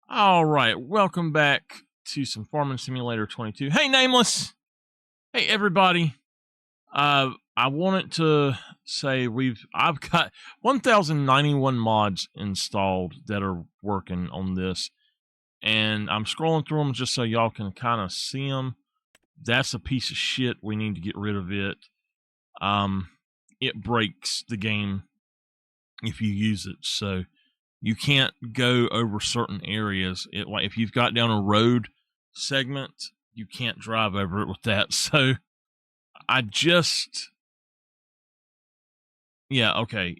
All right, welcome back to some Farming Simulator 22. Hey, Nameless. Hey, everybody. I wanted to say I've got 1,091 mods installed that are working on this, and I'm scrolling through them just so y'all can kind of see them. That's a piece of shit. We need to get rid of it. It breaks the game if you use it, so you can't go over certain areas. Like if you've got down a road segment, you can't drive over it with that. So I just, yeah, okay,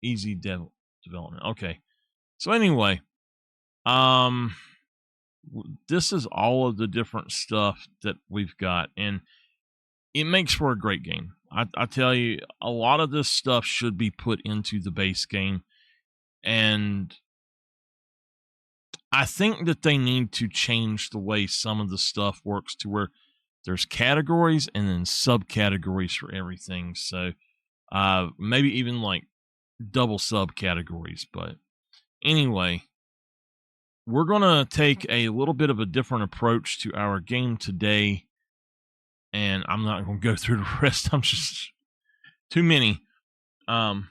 easy development. Okay, so anyway, this is all of the different stuff that we've got, and it makes for a great game. I tell you, a lot of this stuff should be put into the base game, and I think that they need to change the way some of the stuff works to where there's categories and then subcategories for everything. So maybe even like double subcategories. But anyway, we're going to take a little bit of a different approach to our game today. And I'm not going to go through the rest. I'm just too many. By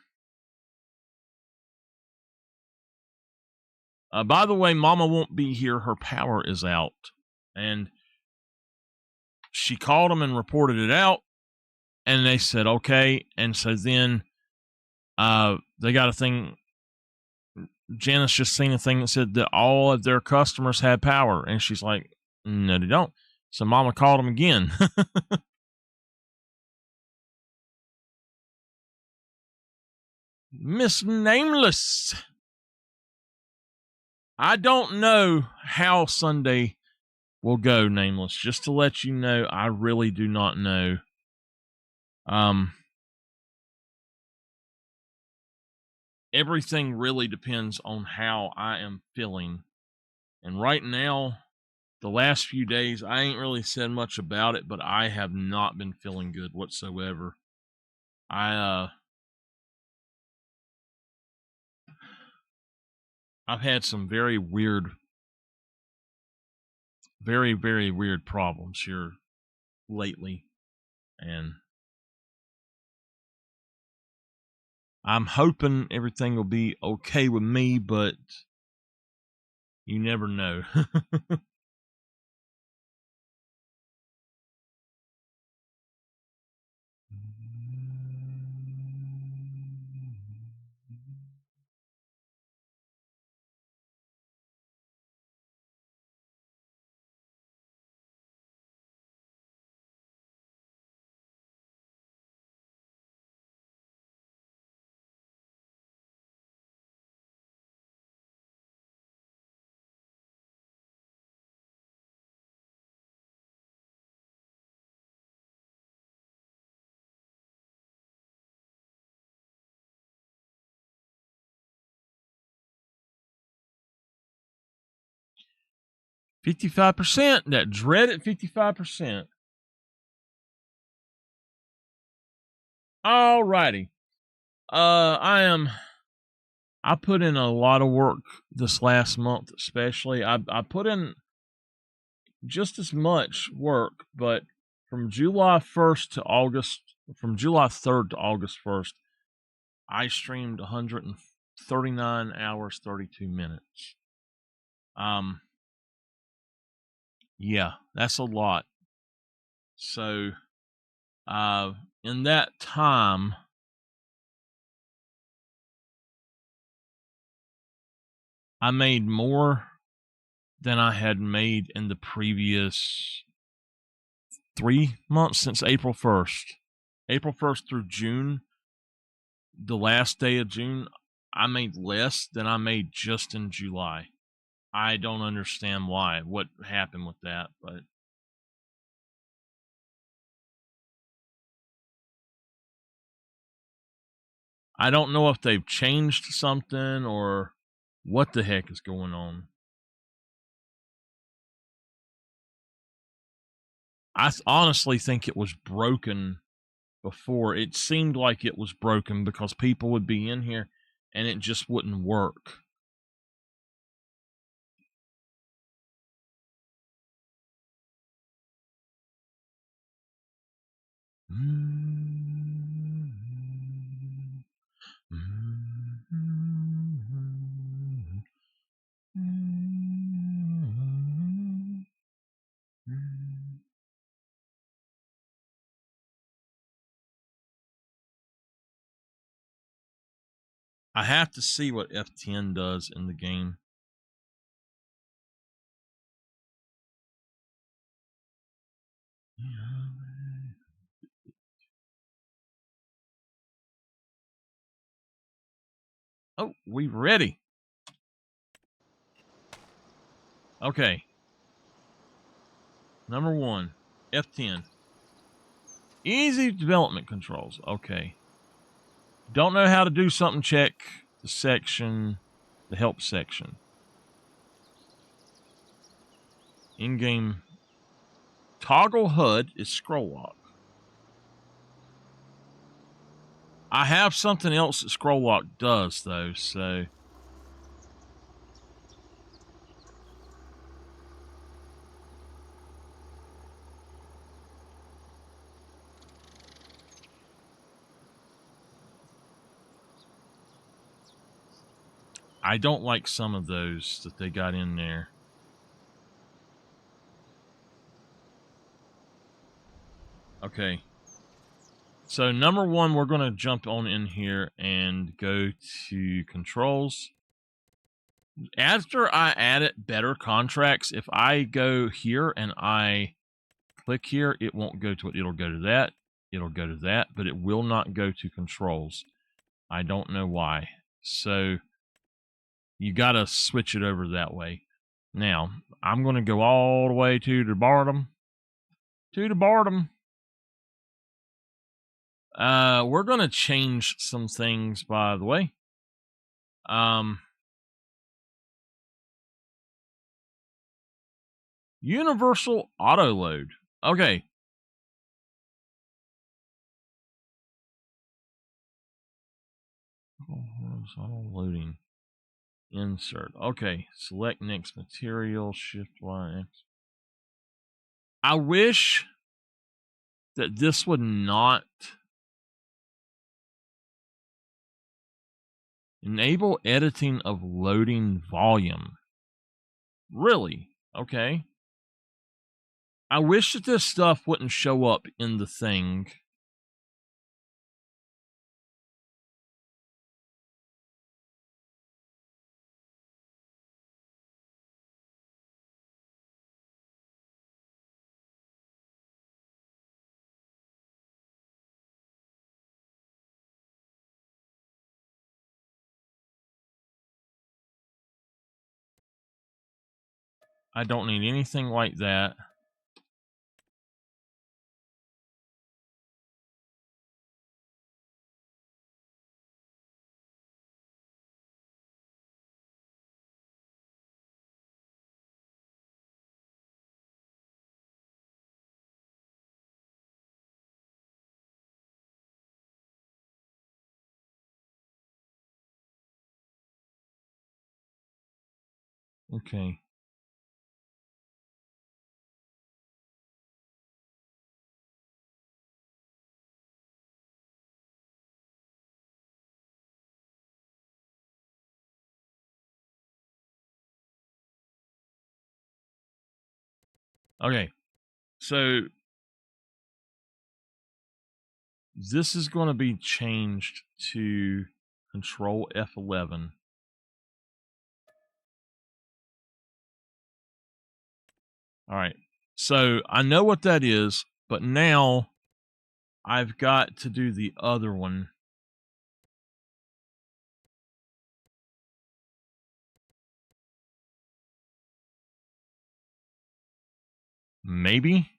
the way, Mama won't be here. Her power is out. And she called them and reported it out. And they said, okay. And so then they got a thing. Janice just seen a thing that said that all of their customers had power. And she's like, no, they don't. So Mama called them again. Miss Nameless. I don't know how Sunday will go, Nameless. Just to let you know, I really do not know. Everything really depends on how I am feeling. And right now, the last few days, I ain't really said much about it, but I have not been feeling good whatsoever. I've had some very weird, very, very weird problems here lately. And I'm hoping everything will be okay with me, but you never know. %, that dreaded 55%. Alrighty. I put in a lot of work this last month, especially. I put in just as much work, but from July 1st to from July 3rd to August 1st, I streamed 139 hours, 32 minutes. Yeah, that's a lot. So, in that time, I made more than I had made in the previous 3 months since April 1st. April 1st through June, the last day of June, I made less than I made just in July. I don't understand why, what happened with that, but I don't know if they've changed something or what the heck is going on. I honestly think it was broken before, it seemed like it was broken because people would be in here and it just wouldn't work. I have to see what F10 does in the game. Oh, we ready. Okay. Number 1, F10. Easy development controls. Okay. Don't know how to do something, check the section, the help section. In-game toggle HUD is scroll lock. I have something else that scroll lock does, though, so... I don't like some of those that they got in there. Okay. So number 1, we're going to jump on in here and go to controls. After I added better contracts, if I go here and I click here, it won't go to it. It'll go to that. It'll go to that, but it will not go to controls. I don't know why. So you got to switch it over that way. Now, I'm going to go all the way to the bottom. To the bottom. We're going to change some things, by the way. Universal auto load. Okay. Horizontal loading. Insert. Okay. Select next material. Shift Y. X. I wish that this would not enable editing of loading volume. Really? Okay. I wish that this stuff wouldn't show up in the thing. I don't need anything like that. Okay. Okay. So this is going to be changed to Control F11. All right. So I know what that is, but now I've got to do the other one. Maybe?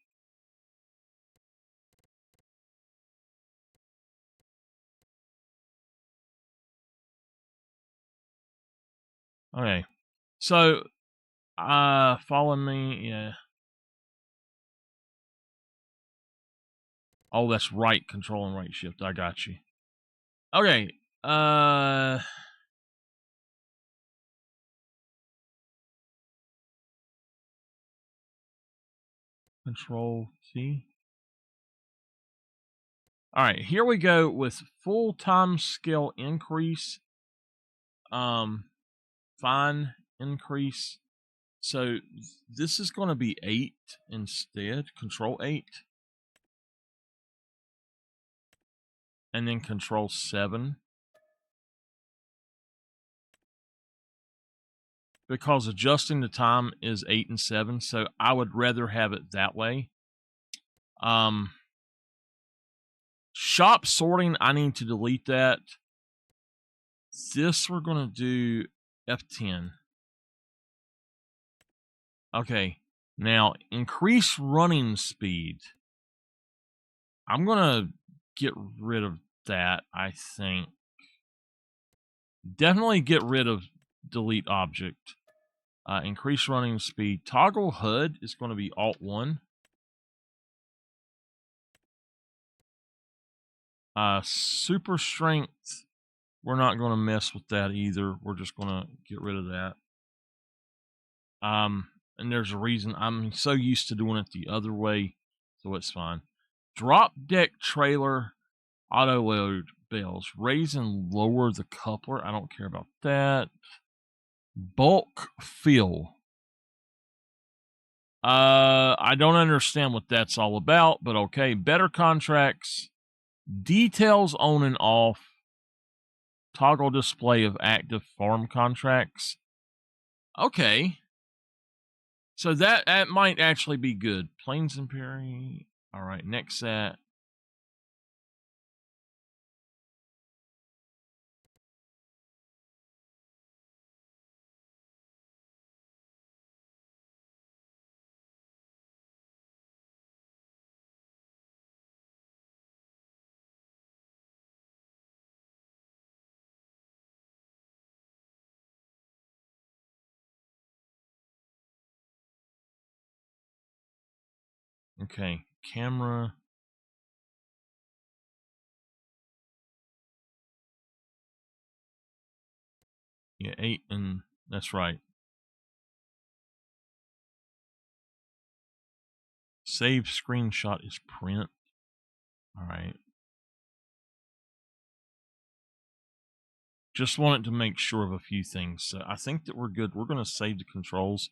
Okay. So, follow me. Yeah. Oh, that's right. Control and right shift. I got you. Okay. Control C. All right, here we go with full time scale increase. Fine increase. So this is going to be 8 instead. Control 8. And then control 7. Because adjusting the time is 8 and 7, so I would rather have it that way. Shop sorting, I need to delete that. This we're going to do F10. Okay, now increase running speed. I'm going to get rid of that, I think. Definitely get rid of delete object. Increase running speed. Toggle HUD is going to be Alt-1. Super strength, we're not going to mess with that either. We're just going to get rid of that. And there's a reason. I'm so used to doing it the other way, so it's fine. Drop deck trailer auto load bells. Raise and lower the coupler. I don't care about that. Bulk fill. I don't understand what that's all about, but okay. Better contracts. Details on and off. Toggle display of active farm contracts. Okay. So that might actually be good. Plains and Perry. All right, next set. Okay, camera. Yeah, 8 and that's right. Save screenshot is print. All right. Just wanted to make sure of a few things. So I think that we're good. We're going to save the controls.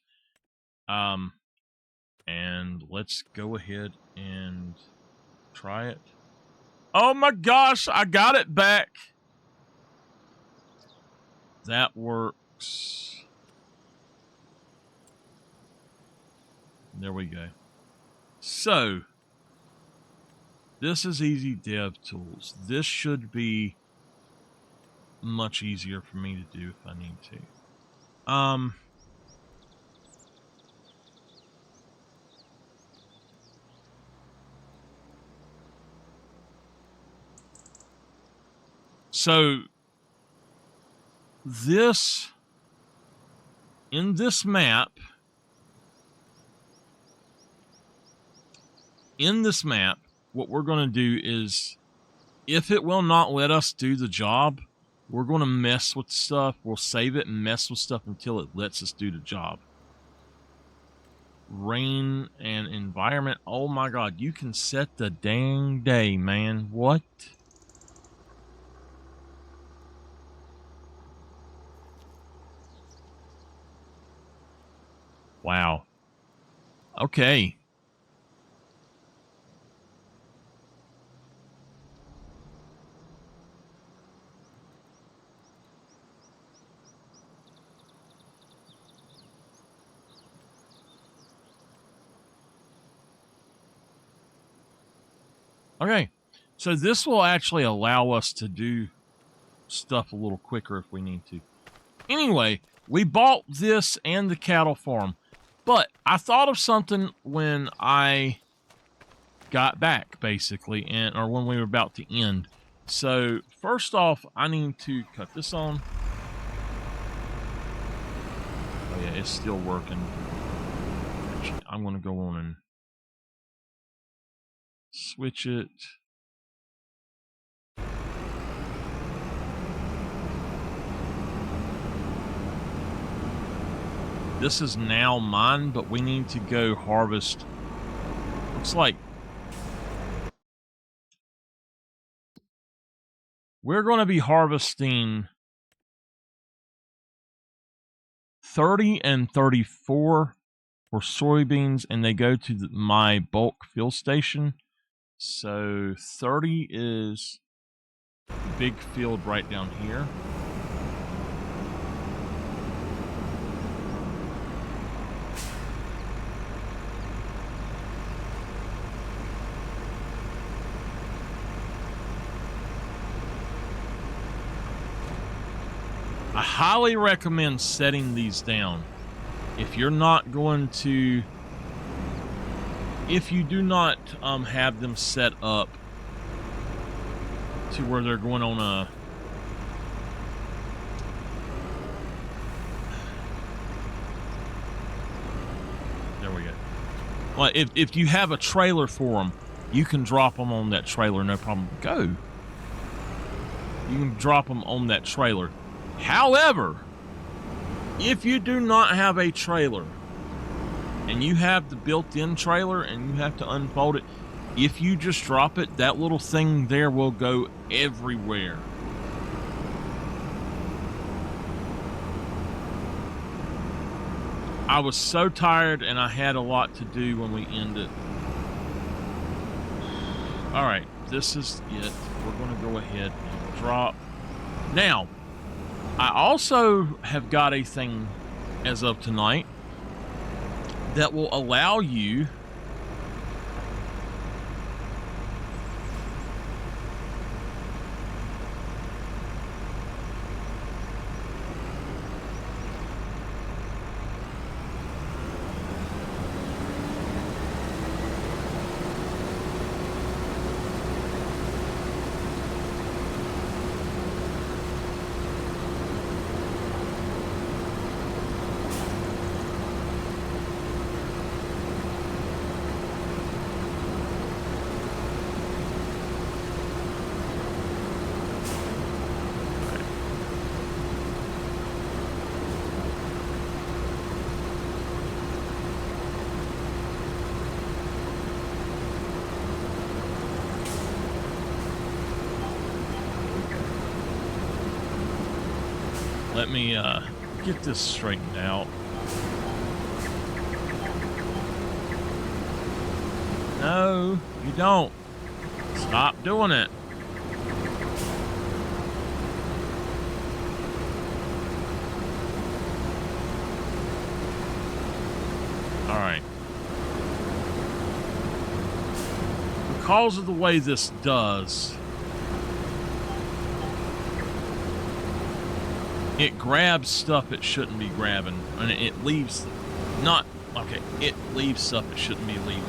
And let's go ahead and try it. Oh my gosh, I got it back. That works. There we go. So, this is easy dev tools. This should be much easier for me to do if I need to. So, in this map, what we're going to do is, if it will not let us do the job, we're going to mess with stuff. We'll save it and mess with stuff until it lets us do the job. Rain and environment. Oh my god, you can set the dang day, man. What? Wow. Okay. Okay. So this will actually allow us to do stuff a little quicker if we need to. Anyway, we bought this and the cattle farm. But I thought of something when I got back, basically, or when we were about to end. So, first off, I need to cut this on. Oh yeah, it's still working. Actually, I'm going to go on and switch it. This is now mine, but we need to go harvest. Looks like we're going to be harvesting 30 and 34 for soybeans, and they go to my bulk fuel station. So 30 is the big field right down here. I highly recommend setting these down. If you're not going to, if you do not have them set up to where they're going on a, there we go. Well, if you have a trailer for them, you can drop them on that trailer, no problem. Go. You can drop them on that trailer. However, if you do not have a trailer and you have the built-in trailer and you have to unfold it, if you just drop it, that little thing there will go everywhere. I was so tired and I had a lot to do when we ended. All right, this is it. We're going to go ahead and drop. Now, I also have got a thing as of tonight that will allow you let me get this straightened out. No, you don't. Stop doing it. All right. Because of the way this does, it grabs stuff it shouldn't be grabbing, and it leaves, it leaves stuff it shouldn't be leaving.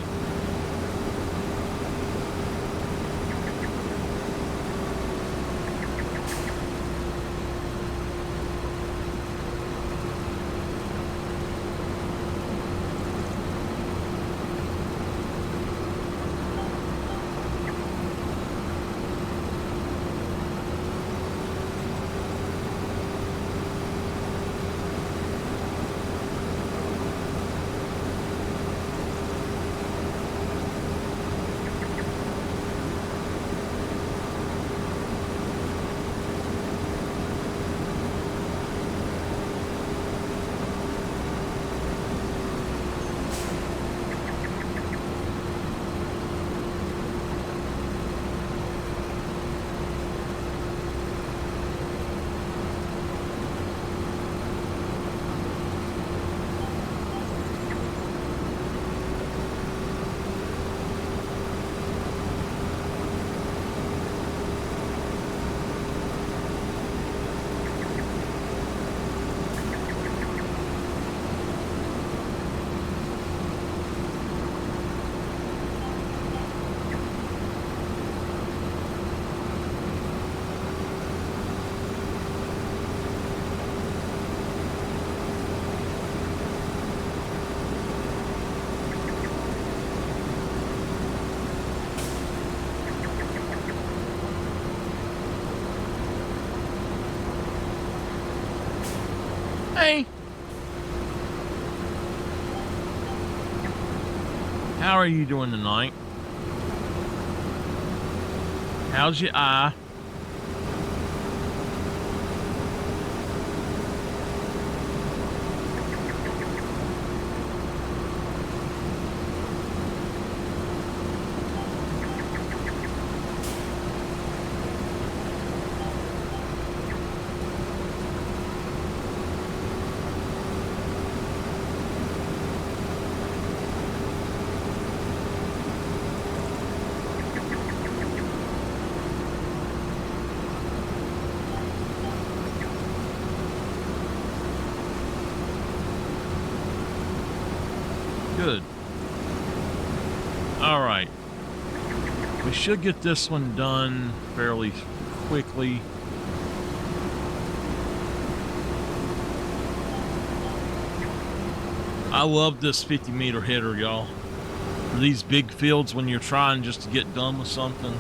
Hey. How are you doing tonight? How's your eye? Good. All right. We should get this one done fairly quickly. I love this 50-meter header, y'all. For these big fields when you're trying just to get done with something.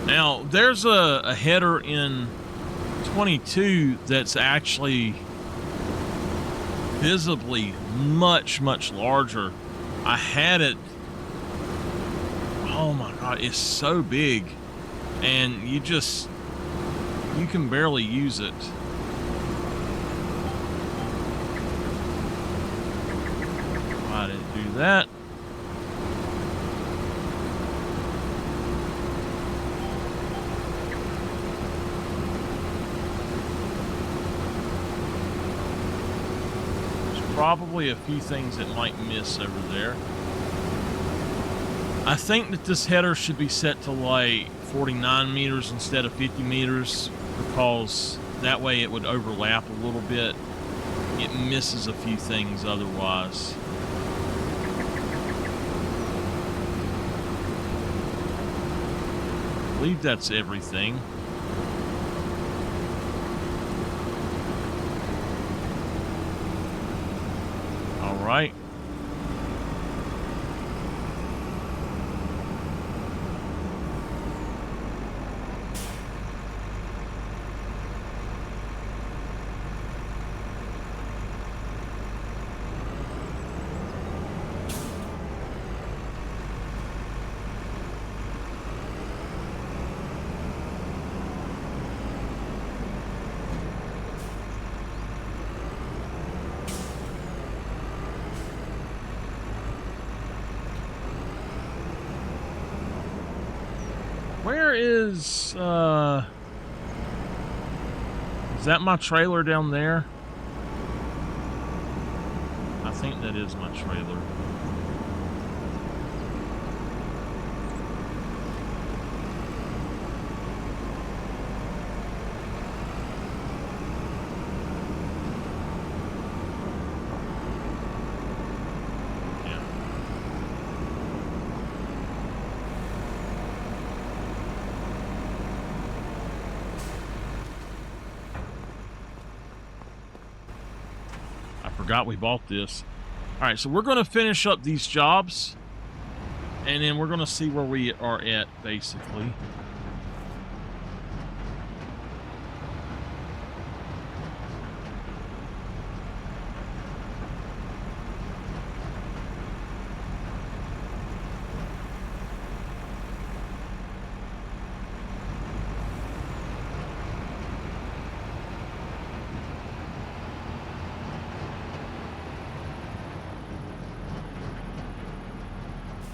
Now, there's a header in 22 that's actually visibly much larger. I had it. Oh my God, it's so big. And you can barely use it. Why did it do that? Probably a few things that might miss over there. I think that this header should be set to like 49 meters instead of 50 meters because that way it would overlap a little bit. It misses a few things otherwise. I believe that's everything. Right. Where is that my trailer down there? I think that is my trailer. forgot we bought this. All right, so we're going to finish up these jobs, and then we're going to see where we are at, basically.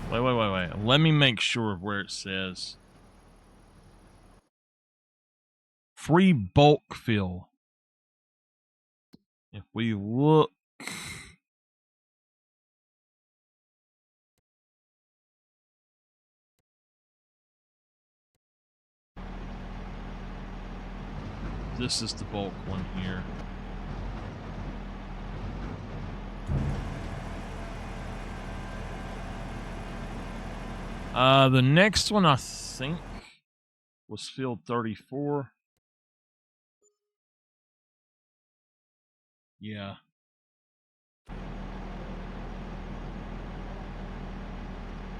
Wait. Let me make sure of where it says. Free bulk fill. If we look... This is the bulk one here. The next one, I think, was field 34. Yeah.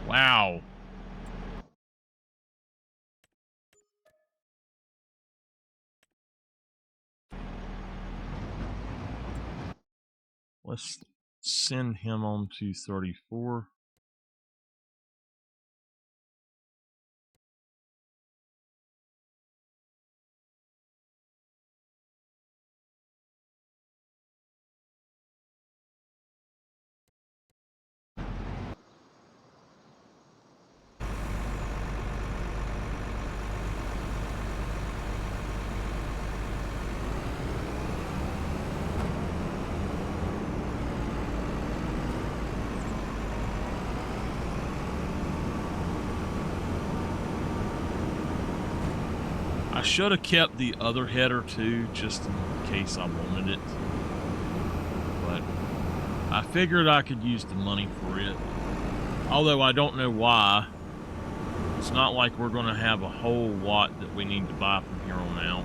Wow. Let's send him on to 34. I should have kept the other header too, just in case I wanted it. But I figured I could use the money for it. Although I don't know why. It's not like we're going to have a whole lot that we need to buy from here on out.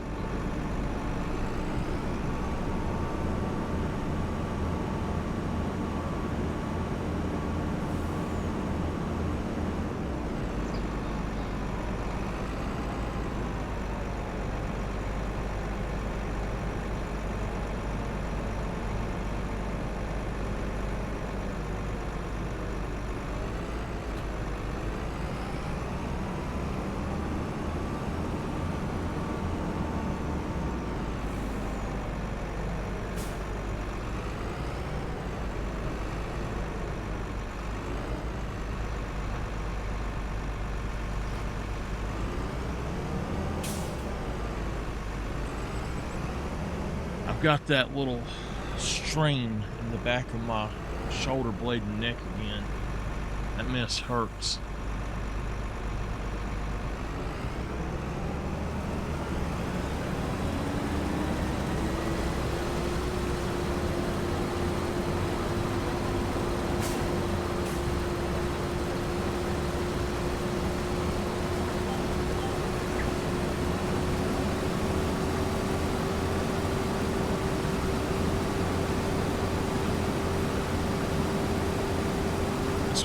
Got that little strain in the back of my shoulder blade and neck again. That mess hurts.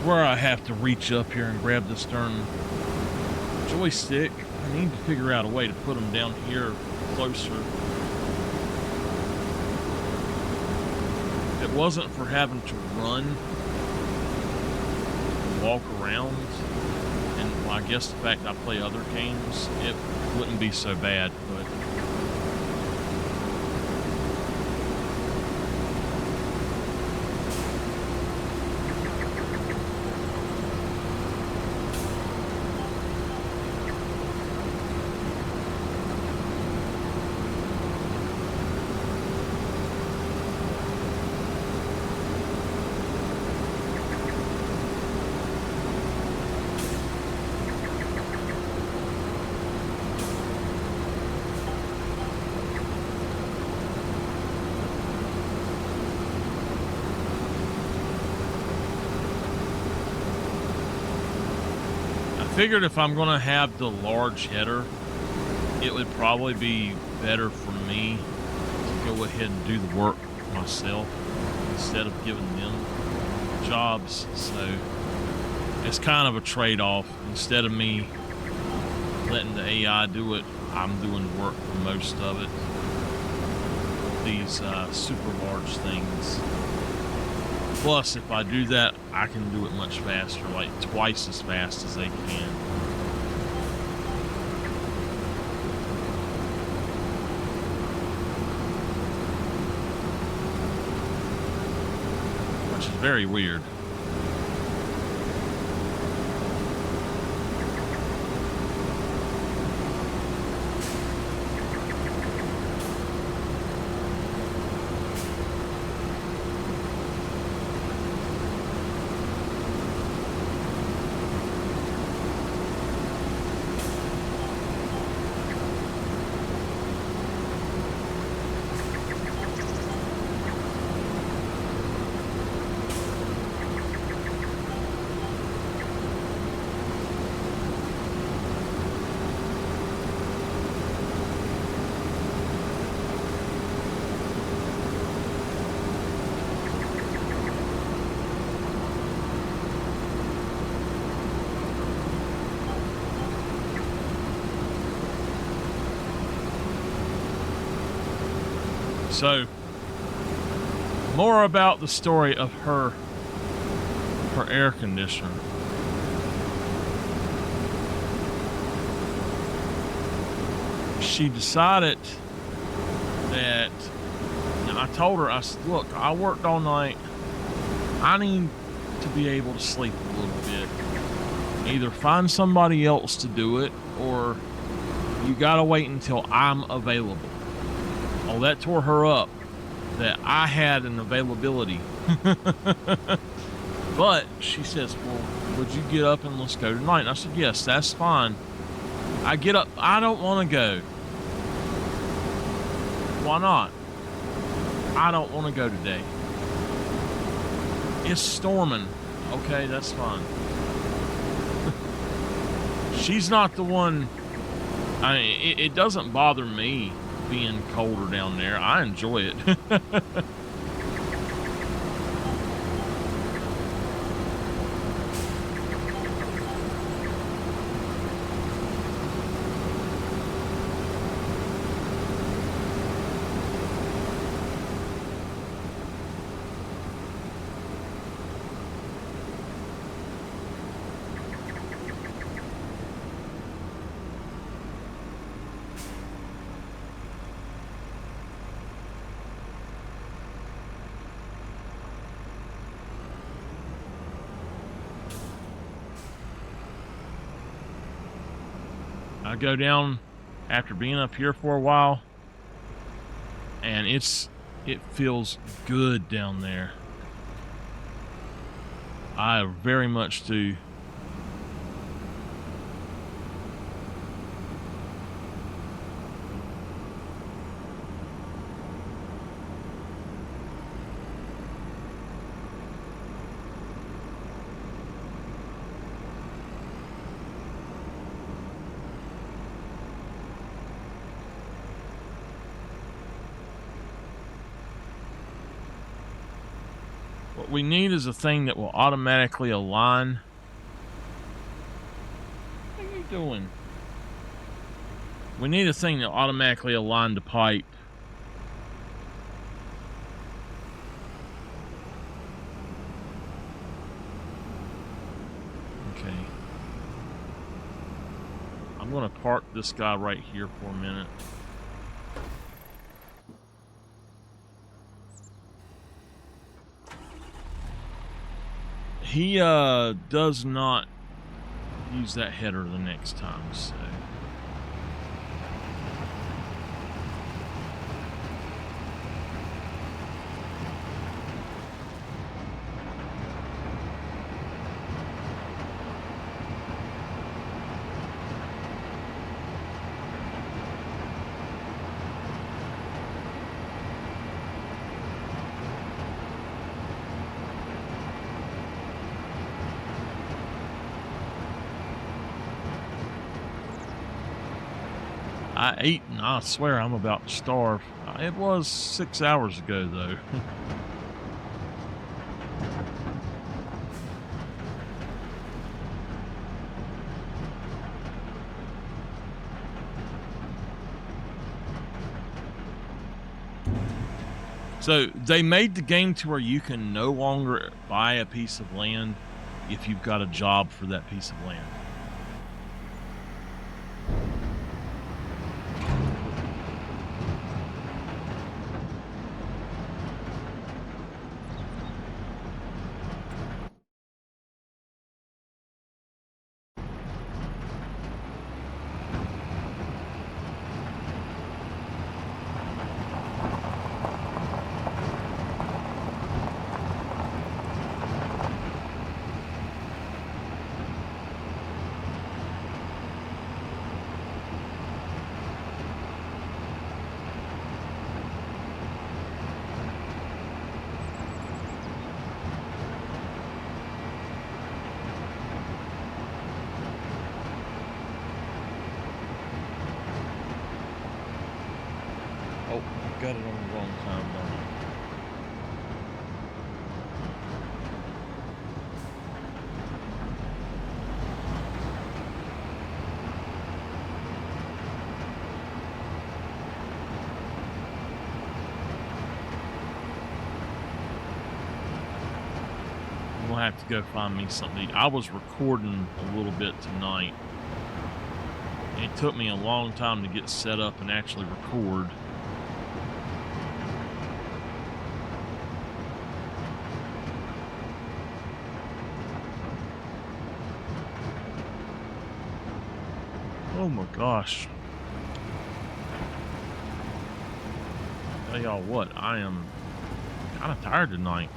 Where I have to reach up here and grab this darn joystick. I need to figure out a way to put them down here closer. If it wasn't for having to run, walk around, and well, I guess the fact I play other games, it wouldn't be so bad, but figured if I'm going to have the large header, it would probably be better for me to go ahead and do the work myself. instead of giving them jobs. So it's kind of a trade-off. Instead of me letting the AI do it, I'm doing the work for most of it. These super large things. Plus, if I do that, I can do it much faster, like twice as fast as they can. Which is very weird. So, more about the story of her air conditioner. She decided that, I told her, I said, look, I worked all night. I need to be able to sleep a little bit. Either find somebody else to do it, or you gotta wait until I'm available. Oh, that tore her up, that I had an availability. But she says, well, would you get up and let's go tonight? And I said, yes, that's fine. I get up. I don't want to go. Why not? I don't want to go today. It's storming. Okay, that's fine. She's not the one. I mean, it doesn't bother me being colder down there. I enjoy it. I go down after being up here for a while, and it feels good down there. I very much do. What we need is a thing that will automatically align. What are you doing? We need a thing that will automatically align the pipe. Okay. I'm going to park this guy right here for a minute. He does not use that header the next time, so. I ate, and I swear I'm about to starve. It was 6 hours ago, though. So they made the game to where you can no longer buy a piece of land if you've got a job for that piece of land. Oh, I got it on the wrong time, don't I? I'm gonna have to go find me something to eat. I was recording a little bit tonight. It took me a long time to get set up and actually record. Oh my gosh. Tell y'all what, I am kind of tired tonight.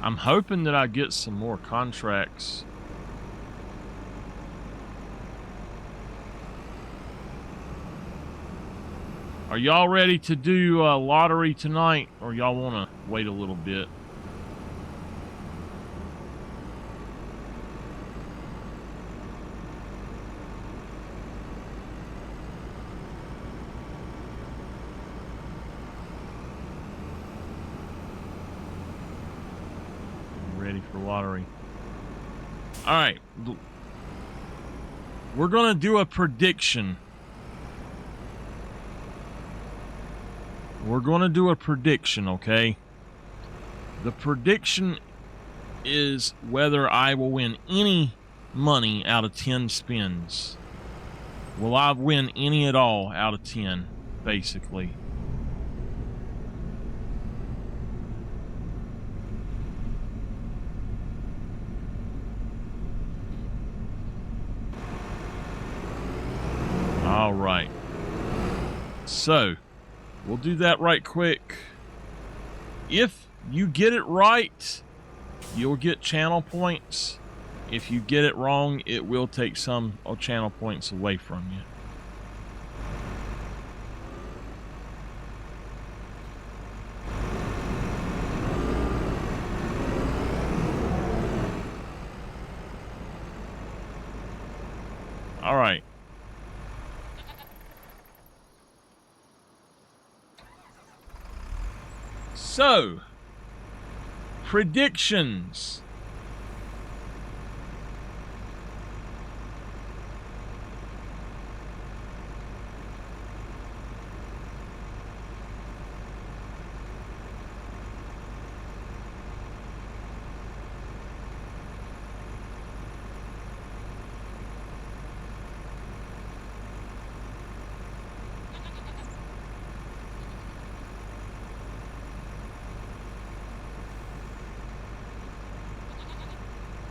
I'm hoping that I get some more contracts. Are y'all ready to do a lottery tonight, or y'all want to wait a little bit? Ready for lottery. All right. We're going to do a prediction. We're going to do a prediction, okay? The prediction is whether I will win any money out of 10 spins. Will I win any at all out of 10, basically? All right. So, we'll do that right quick. If you get it right, you'll get channel points. If you get it wrong, it will take some channel points away from you. All right. So, predictions.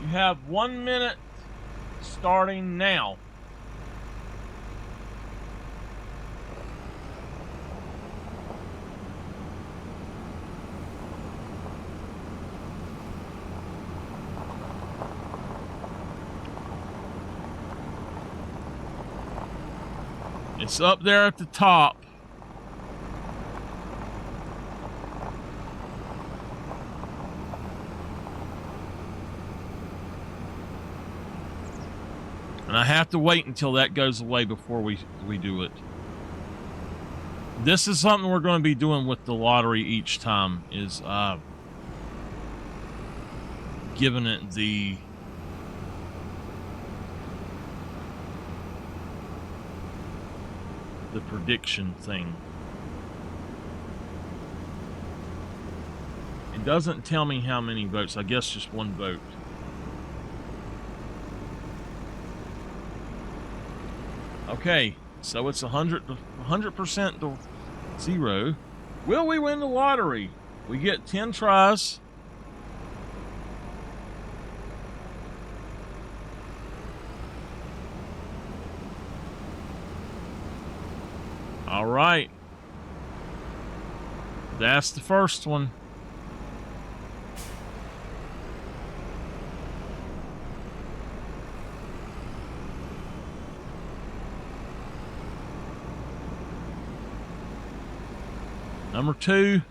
You have 1 minute starting now. It's up there at the top. And I have to wait until that goes away before we do it. This is something we're going to be doing with the lottery each time, is giving it the prediction thing. It doesn't tell me how many votes. I guess just one vote. Okay, so it's 100% to 0. Will we win the lottery? We get 10 tries. All right. That's the first one. Number 2.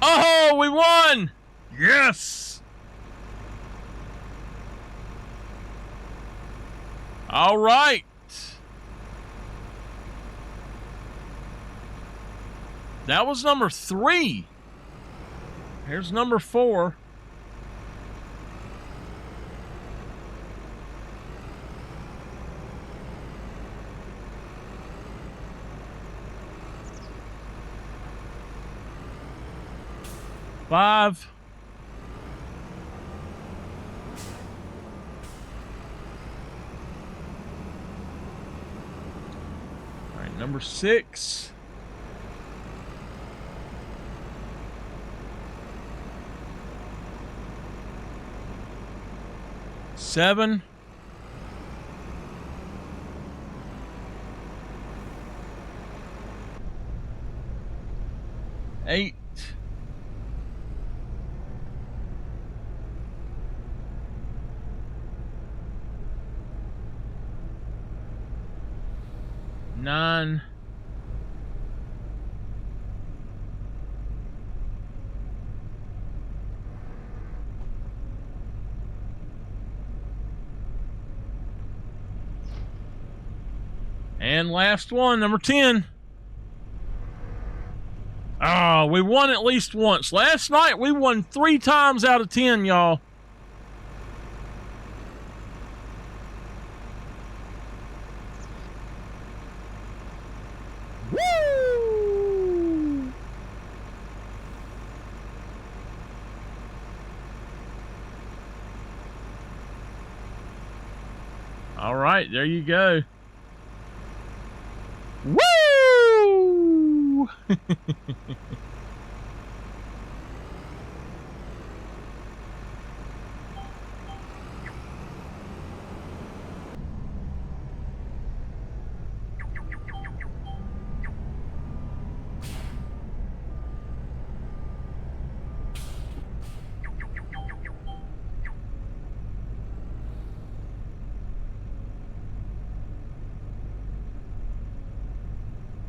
Oh, we won! Yes! All right. That was number 3. Here's number 4. Five. All right, number 6. Seven. 8. 9. 10. Last one, number 10. Oh, we won at least once. Last night we won 3 times out of 10, y'all. Woo! All right, there you go. Woo!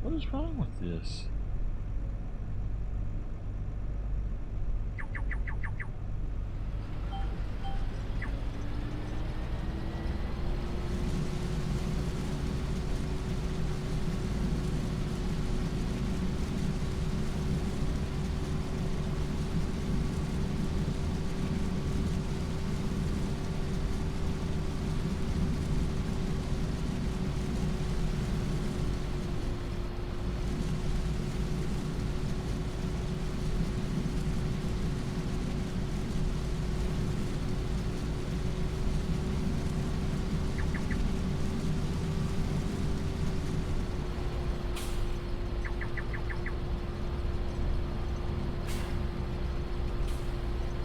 What is wrong with this?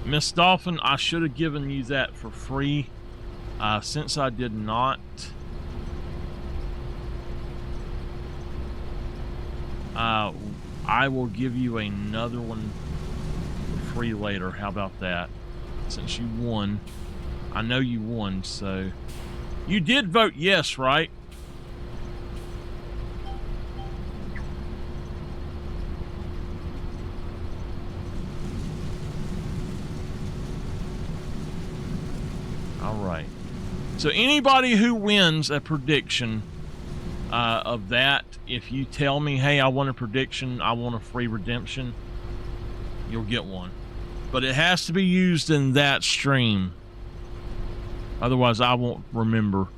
Miss Dolphin, I should have given you that for free. Since I did not, I will give you another one for free later. How about that? Since you won. I know you won, so... You did vote yes, right? All right. So anybody who wins a prediction of that, if you tell me, hey, I want a prediction, I want a free redemption, you'll get one. But it has to be used in that stream. Otherwise, I won't remember.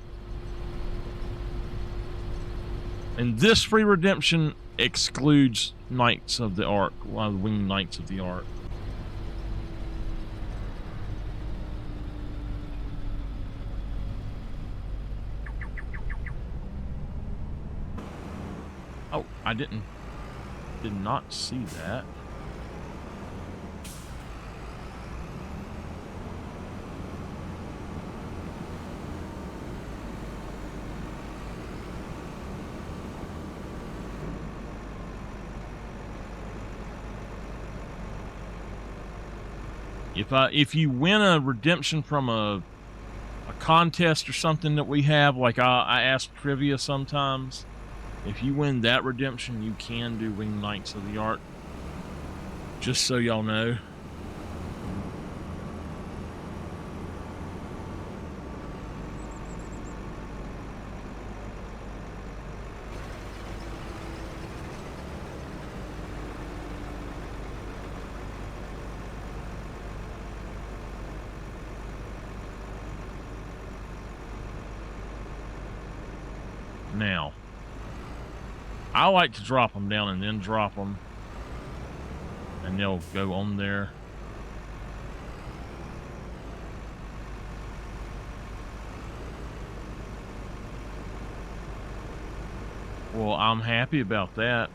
And this free redemption excludes Knights of the Ark, one of the Winged Knights of the Ark. Oh, I did not see that. If you win a redemption from a contest or something that we have, like I ask trivia sometimes, if you win that redemption, you can do Winged Knights of the Ark. Just so y'all know. Now, I like to drop them down and then drop them, and they'll go on there. Well, I'm happy about that.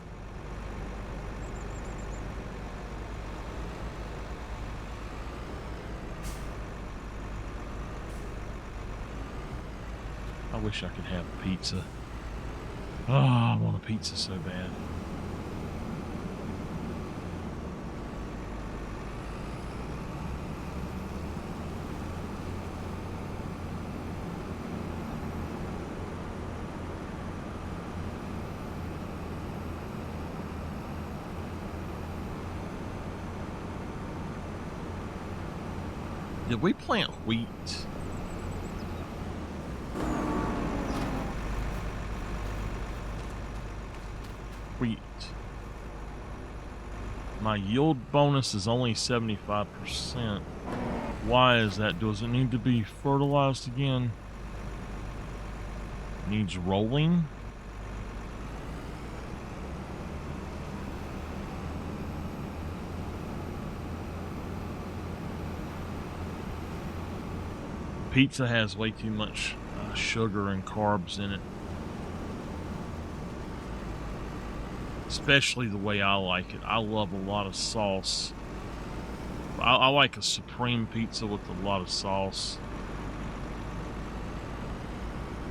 I wish I could have a pizza. Oh, I want a pizza so bad. Did we plant wheat? Wheat. My yield bonus is only 75%. Why is that? Does it need to be fertilized again? Needs rolling? Pizza has way too much sugar and carbs in it. Especially the way I like it. I love a lot of sauce. I like a supreme pizza with a lot of sauce.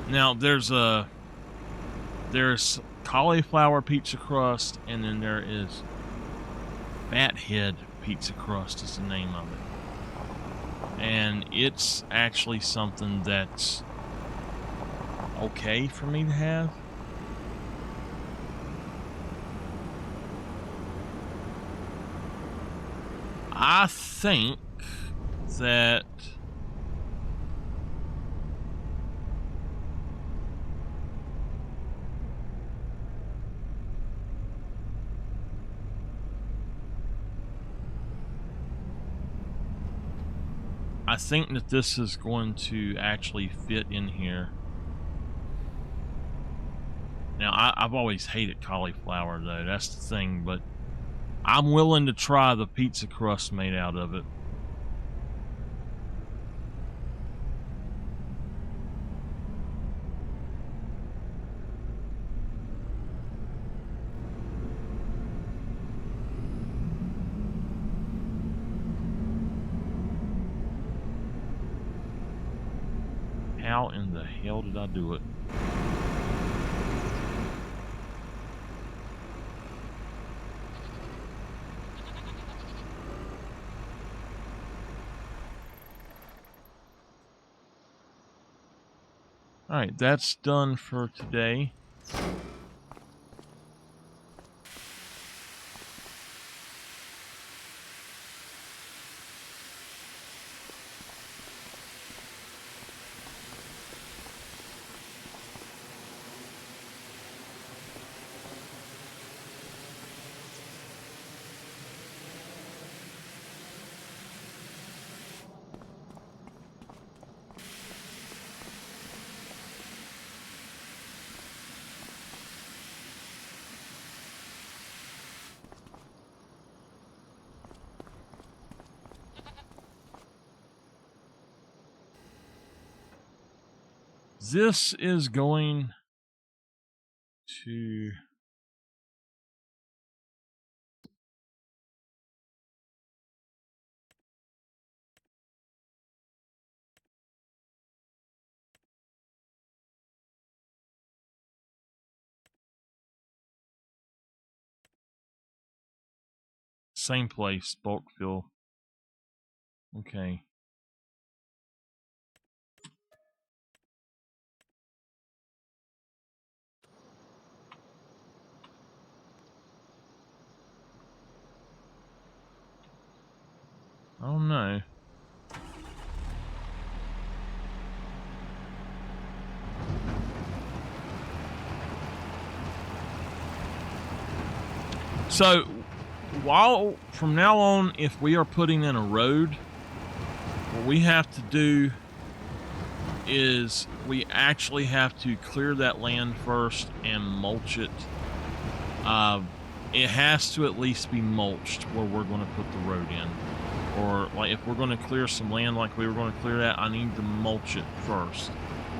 Now there's cauliflower pizza crust, and then there is fathead pizza crust is the name of it. And it's actually something that's okay for me to have. I think that this is going to actually fit in here. Now, I've always hated cauliflower, though. That's the thing, but I'm willing to try the pizza crust made out of it. How in the hell did I do it? Alright, that's done for today. This is going to... Same place, bulk fill. Okay. Oh no. So, from now on, if we are putting in a road, what we have to do is we actually have to clear that land first and mulch it. It has to at least be mulched where we're going to put the road in. Or, like, if we're going to clear some land like we were going to clear that, I need to mulch it first,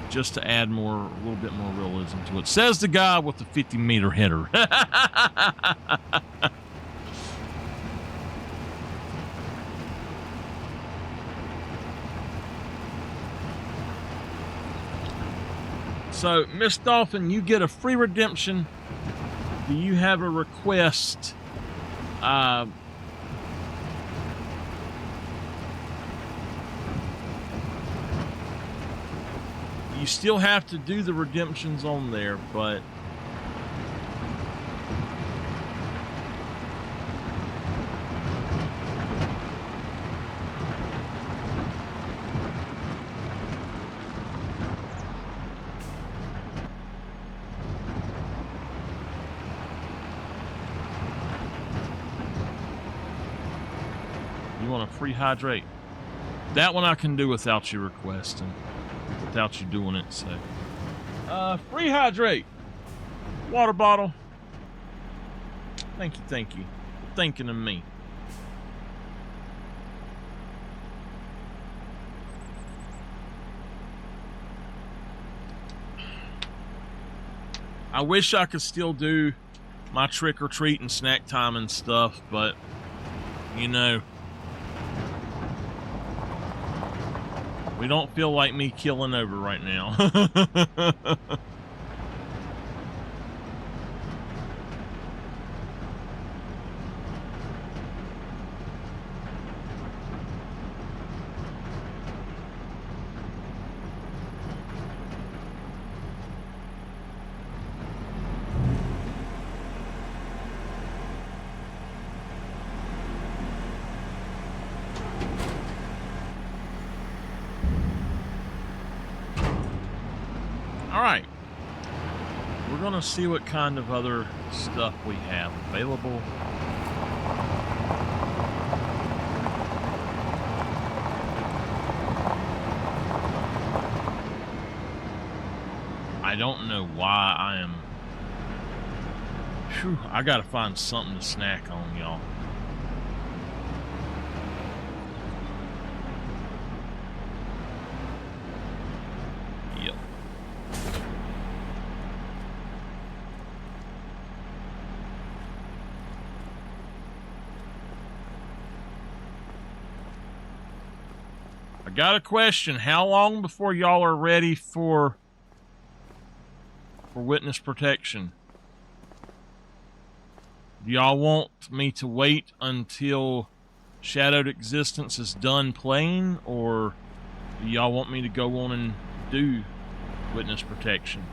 just to add a little bit more realism to it. Says the guy with the 50-meter header. So, Miss Dolphin, you get a free redemption. Do you have a request? You still have to do the redemptions on there, but... You want a free hydrate? That one I can do without you requesting. Without you doing it, so. Free hydrate. Water bottle. Thank you, thank you. For thinking of me. I wish I could still do my trick or treat and snack time and stuff, but, you know, we don't feel like me killing over right now. Alright. We're going to see what kind of other stuff we have available. I don't know why I am... Whew, I gotta find something to snack on, y'all. Yep. I got a question. How long before y'all are ready for witness protection? Do y'all want me to wait until Shadowed Existence is done playing, or do y'all want me to go on and do witness protection?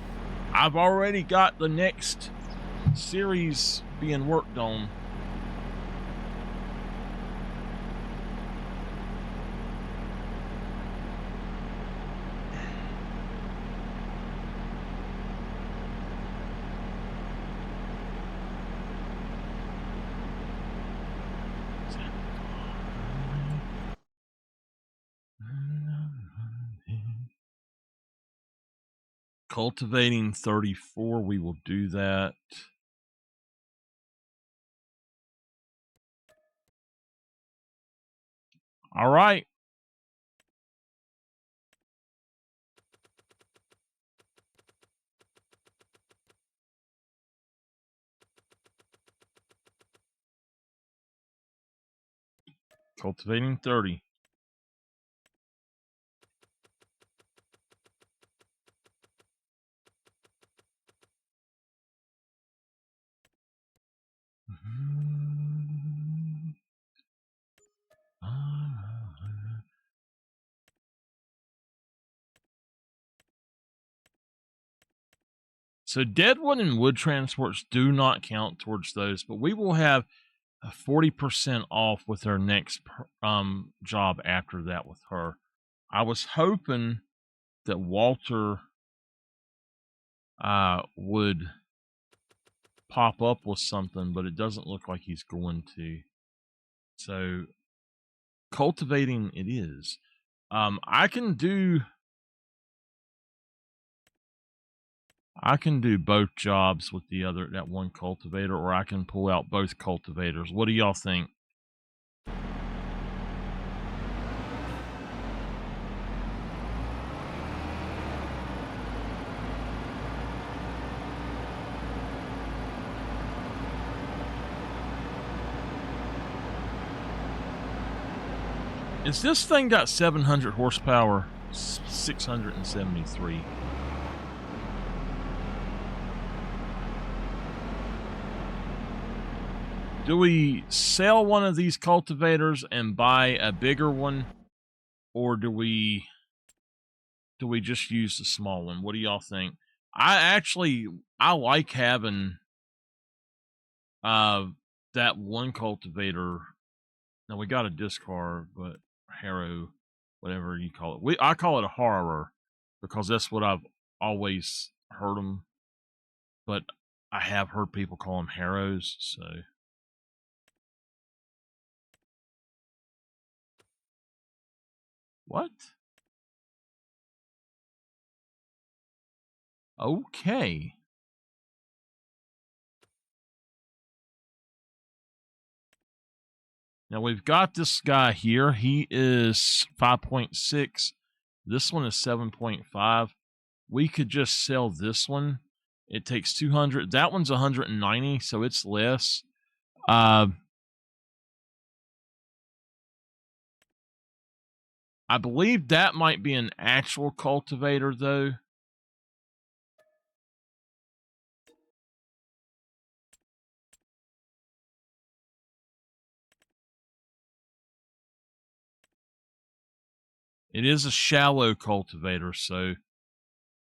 I've already got the next series being worked on. Cultivating 34, we will do that. All right. Cultivating 30. So deadwood and wood transports do not count towards those, but we will have a 40% off with our next job after that with her. I was hoping that Walter would pop up with something, but it doesn't look like he's going to. So cultivating it is. I can do both jobs with that one cultivator, or I can pull out both cultivators. What do y'all think? Is this thing got 700 horsepower? 673. Do we sell one of these cultivators and buy a bigger one, or do we just use the small one? What do y'all think? I like having that one cultivator. Now we got a discard, but harrow, whatever you call it. I call it a harrower because that's what I've always heard them. But I have heard people call them harrows. So what? Okay. Now we've got this guy here. He is 5.6. This one is 7.5. We could just sell this one. It takes 200. That one's 190, so it's less. I believe that might be an actual cultivator, though. It is a shallow cultivator, so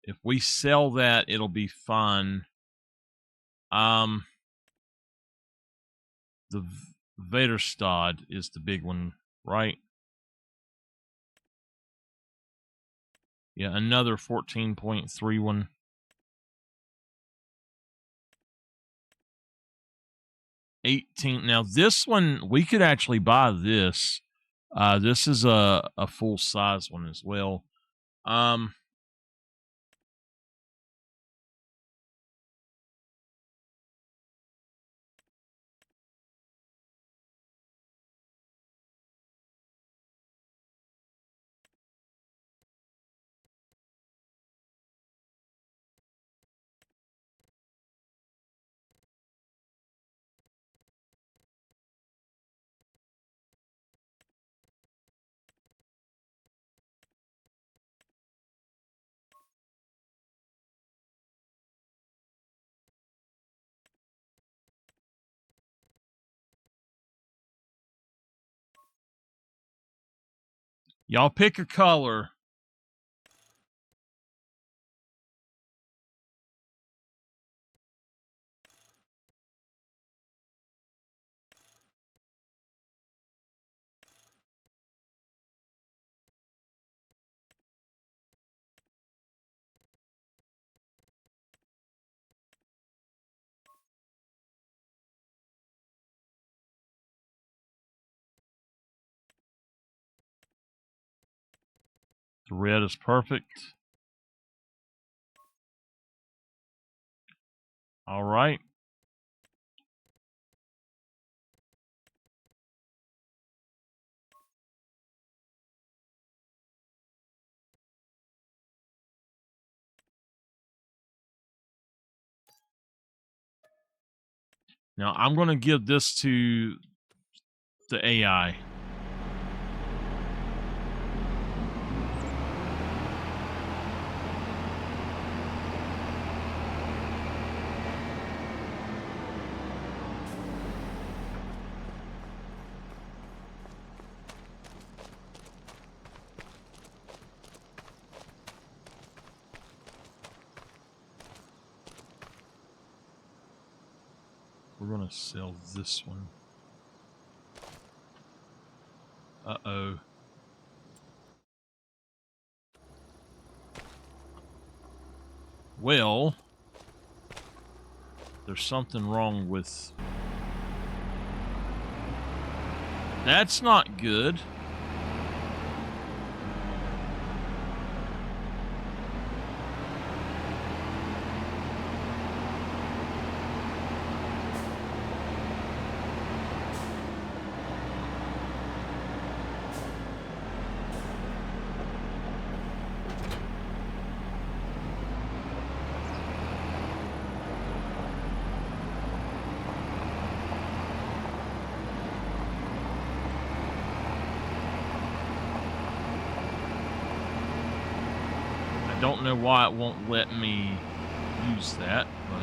if we sell that, it'll be fine. The Vaderstad is the big one, right? Yeah, another 14.31. 18. Now this one we could actually buy this. This is a full size one as well. Y'all pick a color. The red is perfect. All right. Now I'm going to give this to the AI. we're gonna sell this one. Uh-oh. Well, there's something wrong with... That's not good. I don't know why it won't let me use that, but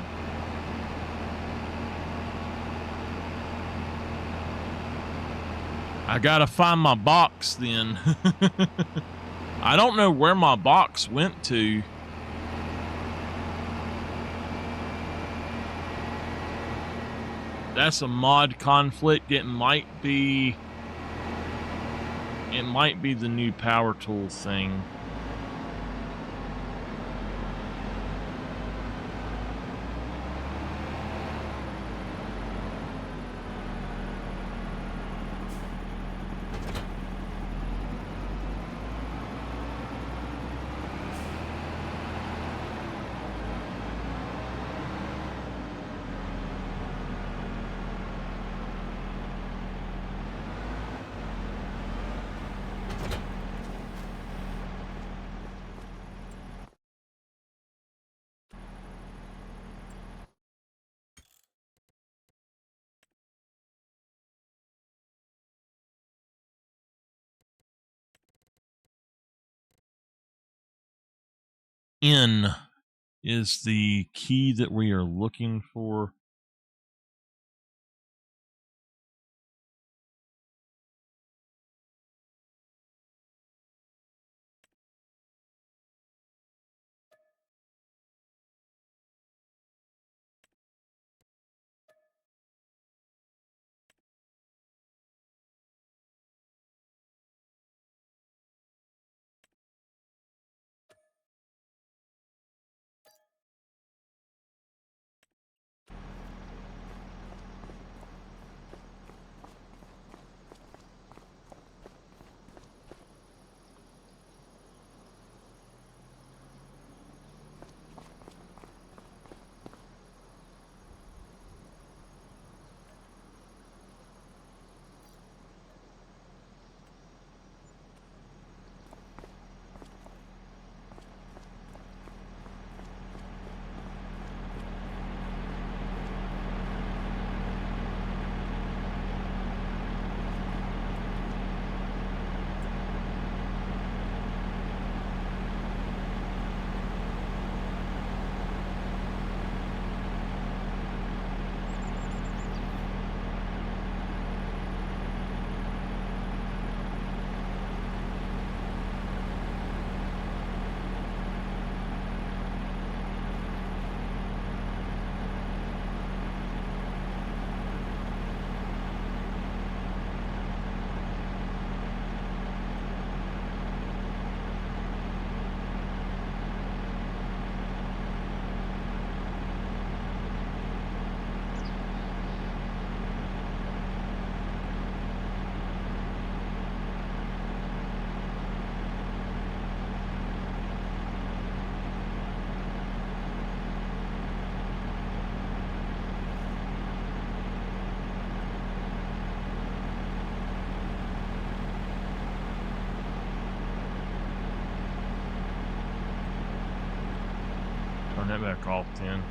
I gotta find my box then. I don't know where my box went to. That's a mod conflict. It might be the new power tool thing. N is the key that we are looking for. Turn that back off then.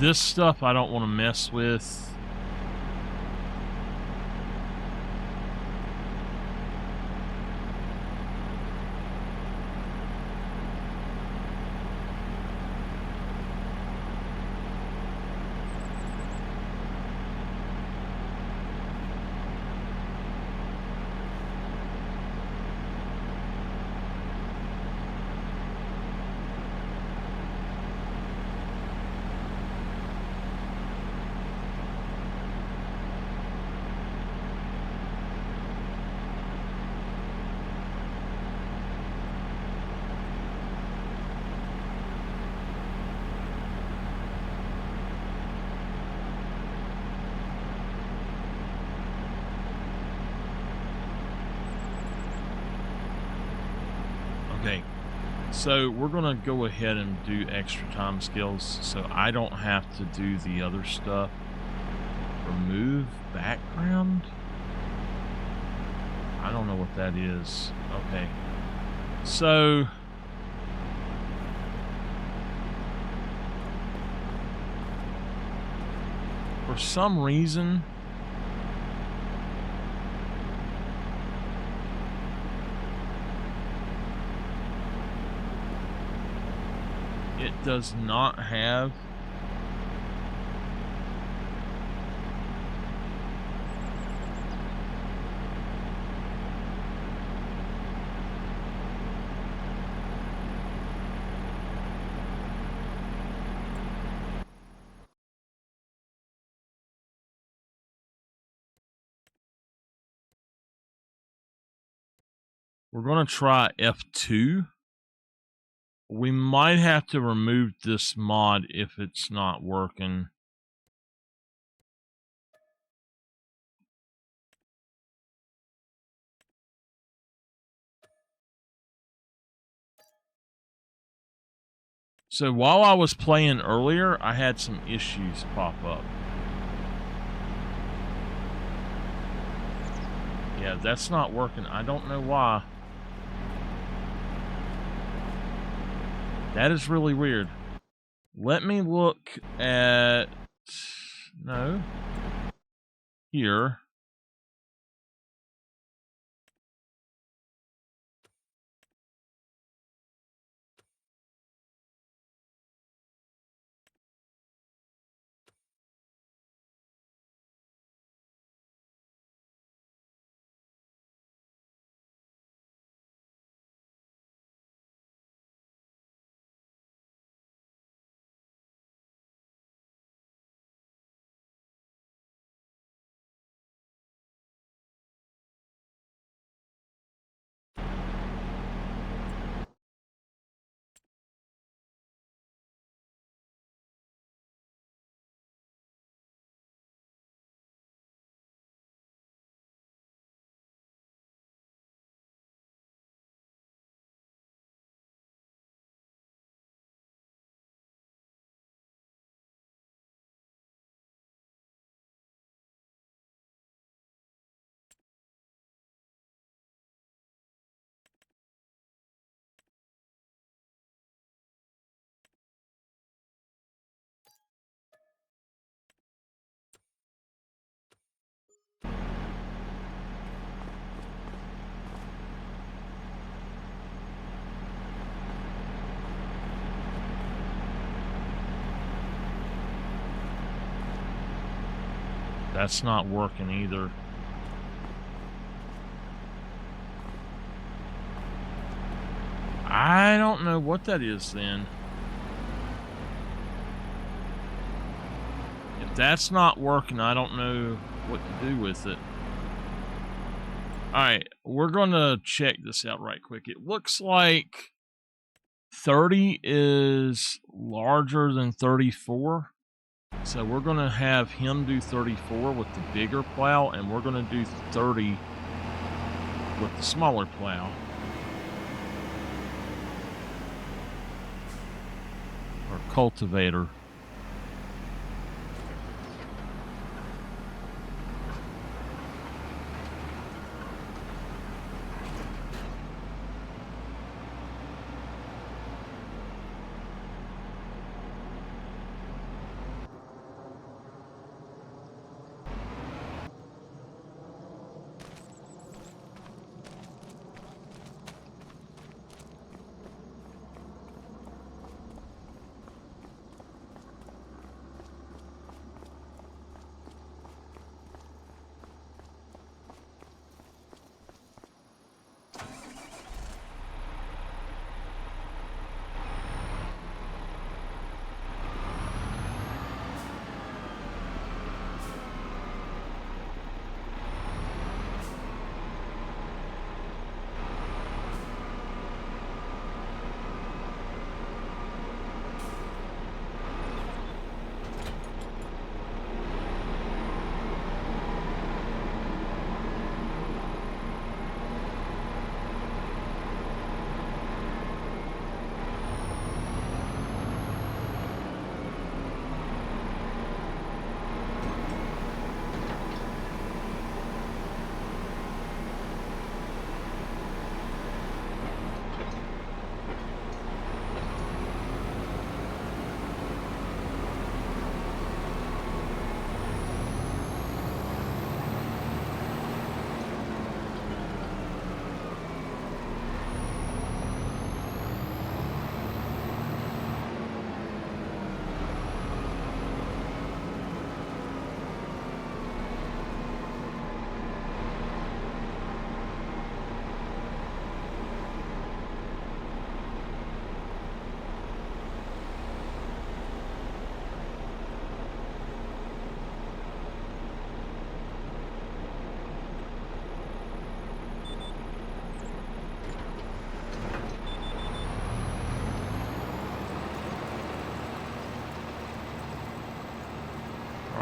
This stuff I don't want to mess with. Okay, so we're gonna go ahead and do extra time skills so I don't have to do the other stuff. Remove background? I don't know what that is. Okay, so for some reason it does not have we're going to try F2. We might have to remove this mod if it's not working. So while I was playing earlier, I had some issues pop up. Yeah, that's not working. I don't know why. That is really weird. Let me look at... No. Here. That's not working either. I don't know what that is then. If that's not working, I don't know what to do with it. Alright, we're going to check this out right quick. It looks like 30 is larger than 34. So we're going to have him do 34 with the bigger plow, and we're going to do 30 with the smaller plow. Or cultivator.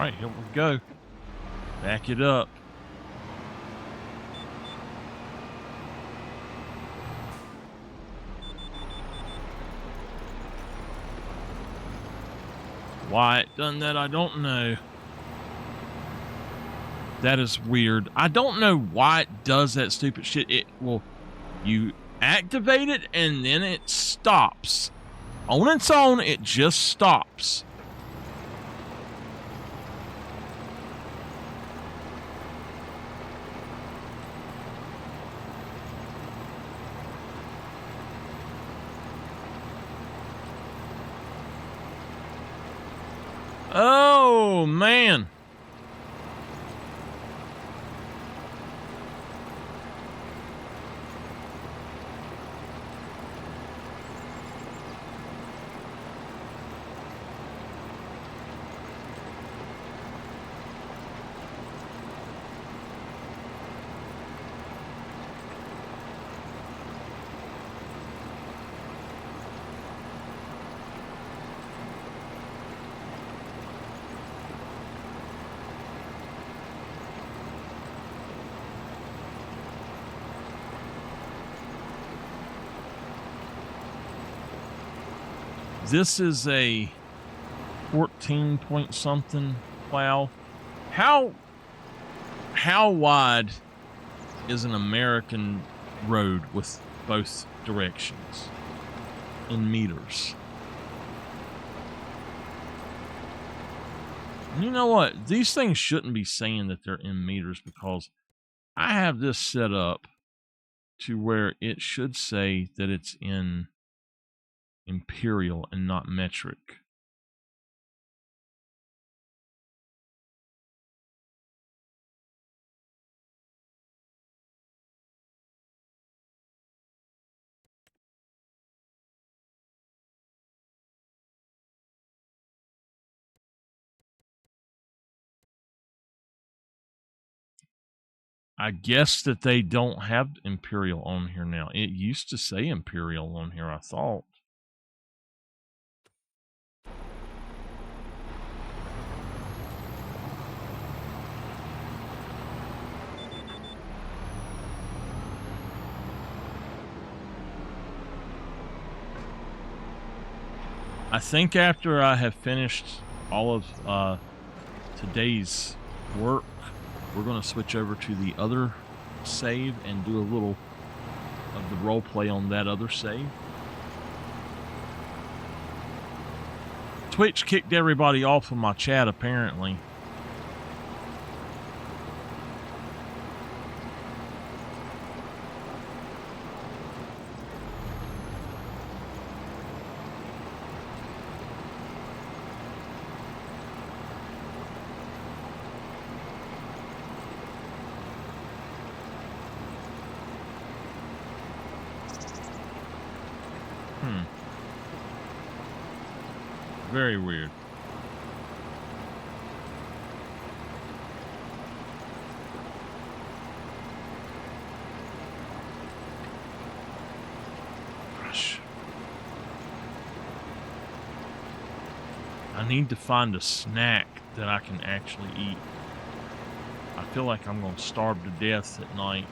right, here we go. Back it up. Why it done that, I don't know. That is weird. I don't know why it does that stupid shit. It will, you activate it and then it stops. On its own, it just stops. Oh, man. This is a 14 point something plow. How wide is an American road with both directions in meters? You know what? These things shouldn't be saying that they're in meters, because I have this set up to where it should say that it's in imperial and not metric. I guess that they don't have imperial on here now. It used to say imperial on here, I thought. I think after I have finished all of today's work, we're going to switch over to the other save and do a little of the role play on that other save. Twitch kicked everybody off of my chat, apparently. Very weird. Gosh. I need to find a snack that I can actually eat. I feel like I'm going to starve to death at night.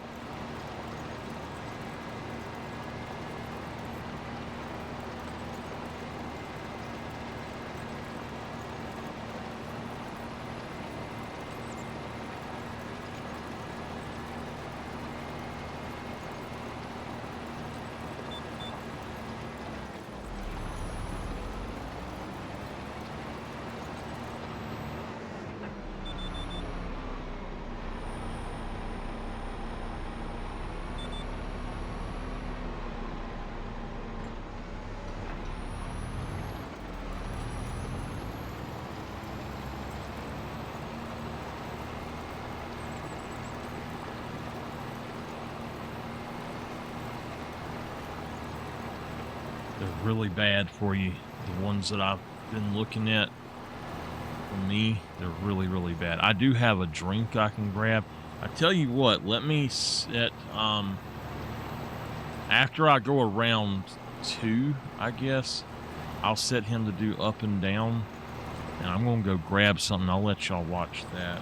They're really bad for you. The ones that I've been looking at, for me, they're really, really bad. I do have a drink I can grab. I tell you what, let me set, after I go around 2, I guess, I'll set him to do up and down And I'm going to go grab something. I'll let y'all watch that.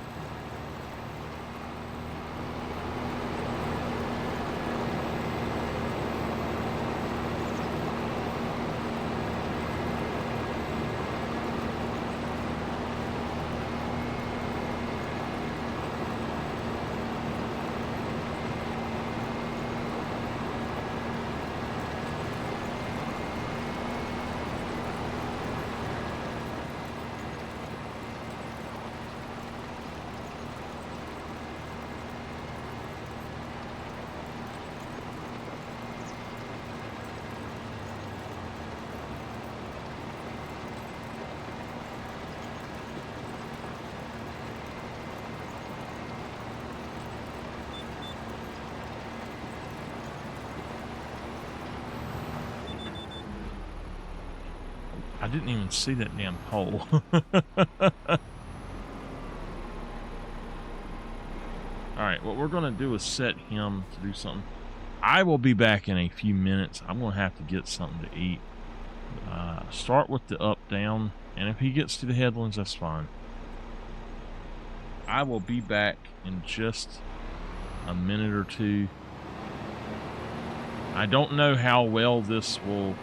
I didn't even see that damn pole. Alright, what we're going to do is set him to do something. I will be back in a few minutes. I'm going to have to get something to eat. Start with the up-down, and if he gets to the headlands, that's fine. I will be back in just a minute or two. I don't know how well this will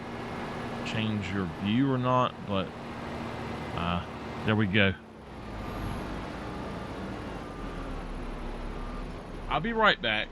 change your view or not, but there we go. I'll be right back.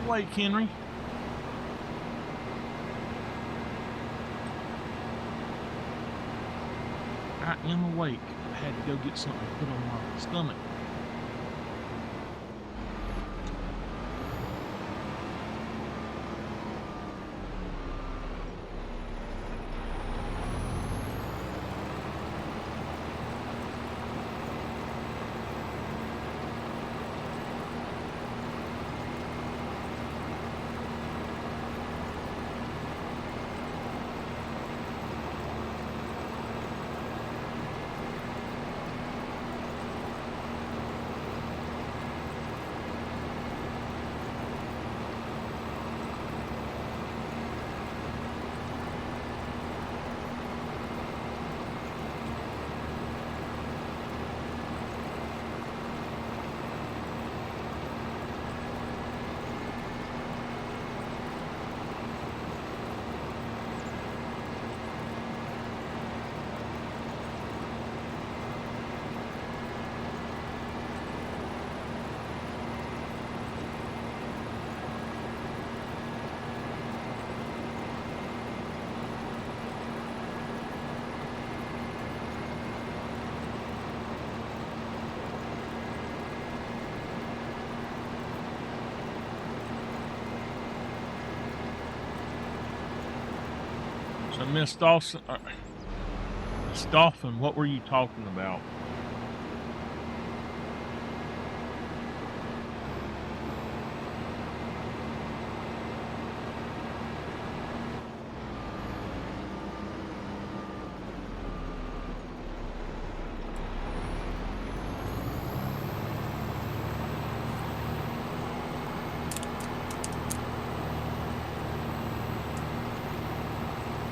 wake, Henry. I am awake. I had to go get something to put on my stomach. So, Miss Dawson, Miss Dolphin, what were you talking about?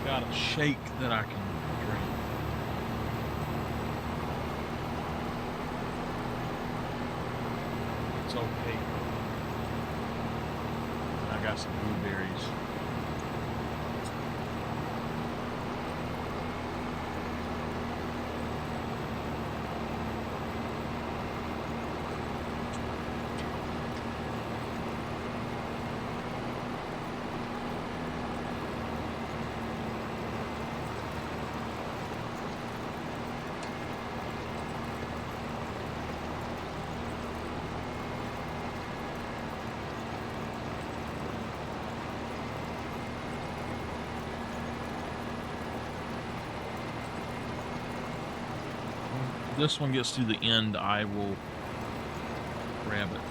Got a shake that I can drink. It's okay. I got some blueberries. This one gets to the end, I will grab it.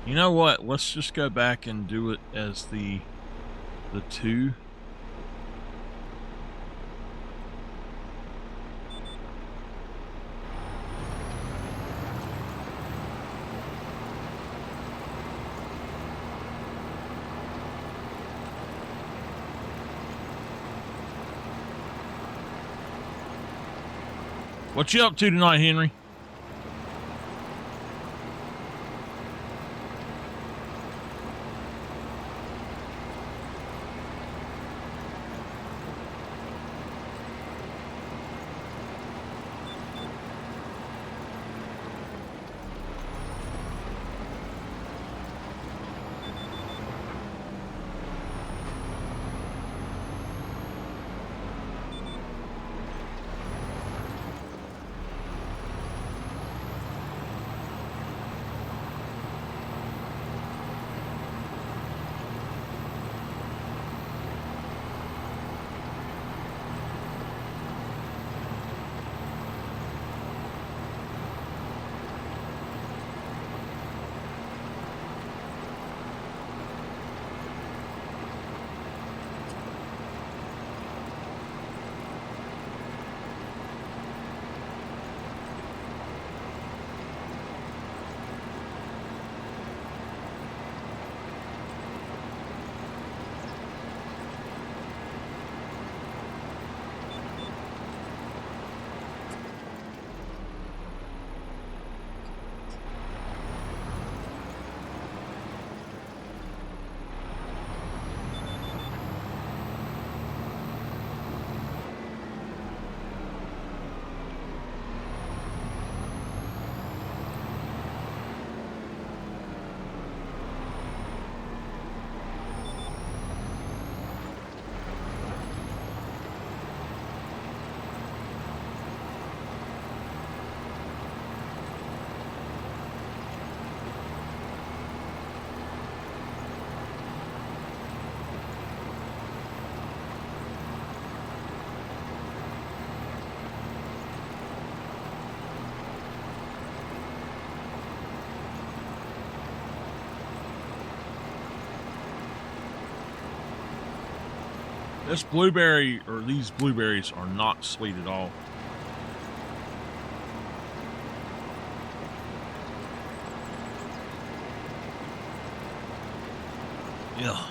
You know what? Let's just go back and do it as the 2. What you up to tonight, Henry? This blueberry, or these blueberries, are not sweet at all. Yeah.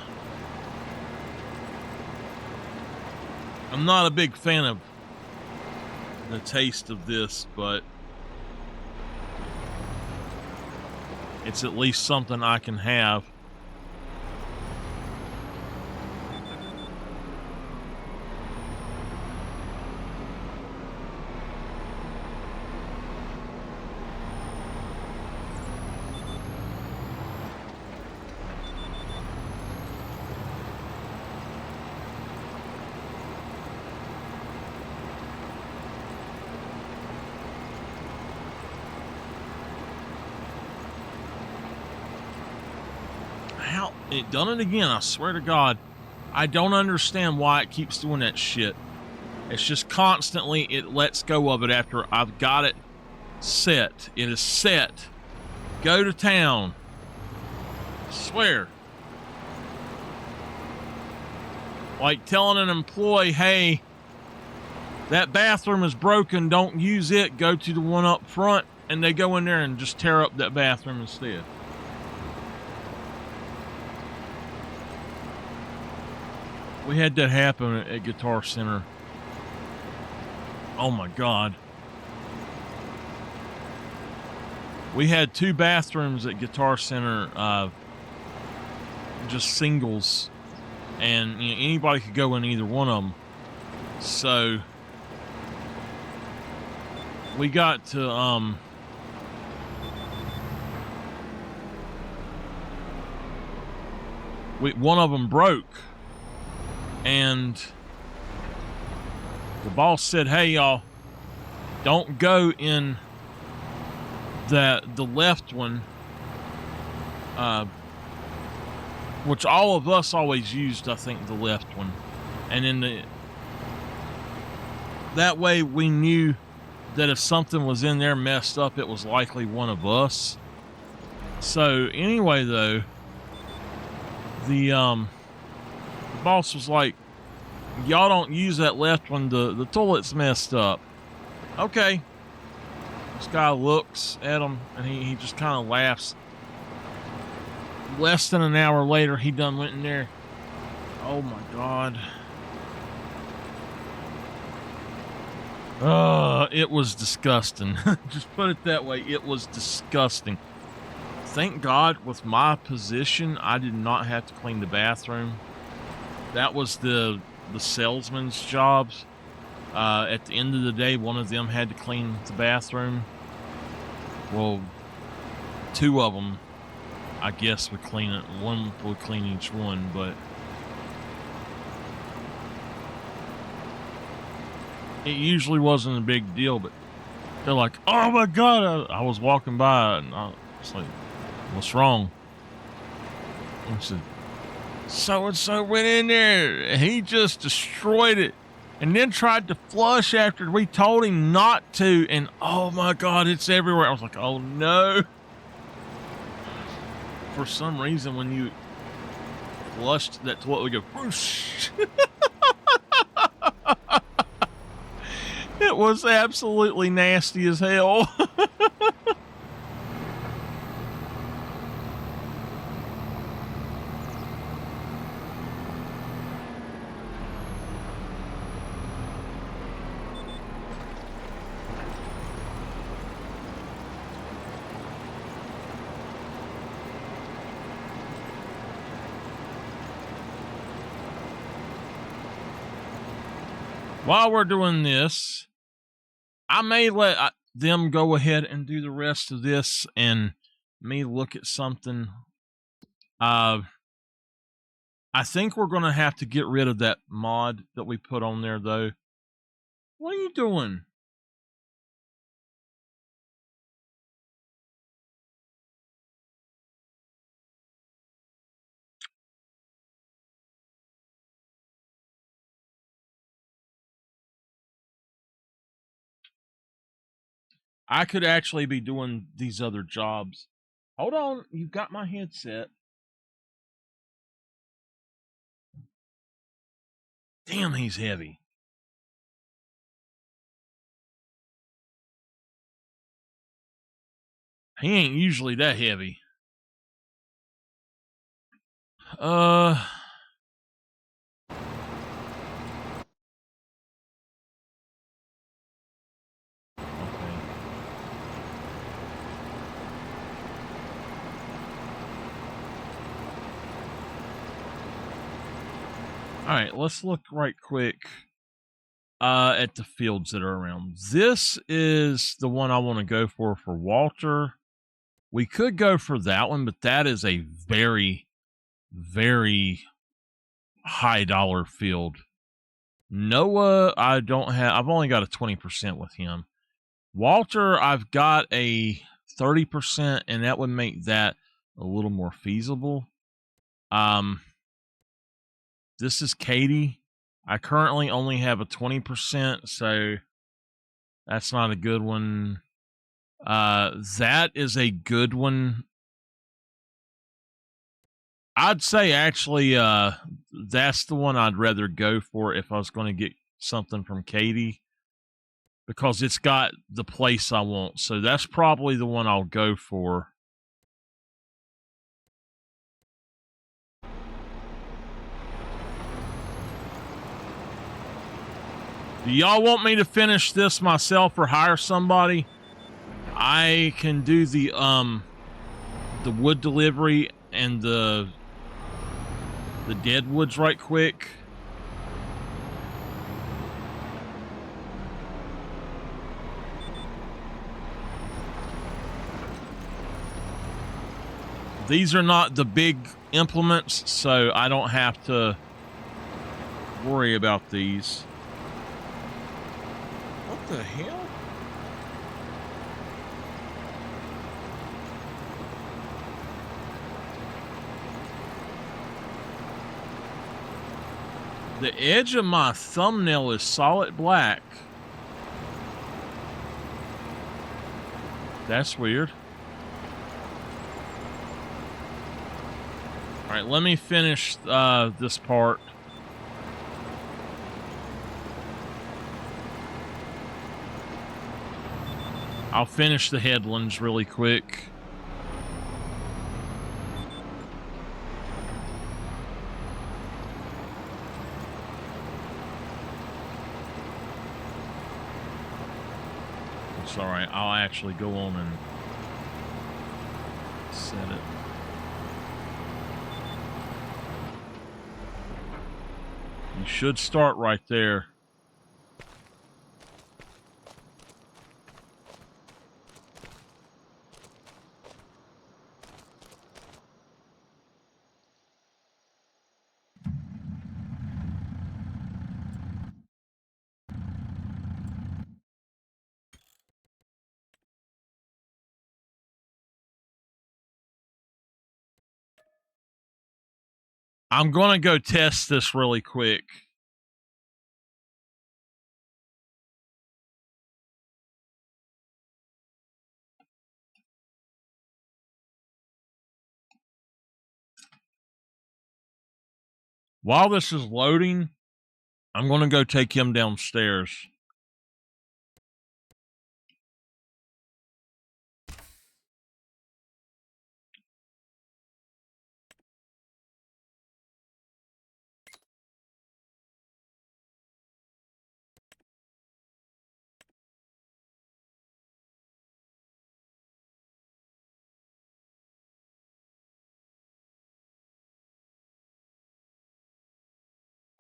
I'm not a big fan of the taste of this, but it's at least something I can have. How it done it again, I swear to God. I don't understand why it keeps doing that shit. It's just constantly, it lets go of it after I've got it set. It is set. Go to town. I swear. Like telling an employee, hey, that bathroom is broken, don't use it, go to the one up front, and they go in there and just tear up that bathroom instead. We had that happen at Guitar Center. Oh my God. We had 2 bathrooms at Guitar Center, just singles, and you know, anybody could go in either one of them. So we got to one of them broke, and the boss said, hey y'all, don't go in the left one, which all of us always used, I think, the left one. And then that way we knew that if something was in there messed up, it was likely one of us. So anyway, though, the boss was like, y'all don't use that left one, the toilet's messed up. Okay. This guy looks at him and he just kind of laughs. Less than an hour later, he done went in there. Oh my God. It was disgusting. Just put it that way. It was disgusting. Thank God, with my position, I did not have to clean the bathroom. That was the salesman's jobs. At the end of the day, one of them had to clean the bathroom. Well, 2 of them, I guess, would clean it. One would clean each one, but it usually wasn't a big deal. But they're like, oh my God, I was walking by and I was like, what's wrong? And I said, so-and-so went in there and he just destroyed it and then tried to flush after we told him not to, and oh my God, it's everywhere. I was like, oh no. For some reason, when you flushed that toilet, would go whoosh. It was absolutely nasty as hell. While we're doing this, I may let them go ahead and do the rest of this and me look at something. I think we're going to have to get rid of that mod that we put on there, though. What are you doing? I could actually be doing these other jobs. Hold on, you've got my headset. Damn, he's heavy. He ain't usually that heavy. Okay. All right, let's look right quick at the fields that are around. This is the one I want to go for Walter. We could go for that one, but that is a very, very high dollar field. Noah, I don't have. I've only got a 20% with him. Walter, I've got a 30%, and that would make that a little more feasible. This is Katie. I currently only have a 20%, so that's not a good one. That is a good one. I'd say actually, that's the one I'd rather go for if I was going to get something from Katie, because it's got the place I want. So that's probably the one I'll go for. Do y'all want me to finish this myself or hire somebody? I can do the wood delivery and the dead woods right quick. These are not the big implements, so I don't have to worry about these. What the hell? The edge of my thumbnail is solid black. That's weird. All right, let me finish this part. I'll finish the headlands really quick. It's all right. I'll actually go on and set it. You should start right there. I'm going to go test this really quick. While this is loading, I'm going to go take him downstairs.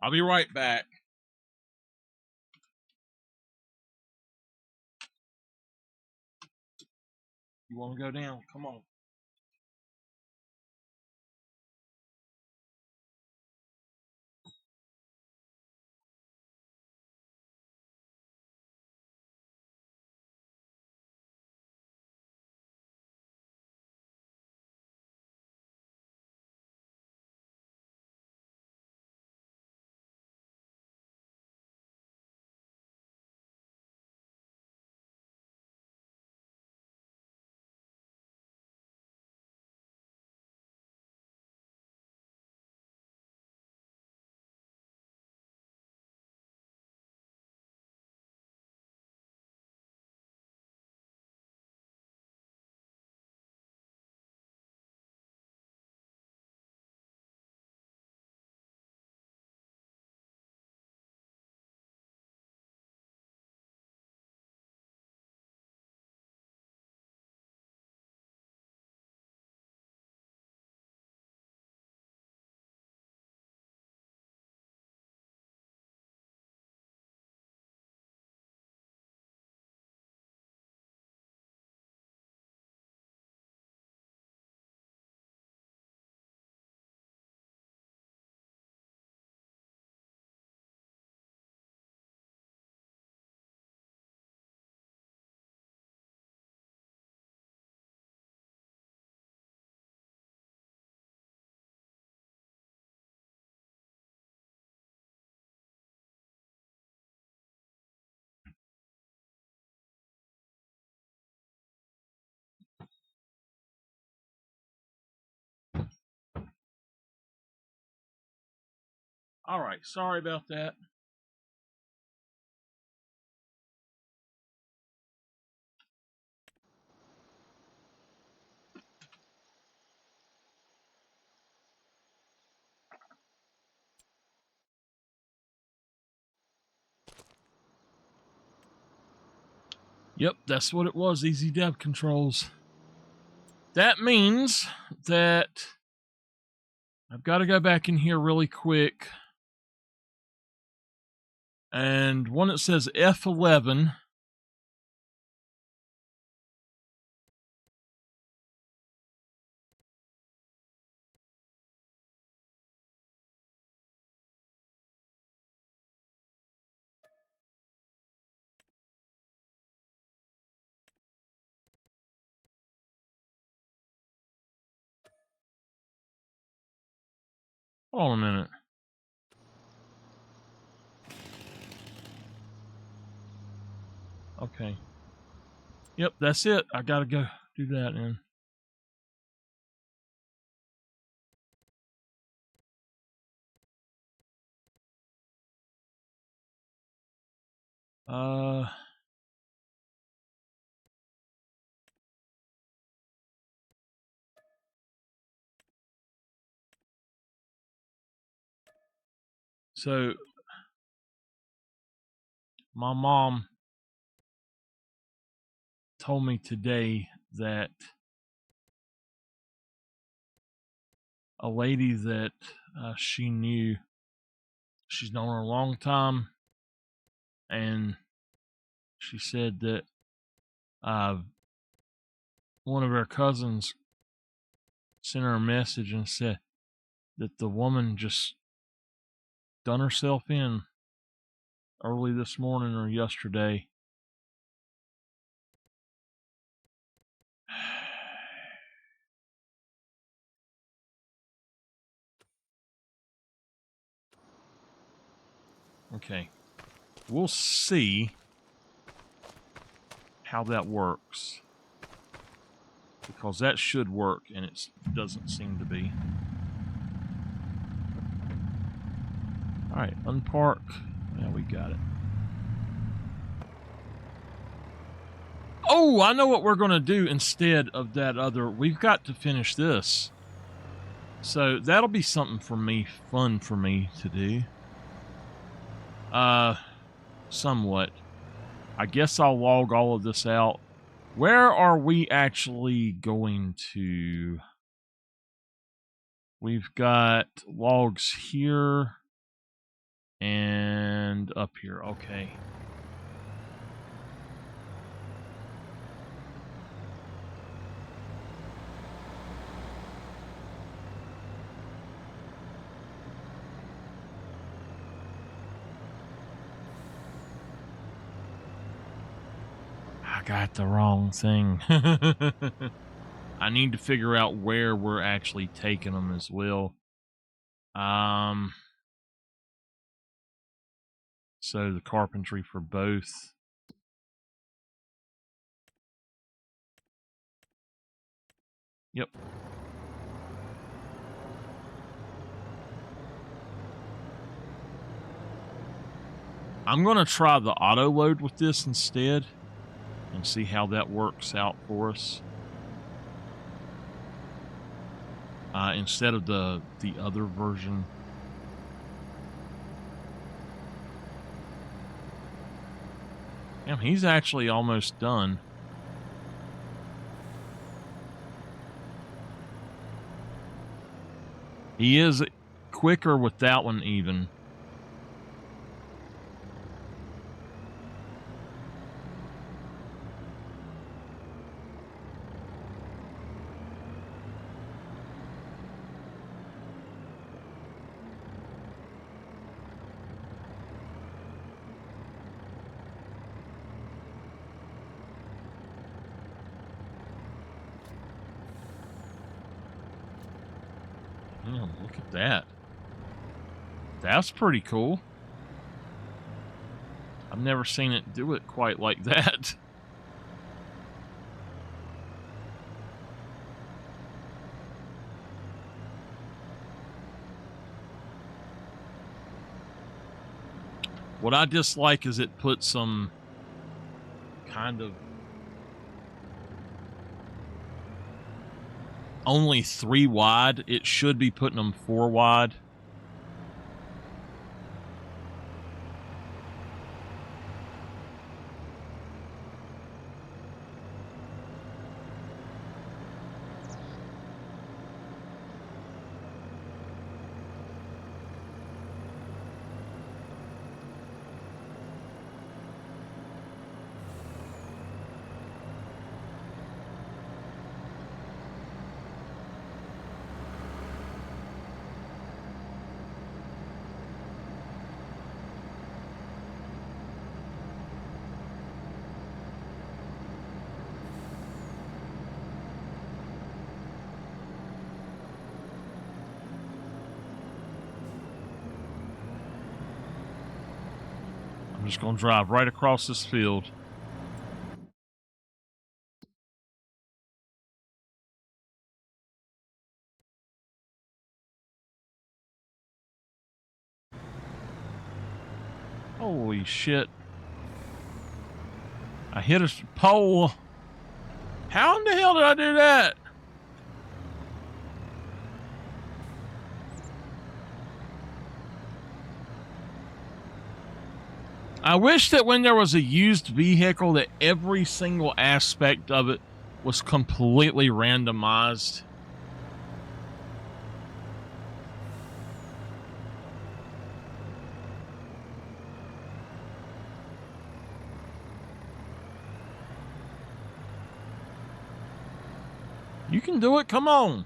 I'll be right back. You want to go down? Come on. All right, sorry about that. Yep, that's what it was, easy dev controls. That means that I've got to go back in here really quick. And one that says F11. Hold on a minute. Okay. Yep, that's it. I gotta go do that then. So my mom told me today that a lady that she knew, she's known her a long time, and she said that one of her cousins sent her a message and said that the woman just done herself in early this morning or yesterday. Okay. We'll see how that works. Because that should work, and it doesn't seem to be. Alright, unpark. Yeah, we got it. Oh, I know what we're going to do instead of that other. We've got to finish this. So that'll be something for me, fun for me to do. Somewhat. I guess I'll log all of this out. Where are we actually going to? We've got logs here and up here. Okay. I got the wrong thing. I need to figure out where we're actually taking them as well. So the carpentry for both. Yep. I'm going to try the auto load with this instead and see how that works out for us. Instead of the other version. Damn, he's actually almost done. He is quicker with that one even. Damn, look at that. That's pretty cool. I've never seen it do it quite like that. What I dislike is it puts some kind of only 3 wide. It should be putting them 4 wide. I'm just going to drive right across this field. Holy shit. I hit a pole. How in the hell did I do that? I wish that when there was a used vehicle that every single aspect of it was completely randomized. You can do it, come on.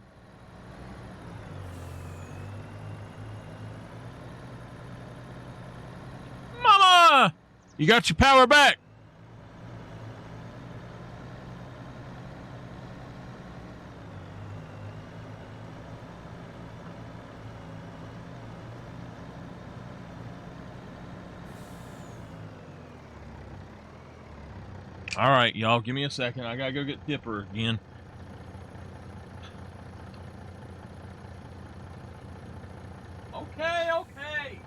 Mama! You got your power back. All right, y'all, give me a second. I gotta go get Dipper again. Okay, okay.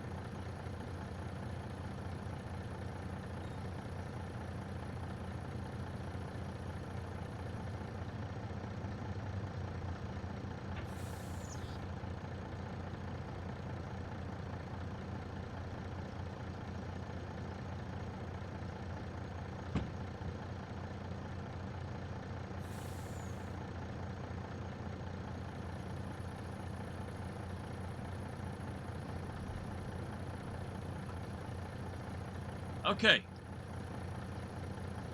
Okay.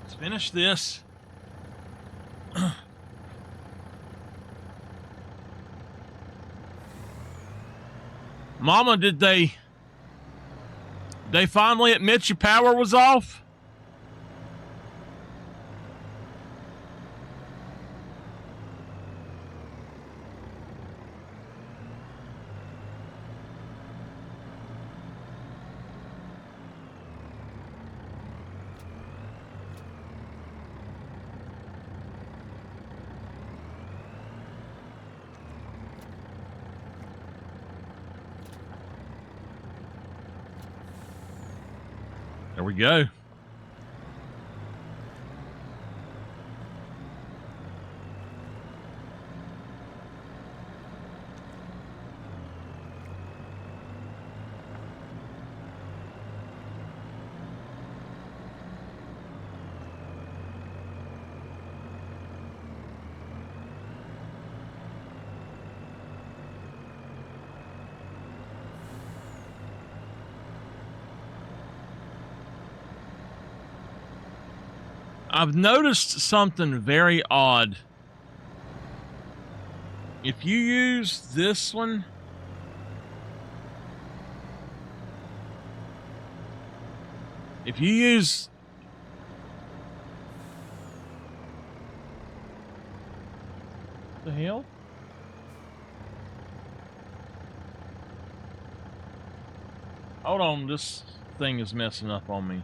Let's finish this. Mama, did they finally admit your power was off? There we go. I've noticed something very odd. If you use this one, if you use the hell? Hold on, this thing is messing up on me.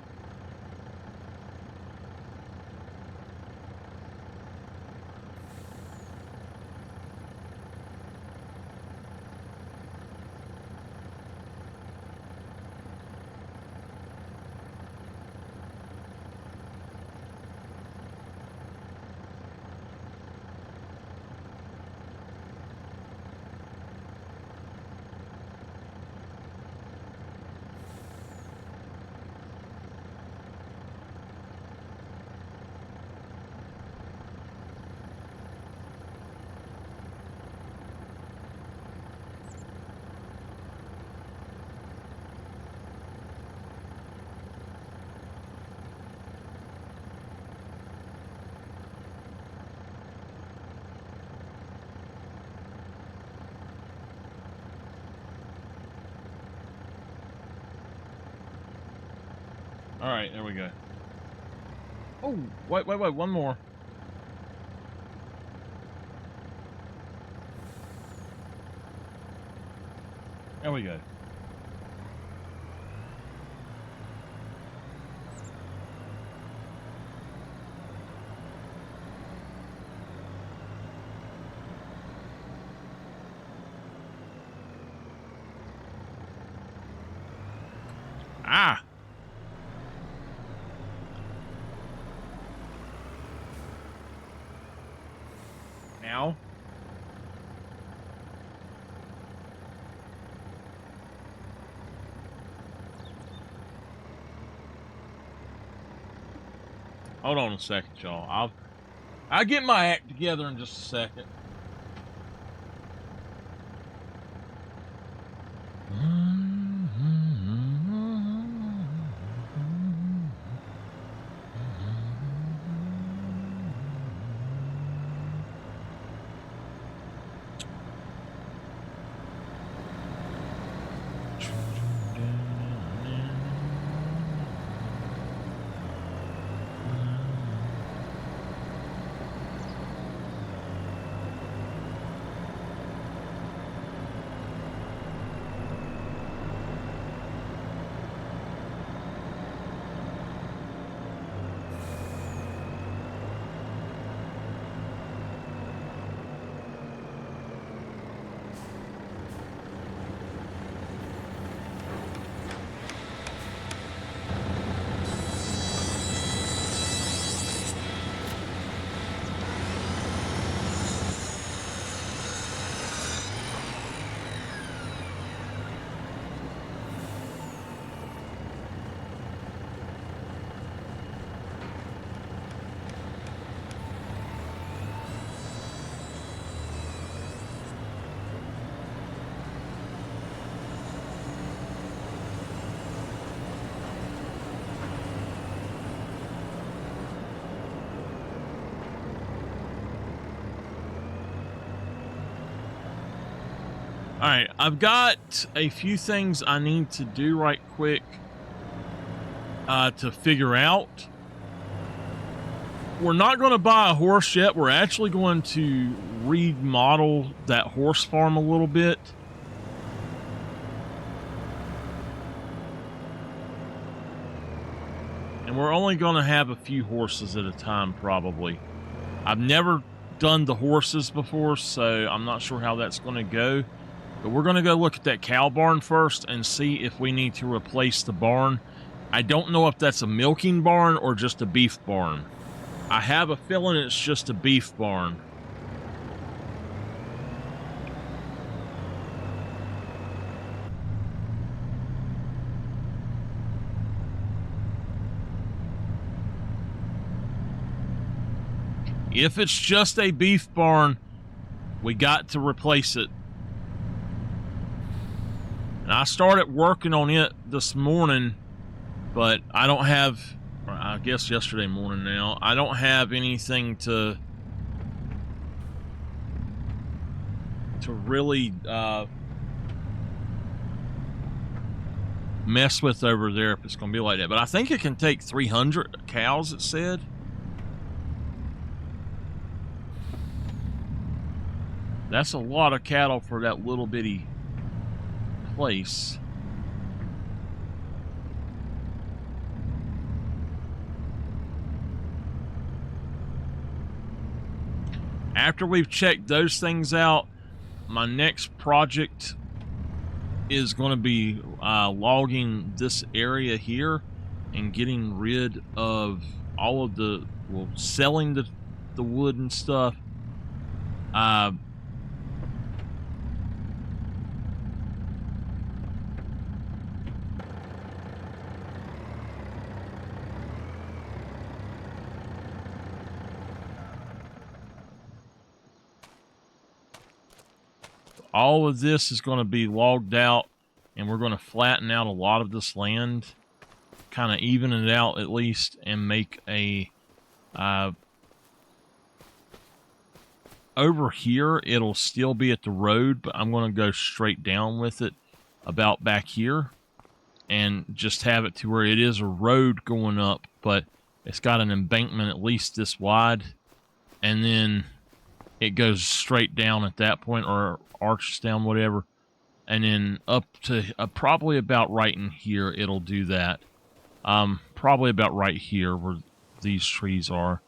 All right, there we go. Oh, wait, one more. There we go. Ah! Now? Hold on a second, y'all. I'll get my act together in just a second. All right, I've got a few things I need to do right quick to figure out. We're not going to buy a horse yet. We're actually going to remodel that horse farm a little bit. And we're only going to have a few horses at a time, probably. I've never done the horses before, so I'm not sure how that's going to go. But we're going to go look at that cow barn first and see if we need to replace the barn. I don't know if that's a milking barn or just a beef barn. I have a feeling it's just a beef barn. If it's just a beef barn, we got to replace it. And I started working on it this morning, but I don't have, or I guess yesterday morning now, I don't have anything to really mess with over there if it's going to be like that. But I think it can take 300 cows, it said. That's a lot of cattle for that little bitty place. After we've checked those things out, my next project is going to be logging this area here and getting rid of all of the, well, selling the wood and stuff. All of this is going to be logged out, and we're going to flatten out a lot of this land, kind of even it out at least, and make a over here it'll still be at the road, but I'm going to go straight down with it about back here. and just have it to where it is a road going up, but it's got an embankment at least this wide, and then it goes straight down at that point, or arches down, whatever, and then up to probably about right in here it'll do that. Probably about right here where these trees are,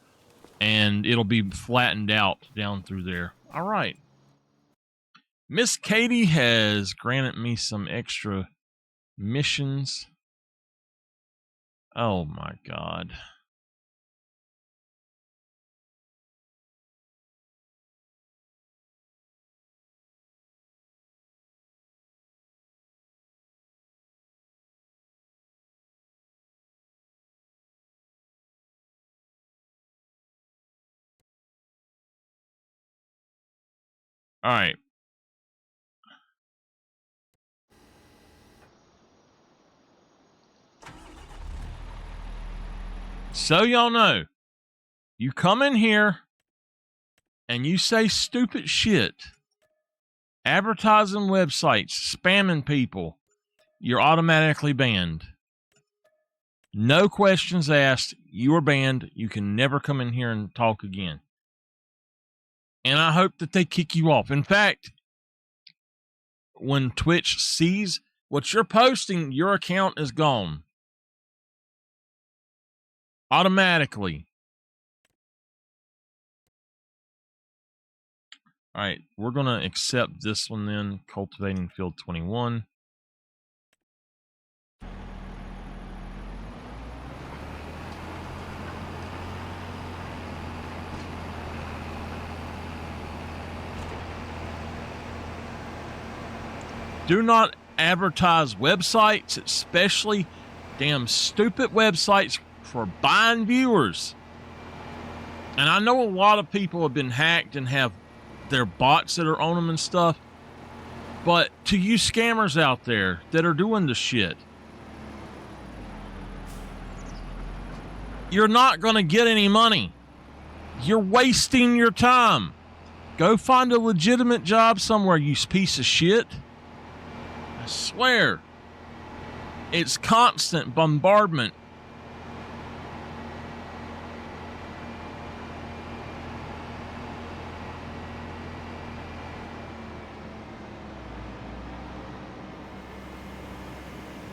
and it'll be flattened out down through there. All right. Miss Katie has granted me some extra missions. Oh my God. All right. So y'all know, you come in here and you say stupid shit, advertising websites, spamming people, you're automatically banned. No questions asked. You are banned. You can never come in here and talk again. And I hope that they kick you off. In fact, when Twitch sees what you're posting, your account is gone. Automatically. All right, we're going to accept this one then. Cultivating Field 21. Do not advertise websites, especially damn stupid websites for buying viewers. And I know a lot of people have been hacked and have their bots that are on them and stuff. But to you scammers out there that are doing the shit, you're not going to get any money. You're wasting your time. Go find a legitimate job somewhere, you piece of shit. I swear. It's constant bombardment.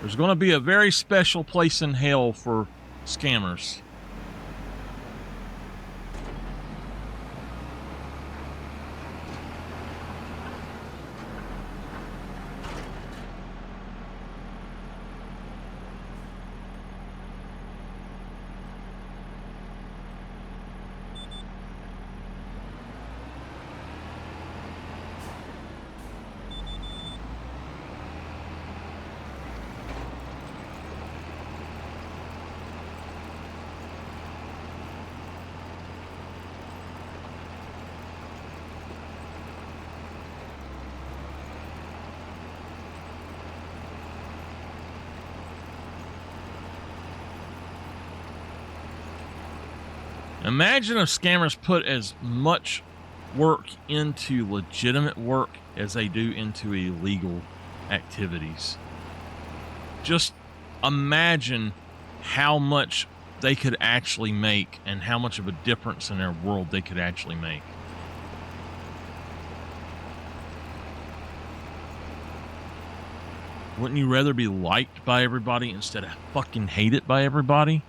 There's going to be a very special place in hell for scammers. Imagine if scammers put as much work into legitimate work as they do into illegal activities. Just imagine how much they could actually make and how much of a difference in their world they could actually make. Wouldn't you rather be liked by everybody instead of fucking hated by everybody?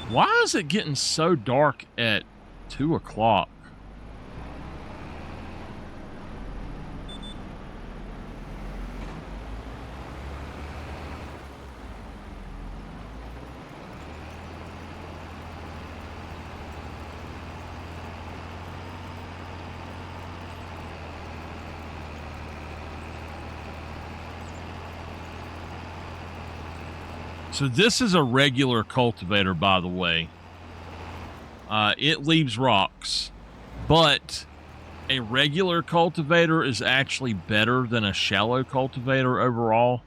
Why is it getting so dark at 2 o'clock? So this is a regular cultivator, by the way. It leaves rocks, but a regular cultivator is actually better than a shallow cultivator overall.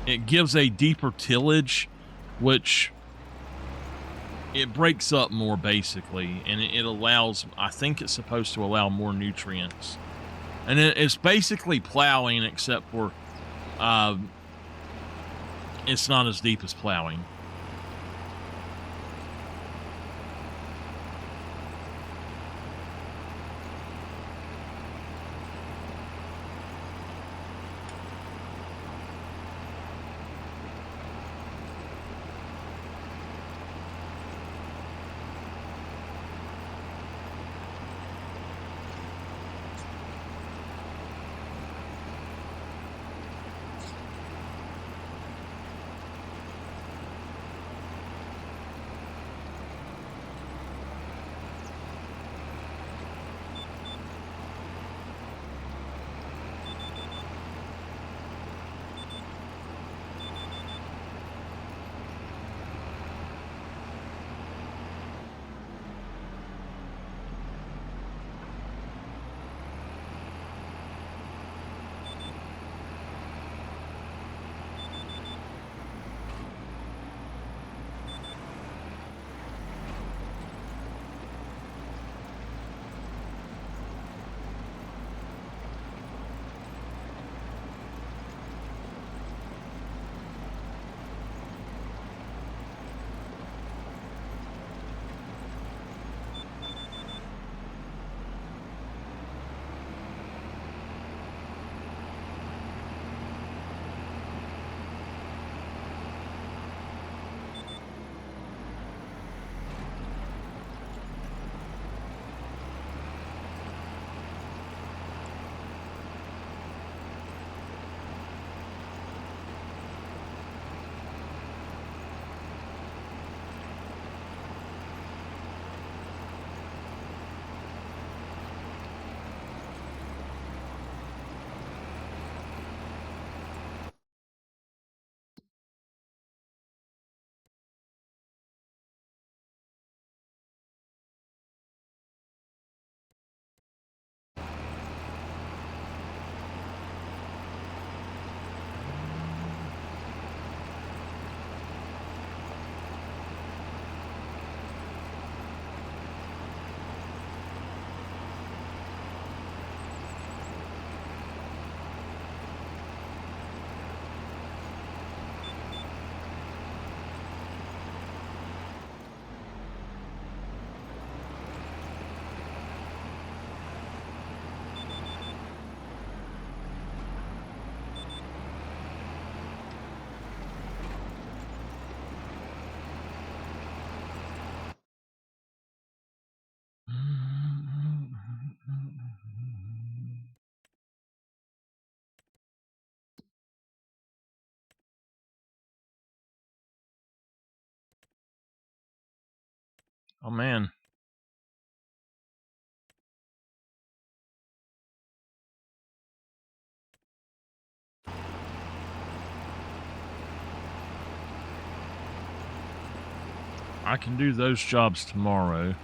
It gives a deeper tillage, which it breaks up more basically, and it allows, I think it's supposed to allow more nutrients. And it's basically plowing, except for it's not as deep as plowing. Oh man. I can do those jobs tomorrow.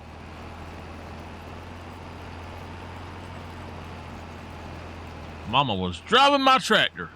Mama was driving my tractor.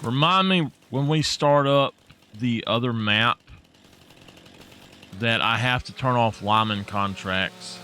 Remind me when we start up the other map that I have to turn off lineman contracts.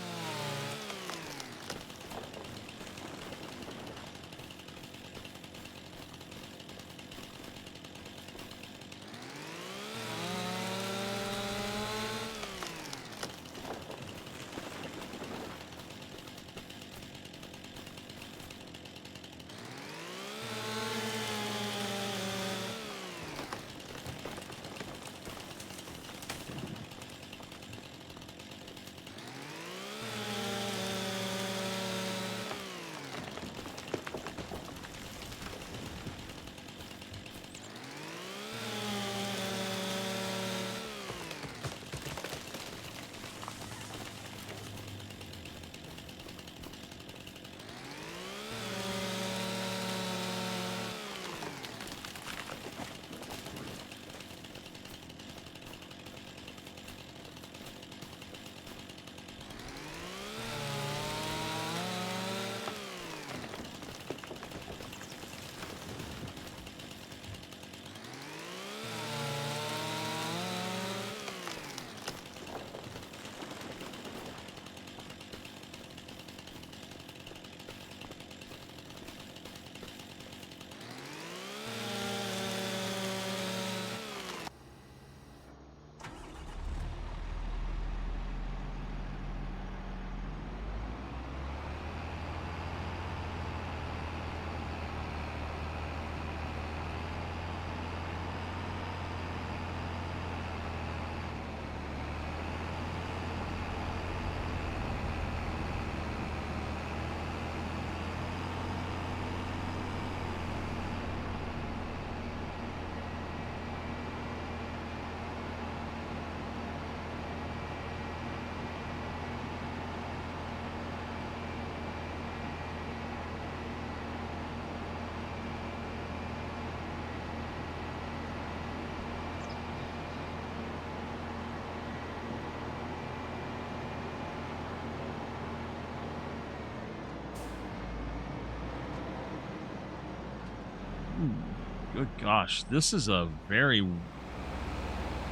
Good gosh, this is a very...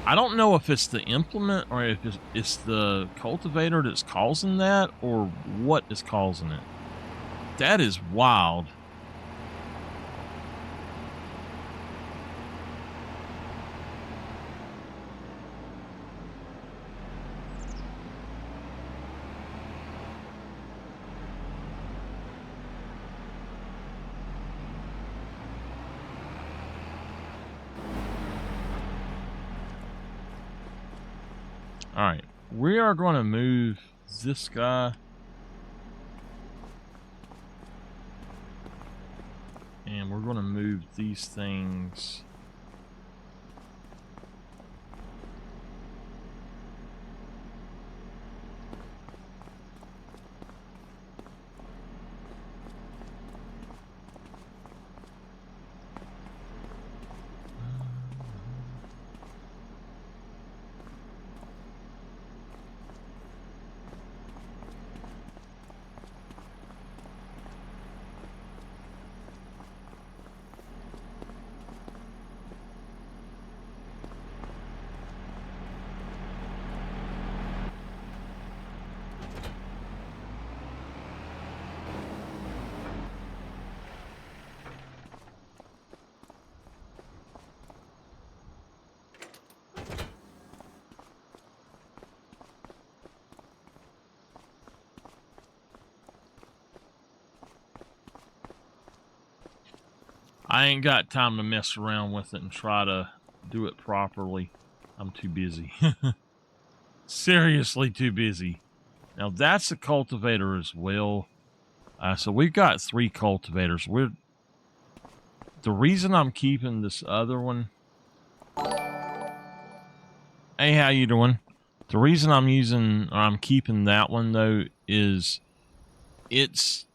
I don't know if it's the implement or if it's the cultivator that's causing that or what is causing it. That is wild. All right, we are going to move this guy. And we're going to move these things. I ain't got time to mess around with it and try to do it properly. I'm too busy. Seriously too busy. Now that's a cultivator as well. So we've got 3 cultivators. The reason I'm keeping this other one... Hey, how you doing? The reason I'm keeping that one though is it's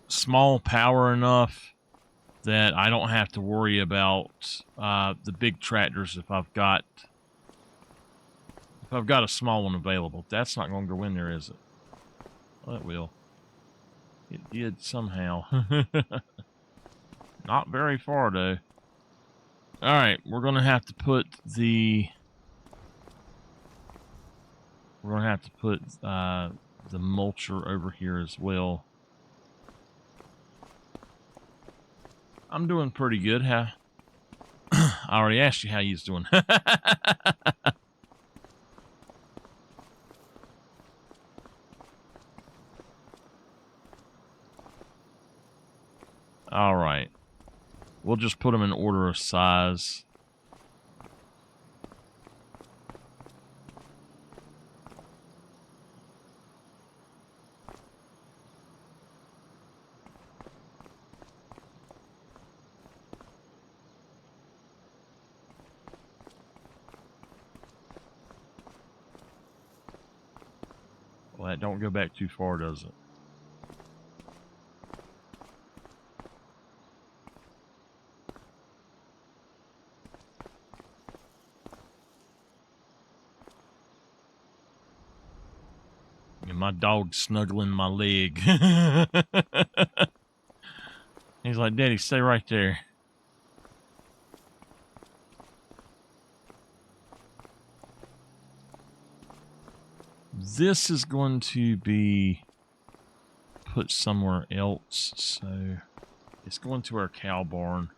small power enough that I don't have to worry about the big tractors if I've got a small one available. That's not going to go in there, is it? Well, it will. It did somehow. Not very far, though. Alright, we're going to have to put the... We're going to have to put the mulcher over here as well. I'm doing pretty good, huh? I already asked you how you was doing. Alright. We'll just put them in order of size. Well, that don't go back too far, does it? And my dog's snuggling my leg. He's like, Daddy, stay right there. This is going to be put somewhere else, so it's going to our cow barn.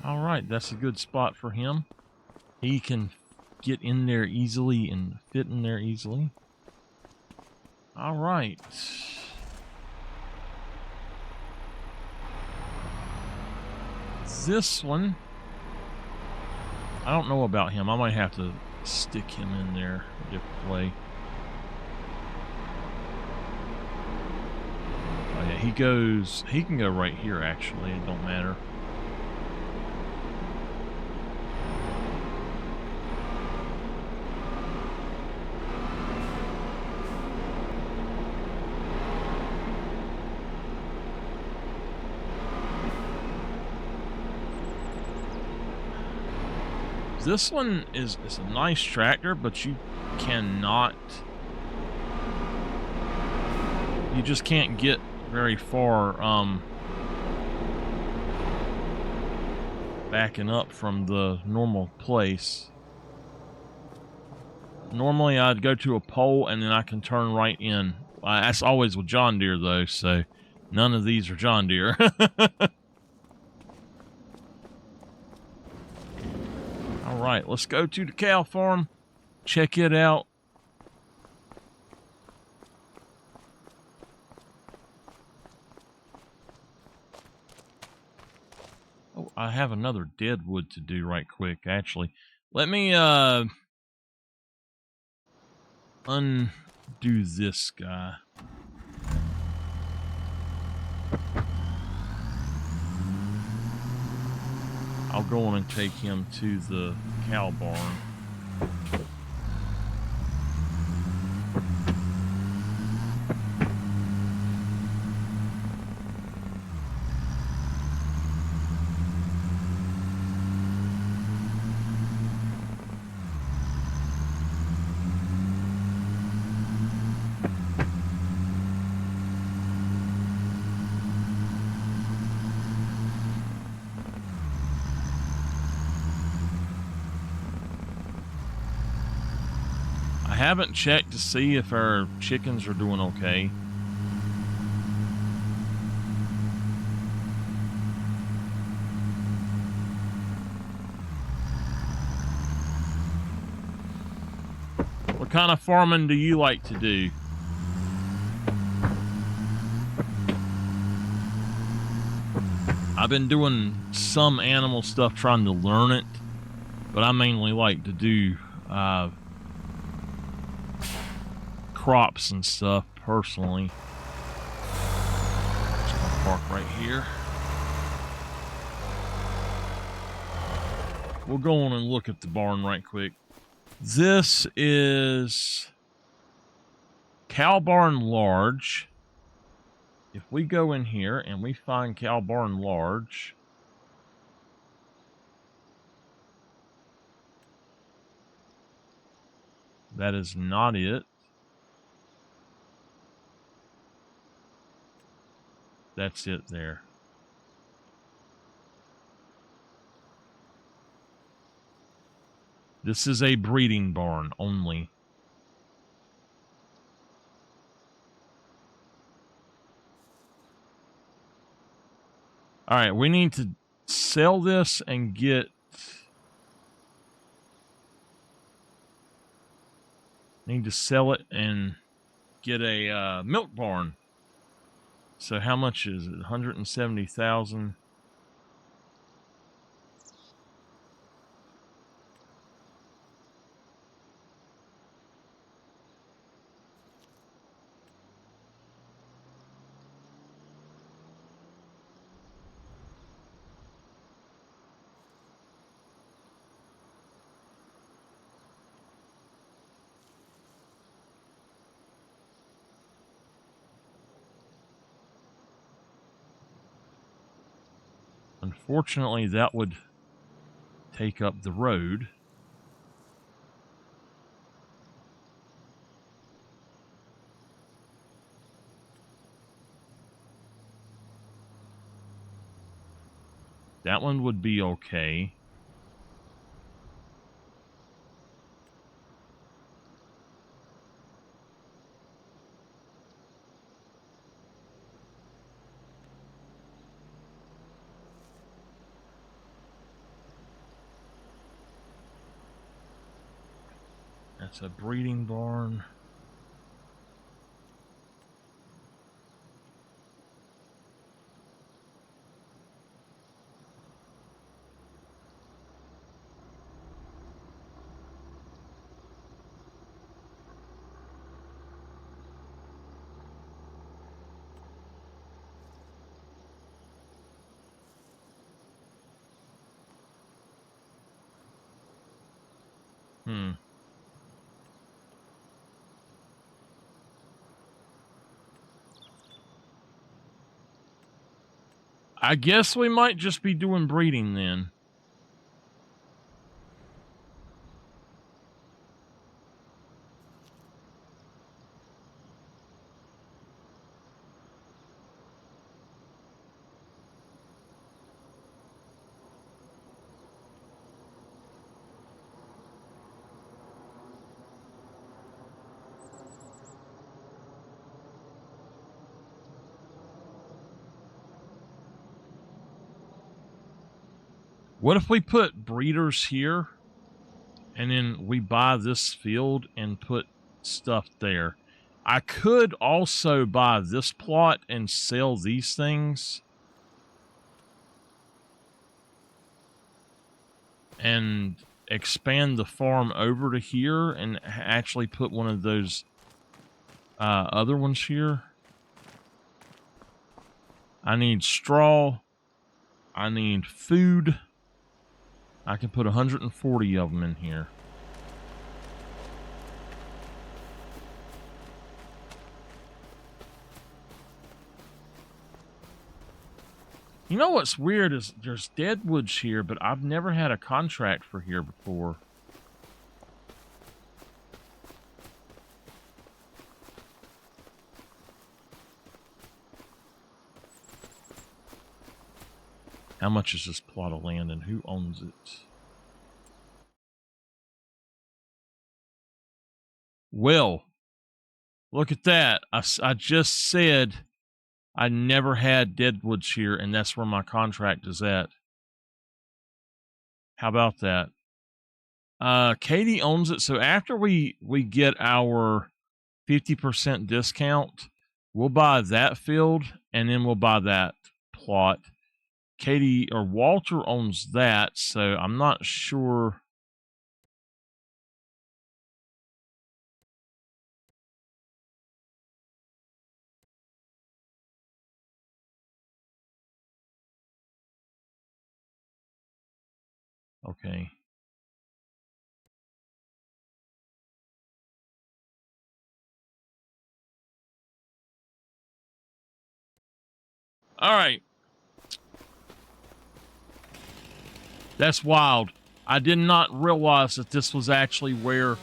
All right, that's a good spot for him. He can get in there easily and fit in there easily. All right. This one, I don't know about him. I might have to stick him in there a different way. Oh yeah, he can go right here actually, it don't matter. This one is a nice tractor, but you cannot... You just can't get very far backing up from the normal place. Normally I'd go to a pole and then I can turn right in. That's always with John Deere though, so none of these are John Deere. Alright, let's go to the cow farm, check it out. Oh, I have another dead wood to do right quick, actually. Let me undo this guy. I'll go on and take him to the cow barn. I haven't checked to see if our chickens are doing okay. What kind of farming do you like to do? I've been doing some animal stuff, trying to learn it, but I mainly like to do crops and stuff personally. Just gonna park right here. We'll go on and look at the barn right quick. This is Cow Barn Large. If we go in here and we find Cow Barn Large, that is not it. That's it there. This is a breeding barn only. All right, we need to sell this and get... Need to sell it and get a milk barn. So how much is it? 170,000. Unfortunately, that would take up the road. That one would be okay. That's a breeding barn. I guess we might just be doing breeding then. What if we put breeders here and then we buy this field and put stuff there? I could also buy this plot and sell these things and expand the farm over to here and actually put one of those other ones here. I need straw. I need food. I can put 140 of them in here. You know what's weird is there's deadwoods here, but I've never had a contract for here before. How much is this plot of land and who owns it? Well, look at that. I just said I never had deadwoods here, and that's where my contract is at. How about that? Katie owns it, so after we get our 50% discount, we'll buy that field and then we'll buy that plot. Katie or Walter owns that, so I'm not sure. Okay. All right. That's wild. I did not realize that this was actually where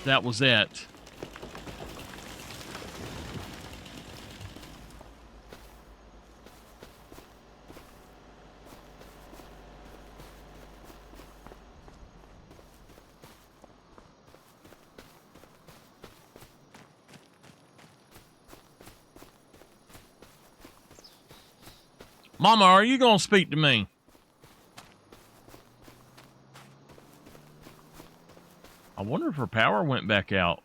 that was at. Mama, are you going to speak to me? I wonder if her power went back out.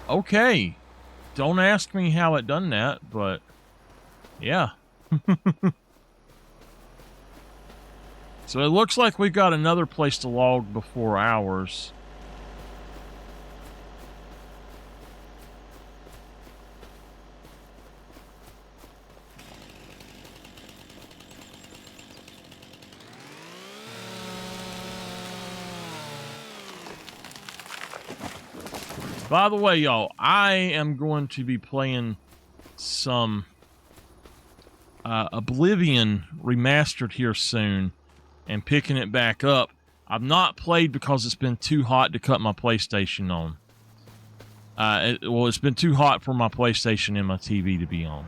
Okay. Don't ask me how it done that, but yeah. So it looks like we've got another place to log before ours. By the way, y'all, I am going to be playing some Oblivion Remastered here soon and picking it back up. I've not played because it's been too hot to cut my PlayStation on. It's been too hot for my PlayStation and my TV to be on.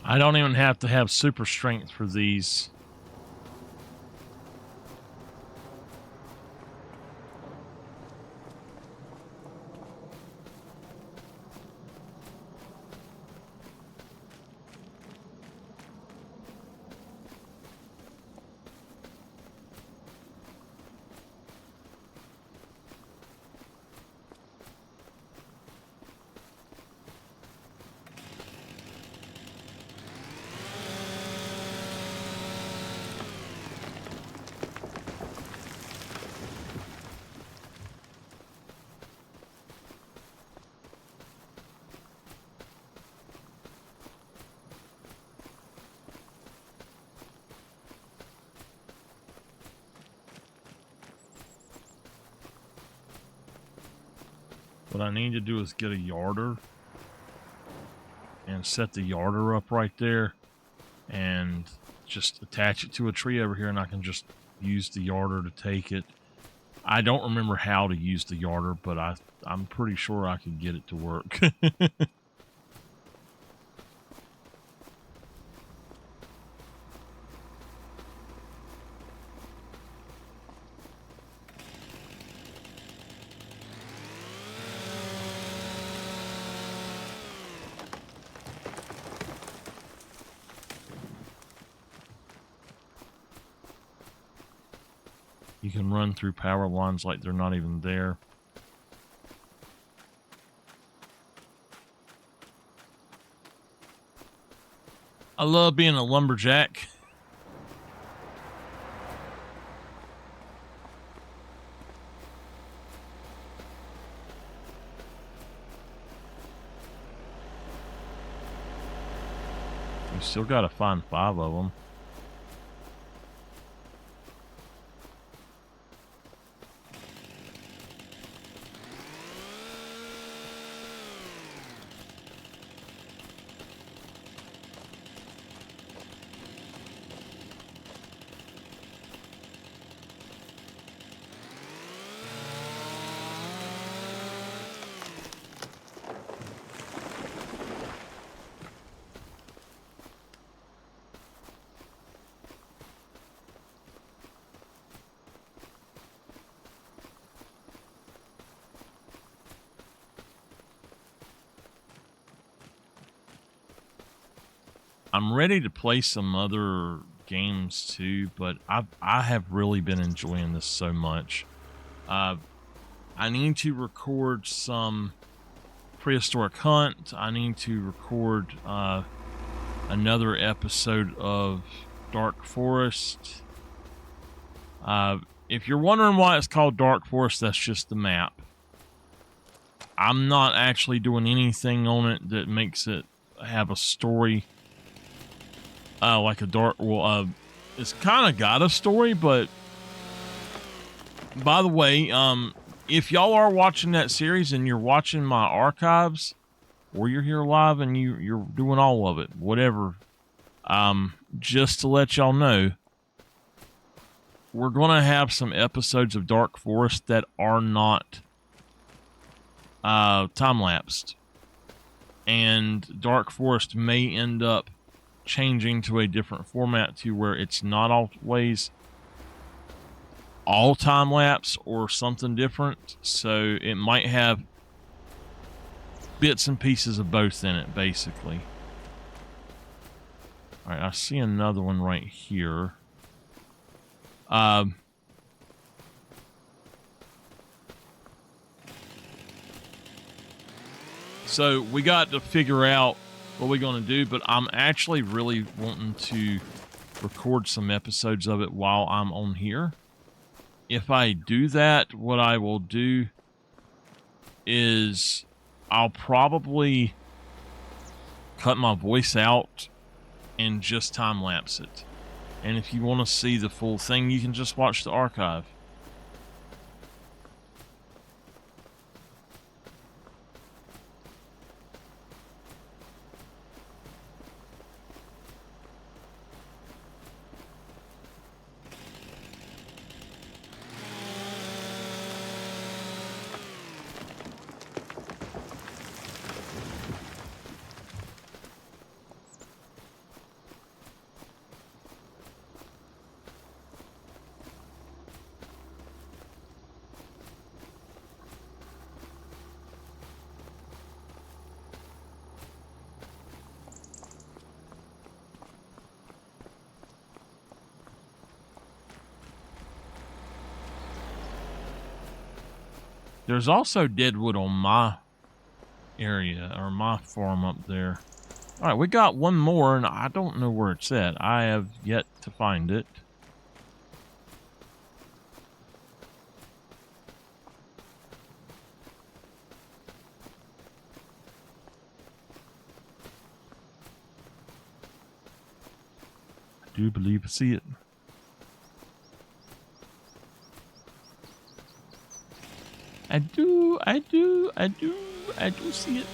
I don't even have to have super strength for these. What I need to do is get a yarder and set the yarder up right there and just attach it to a tree over here, and I can just use the yarder to take it. I don't remember how to use the yarder, but I'm pretty sure I could get it to work. You can run through power lines like they're not even there. I love being a lumberjack. You still got to find 5 of them. I'm ready to play some other games too, but I have really been enjoying this so much. I need to record some Prehistoric Hunt. I need to record another episode of Dark Forest. If you're wondering why it's called Dark Forest, that's just the map. I'm not actually doing anything on it that makes it have a story. Like a dark, well, it's kind of got a story, but by the way, if y'all are watching that series and you're watching my archives, or you're here live and you're doing all of it, whatever, just to let y'all know, we're gonna have some episodes of Dark Forest that are not time-lapsed, and Dark Forest may end up changing to a different format to where it's not always all time lapse or something different. So it might have bits and pieces of both in it, basically. All right, I see another one right here. So we got to figure out what we're going to do, but I'm actually really wanting to record some episodes of it while I'm on here. If I do that, what I will do is I'll probably cut my voice out and just time lapse it. And if you want to see the full thing, you can just watch the archive. There's also deadwood on my area, or my farm up there. All right, we got one more, and I don't know where it's at. I have yet to find it. I do believe I see it. I do see it.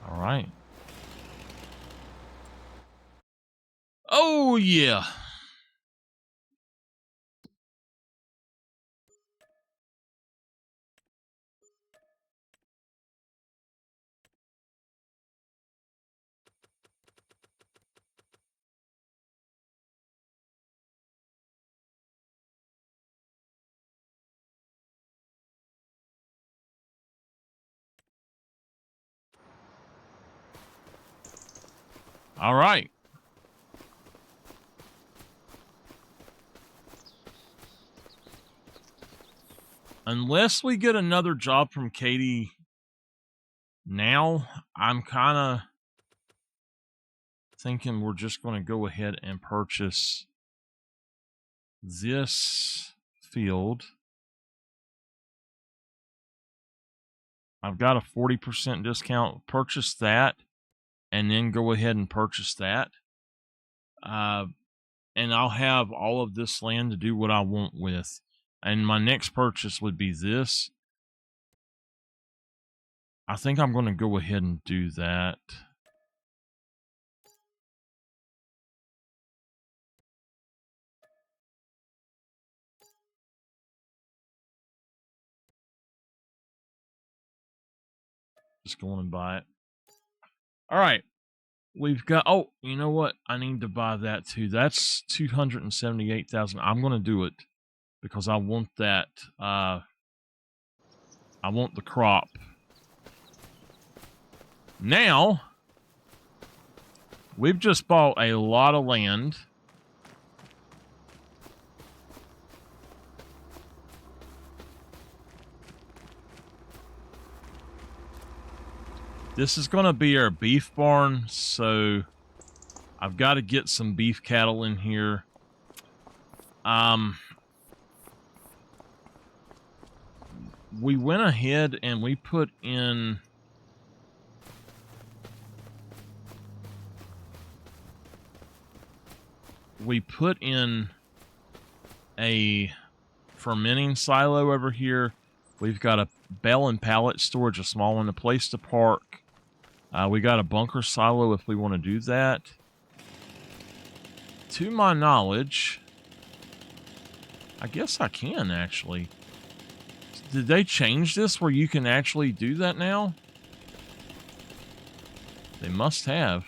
All right. Oh, yeah. All right. Unless we get another job from Katie now, I'm kind of thinking we're just going to go ahead and purchase this field. I've got a 40% discount. Purchase that, and then go ahead and purchase that. And I'll have all of this land to do what I want with. And my next purchase would be this. I think I'm going to go ahead and do that. Just go on and buy it. All right. We've got, oh, you know what? I need to buy that too. That's 278,000. I'm going to do it because I want that. I want the crop. Now, we've just bought a lot of land. This is going to be our beef barn, so I've got to get some beef cattle in here. We went ahead and we put in a fermenting silo over here. We've got a bale and pallet storage, a small one, a place to park. We got a bunker silo if we want to do that. To my knowledge, I guess I can actually. Did they change this where you can actually do that now? They must have.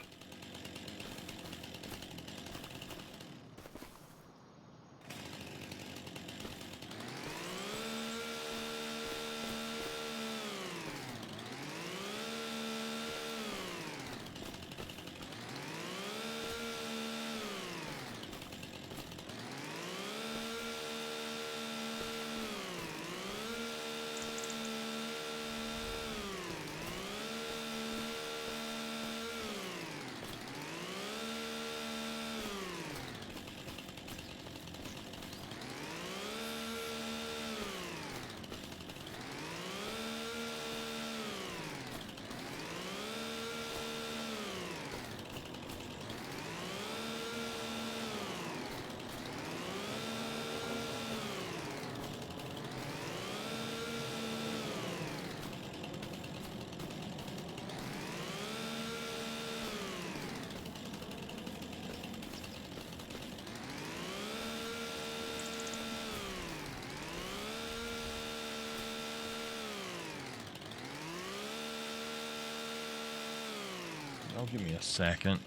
Oh, give me a second.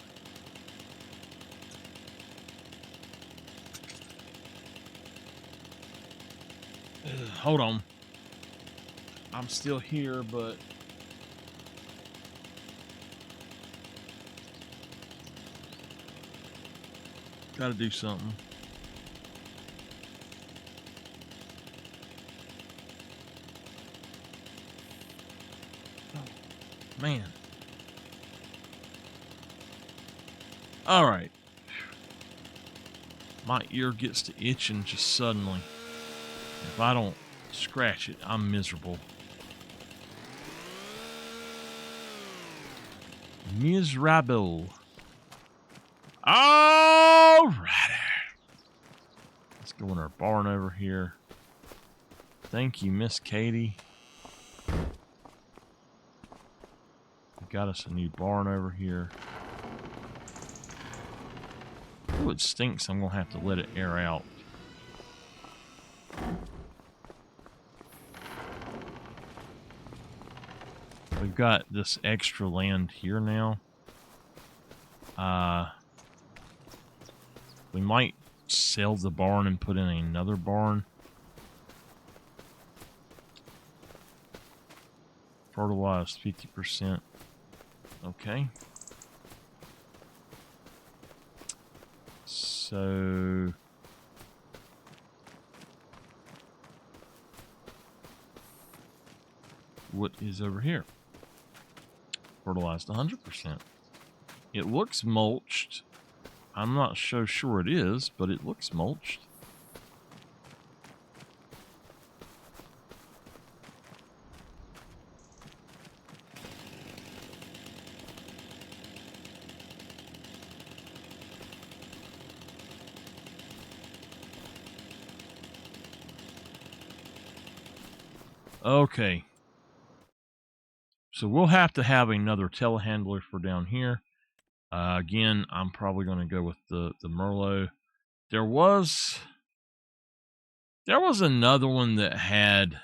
Hold on. I'm still here, but gotta do something. Oh, man. All right. My ear gets to itching just suddenly. If I don't scratch it, I'm miserable. Miserable. Alrighty. Let's go in our barn over here. Thank you, Miss Katie. We got us a new barn over here. Oh, it stinks. I'm going to have to let it air out. We've got this extra land here now. We might sell the barn and put in another barn. Fertilized 50%. Okay. So what is over here? Fertilized 100%. It looks mulched. I'm not so sure it is, but it looks mulched. Okay. So we'll have to have another telehandler for down here. Again, I'm probably going to go with the Merlot. There was another one that had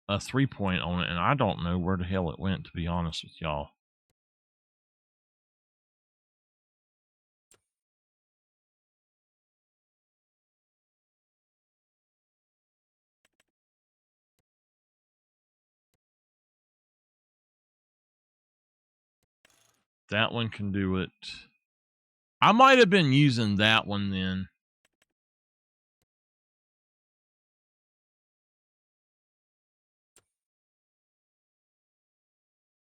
a 3-point on it, and I don't know where the hell it went, to be honest with y'all. That one can do it. I might have been using that one then.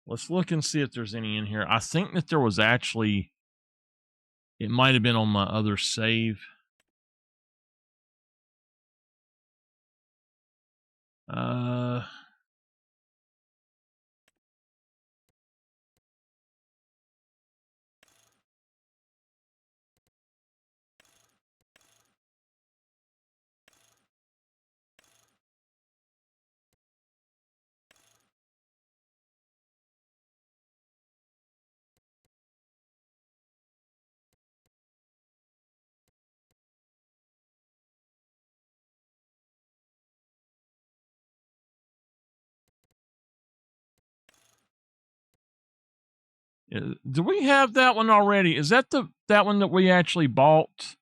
Let's look and see if there's any in here. I think that there was actually, it might have been on my other save. Do we have that one already? Is that that one that we actually bought?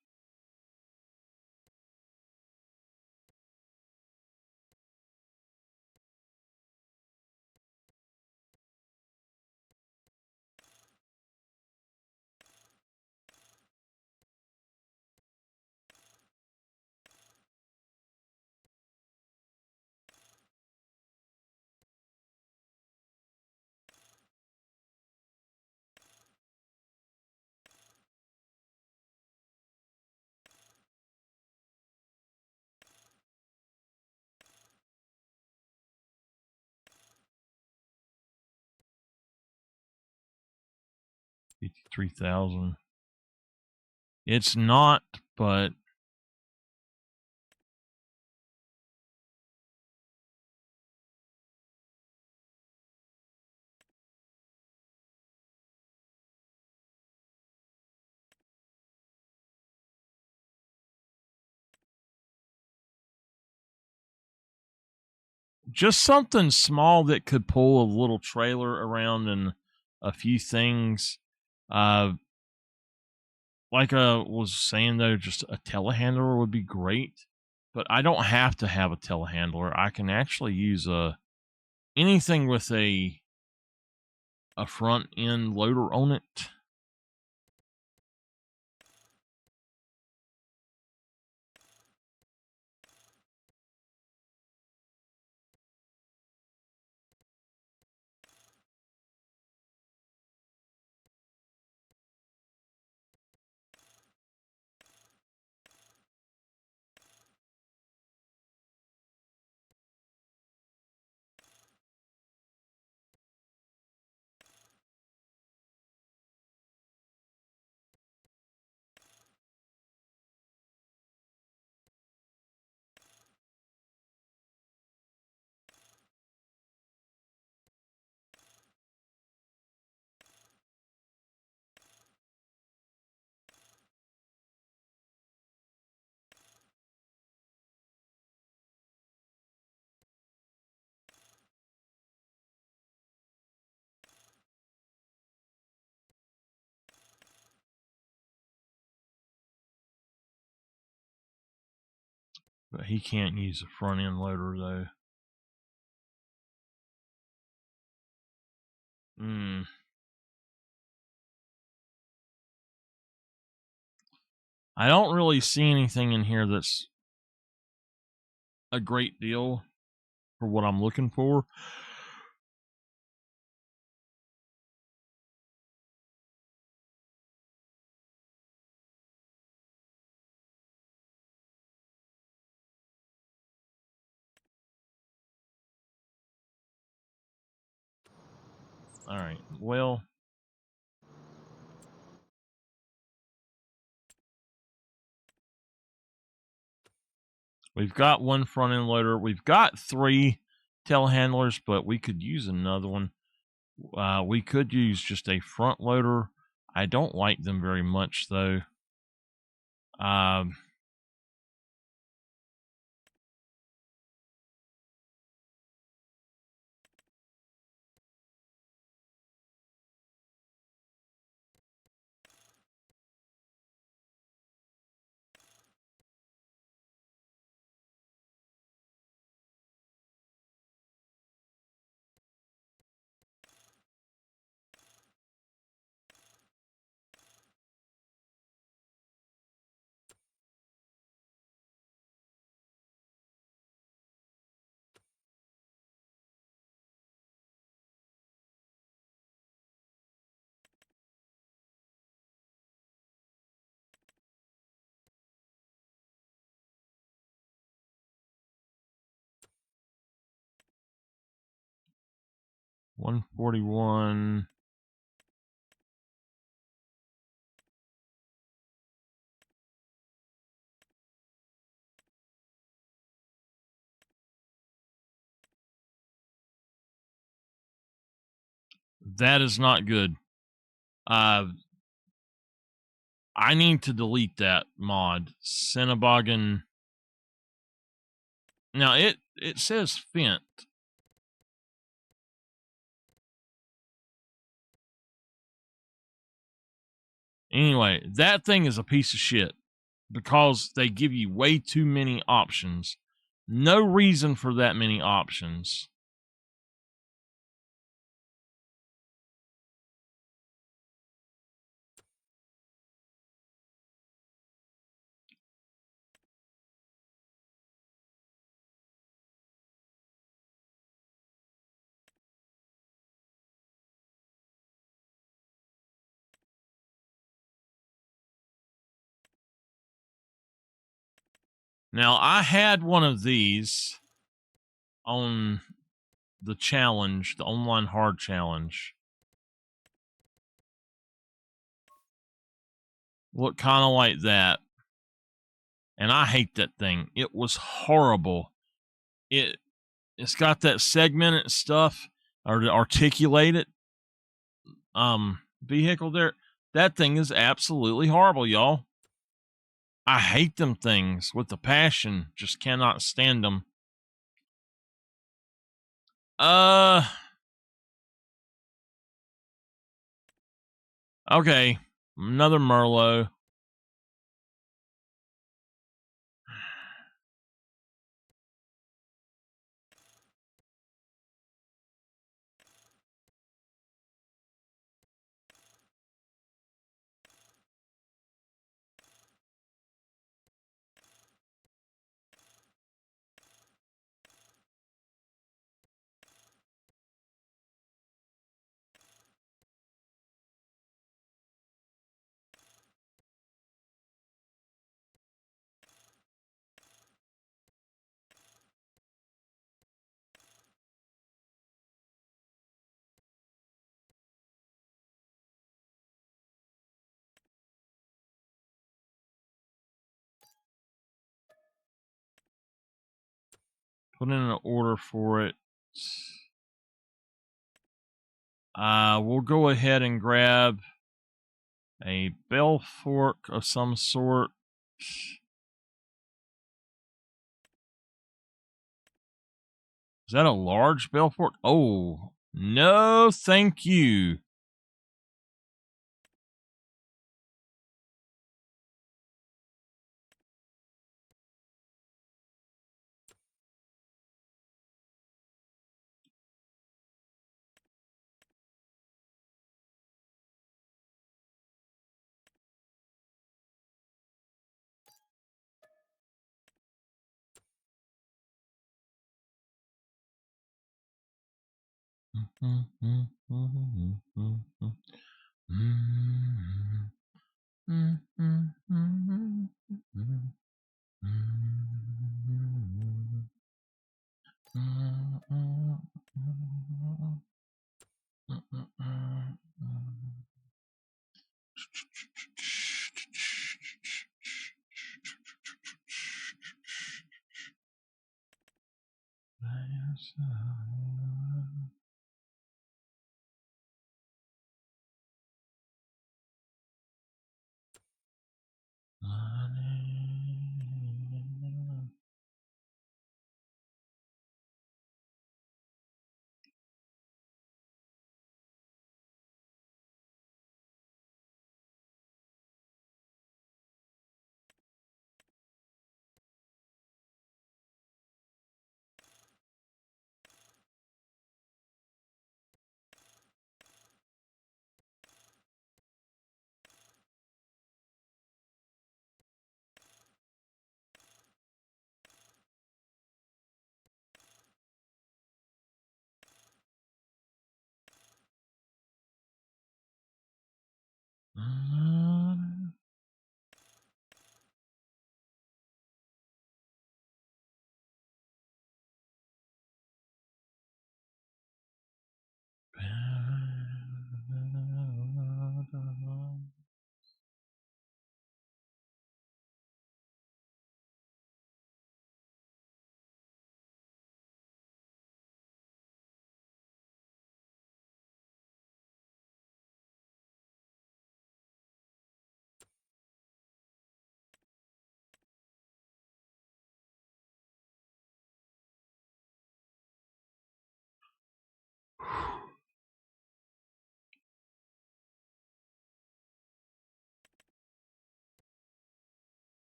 $53,000. It's not, but just something small that could pull a little trailer around and a few things. Like I was saying though, just a telehandler would be great, but I don't have to have a telehandler. I can actually use anything with a front end loader on it. But he can't use a front end loader though. I don't really see anything in here that's a great deal for what I'm looking for. All right, well, we've got one front end loader. We've got 3 telehandlers, but we could use another one. We could use just a front loader. I don't like them very much though. $141. That is not good. I need to delete that mod. Cinnaboggan. Now it says Fent. Anyway, that thing is a piece of shit because they give you way too many options. No reason for that many options. Now, I had one of these on the challenge, the online hard challenge. Look kind of like that. And I hate that thing. It was horrible. It's got that segmented stuff or to articulate it vehicle there. That thing is absolutely horrible, y'all. I hate them things with a passion. Just cannot stand them. Okay, another Merlot. Put in an order for it. We'll go ahead and grab a bell fork of some sort. Is that a large bell fork? Oh, no, thank you.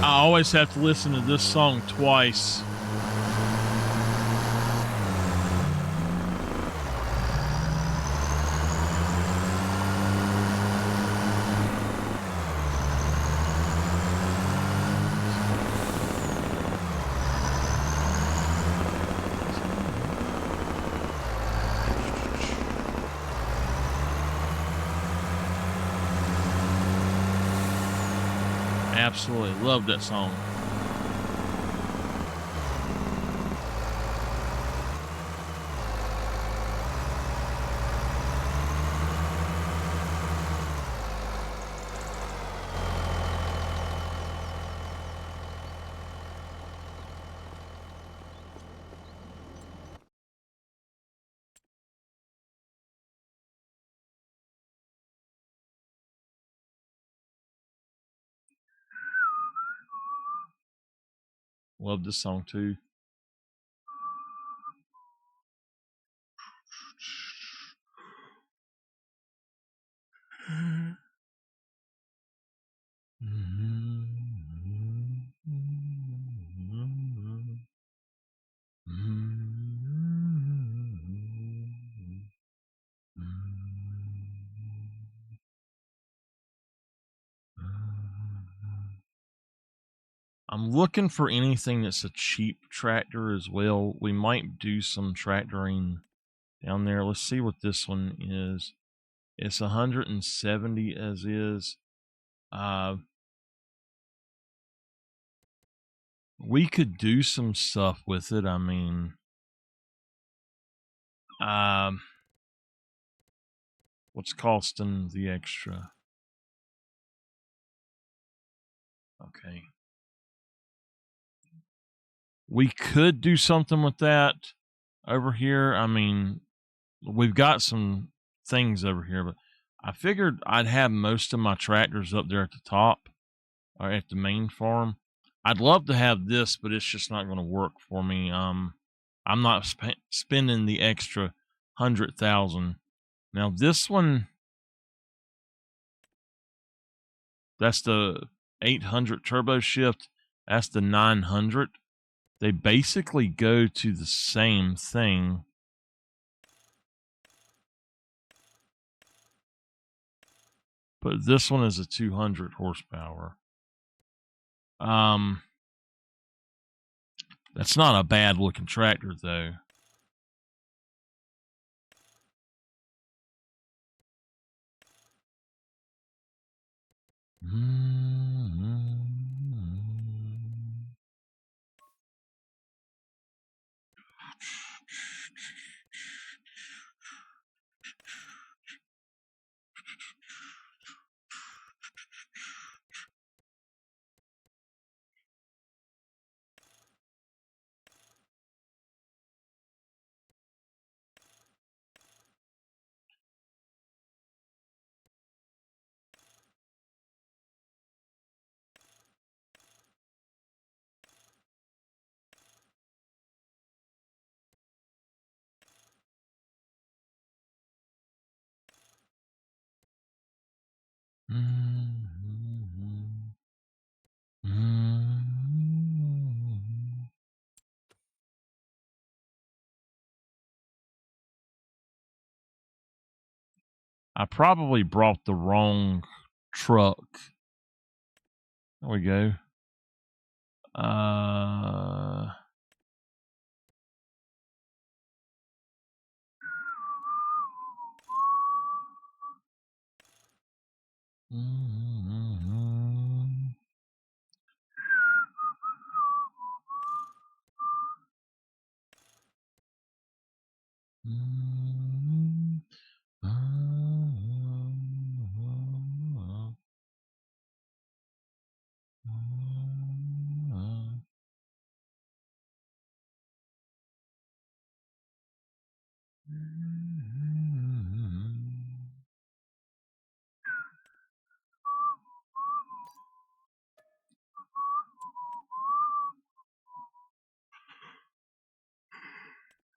I always have to listen to this song twice. Absolutely love that song. Love this song too. I'm looking for anything that's a cheap tractor as well. We might do some tractoring down there. Let's see what this one is. It's 170 as is. We could do some stuff with it. I mean, what's costing the extra? Okay. We could do something with that over here. I mean, we've got some things over here, but I figured I'd have most of my tractors up there at the top or at the main farm. I'd love to have this, but it's just not going to work for me. I'm not spending the extra 100,000. Now this one, that's the 800 turbo shift. That's the 900. They basically go to the same thing. But this one is a 200 horsepower. That's not a bad looking tractor though. I probably brought the wrong truck. There we go.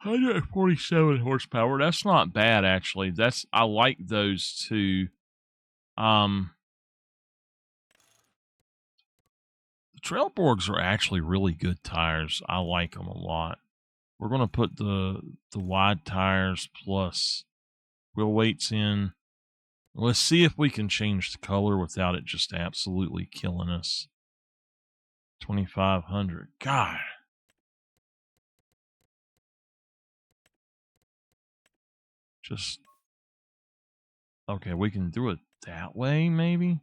$147 horsepower. That's not bad, actually. I like those too. The Trailborgs are actually really good tires. I like them a lot. We're going to put the wide tires plus wheel weights in. Let's see if we can change the color without it just absolutely killing us. 2,500. God. Just, okay, we can do it that way, maybe?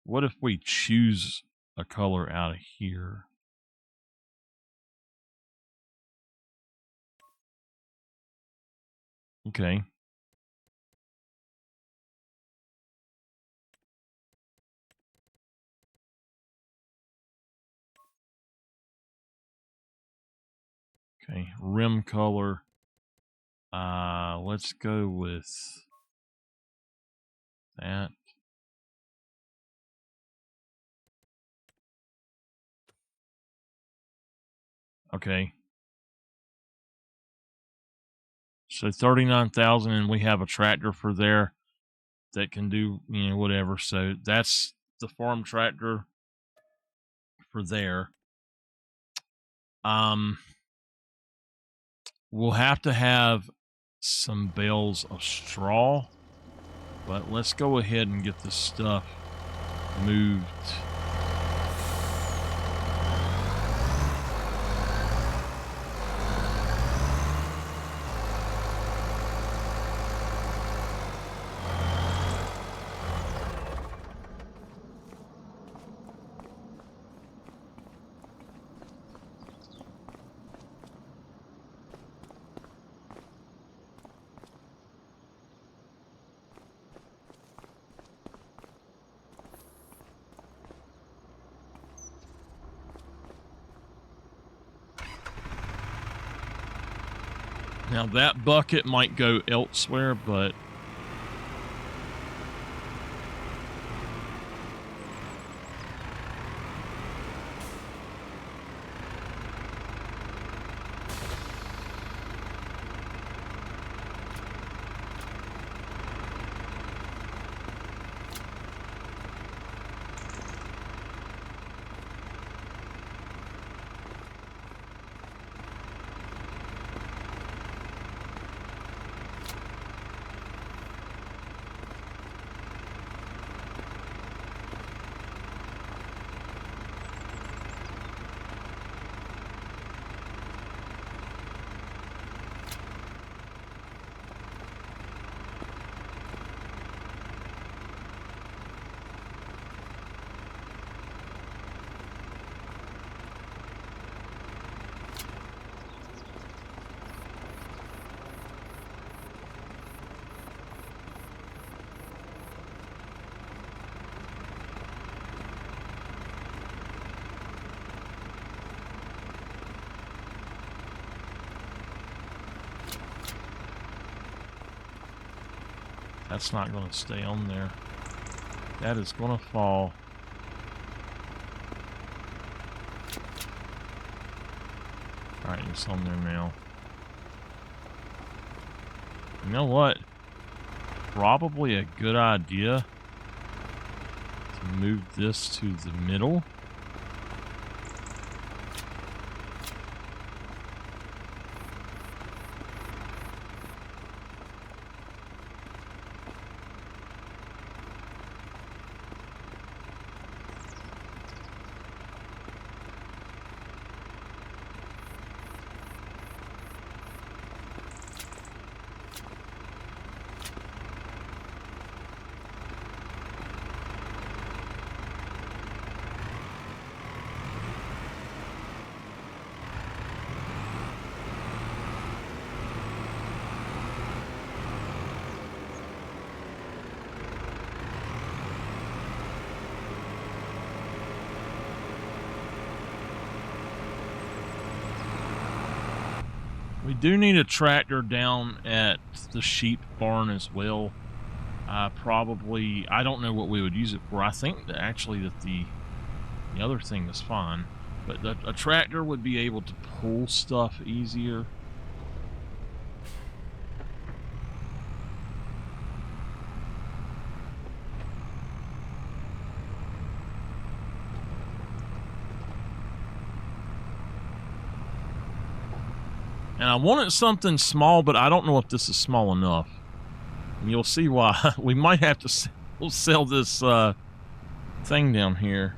What if we choose a color out of here? Okay. Okay, rim color. Let's go with that. Okay. So 39,000, and we have a tractor for there that can do, whatever. So that's the farm tractor for there. We'll have to have some bales of straw, but let's go ahead and get this stuff moved. Now that bucket might go elsewhere, but that's not going to stay on there. That is going to fall. All right, it's on there now. You know what? Probably a good idea to move this to the middle. We do need a tractor down at the sheep barn as well. Probably, I don't know what we would use it for. I think that actually that the other thing is fine, but a tractor would be able to pull stuff easier. And I wanted something small, but I don't know if this is small enough. And you'll see why. We might have to sell this thing down here.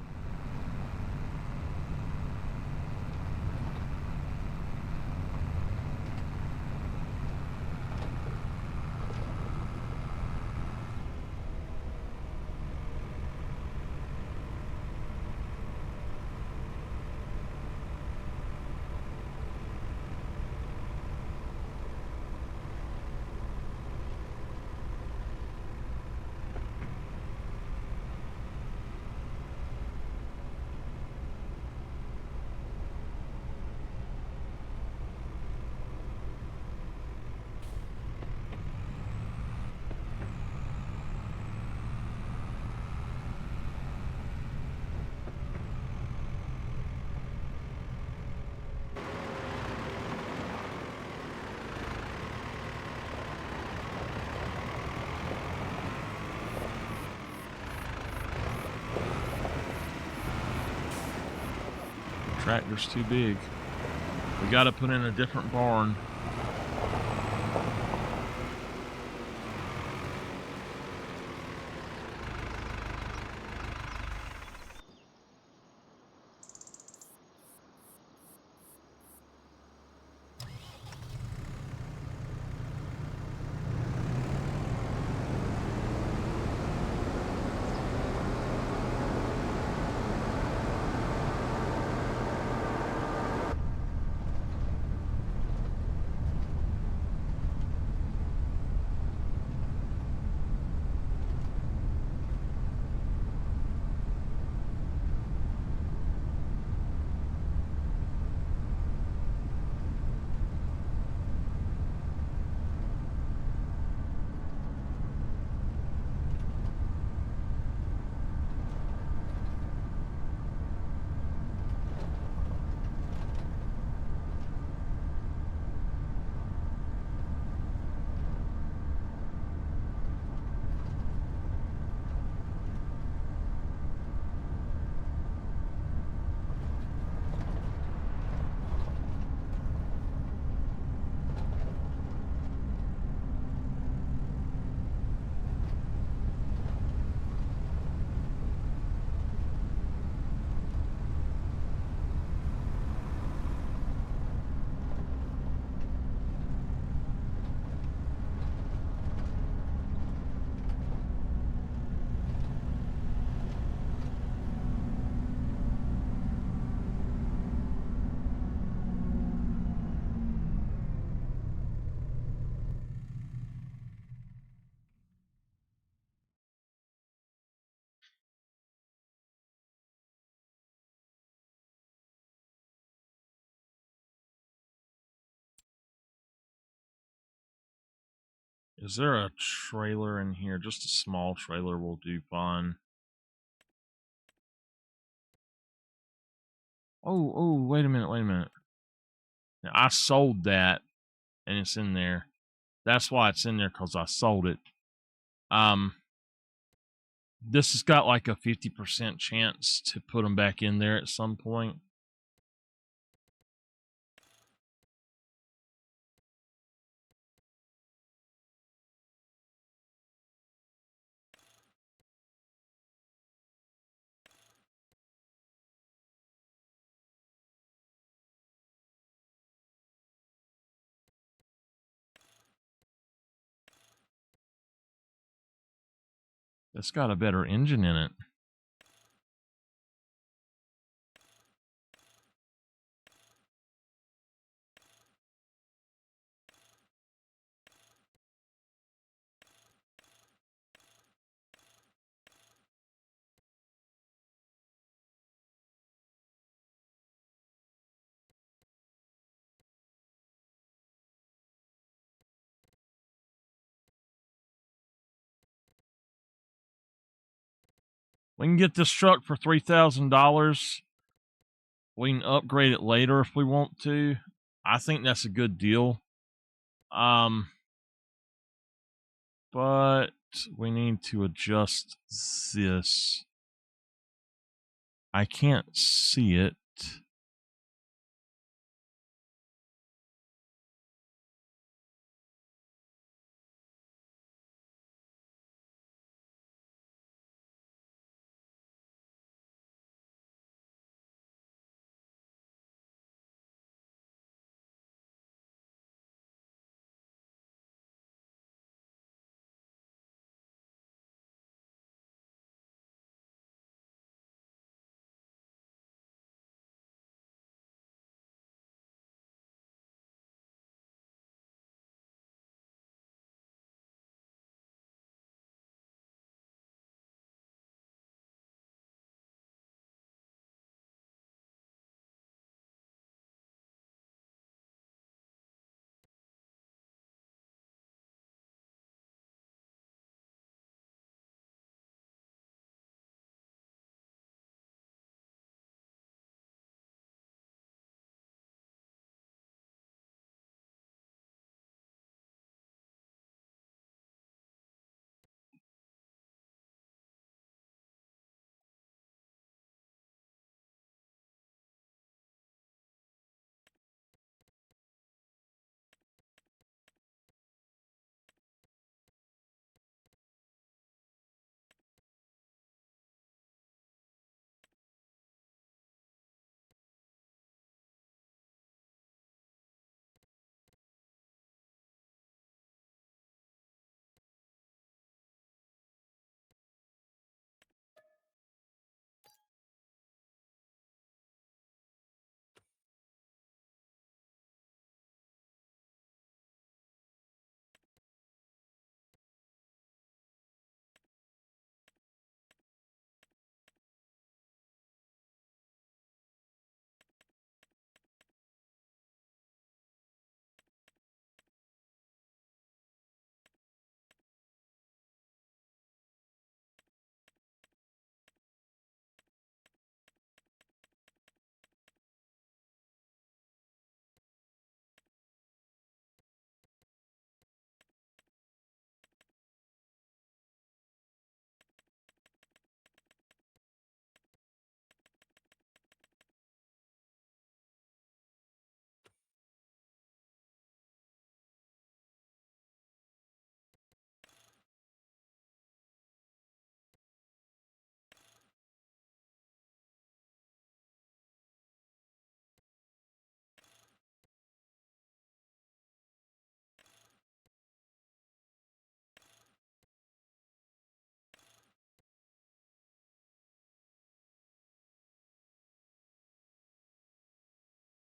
Tractor's too big. We got to put in a different barn. Is there a trailer in here? Just a small trailer will do fine. Oh, wait a minute. Now, I sold that, and it's in there. That's why it's in there, because I sold it. This has got like a 50% chance to put them back in there at some point. It's got a better engine in it. We can get this truck for $3,000. We can upgrade it later if we want to. I think that's a good deal. But we need to adjust this. I can't see it.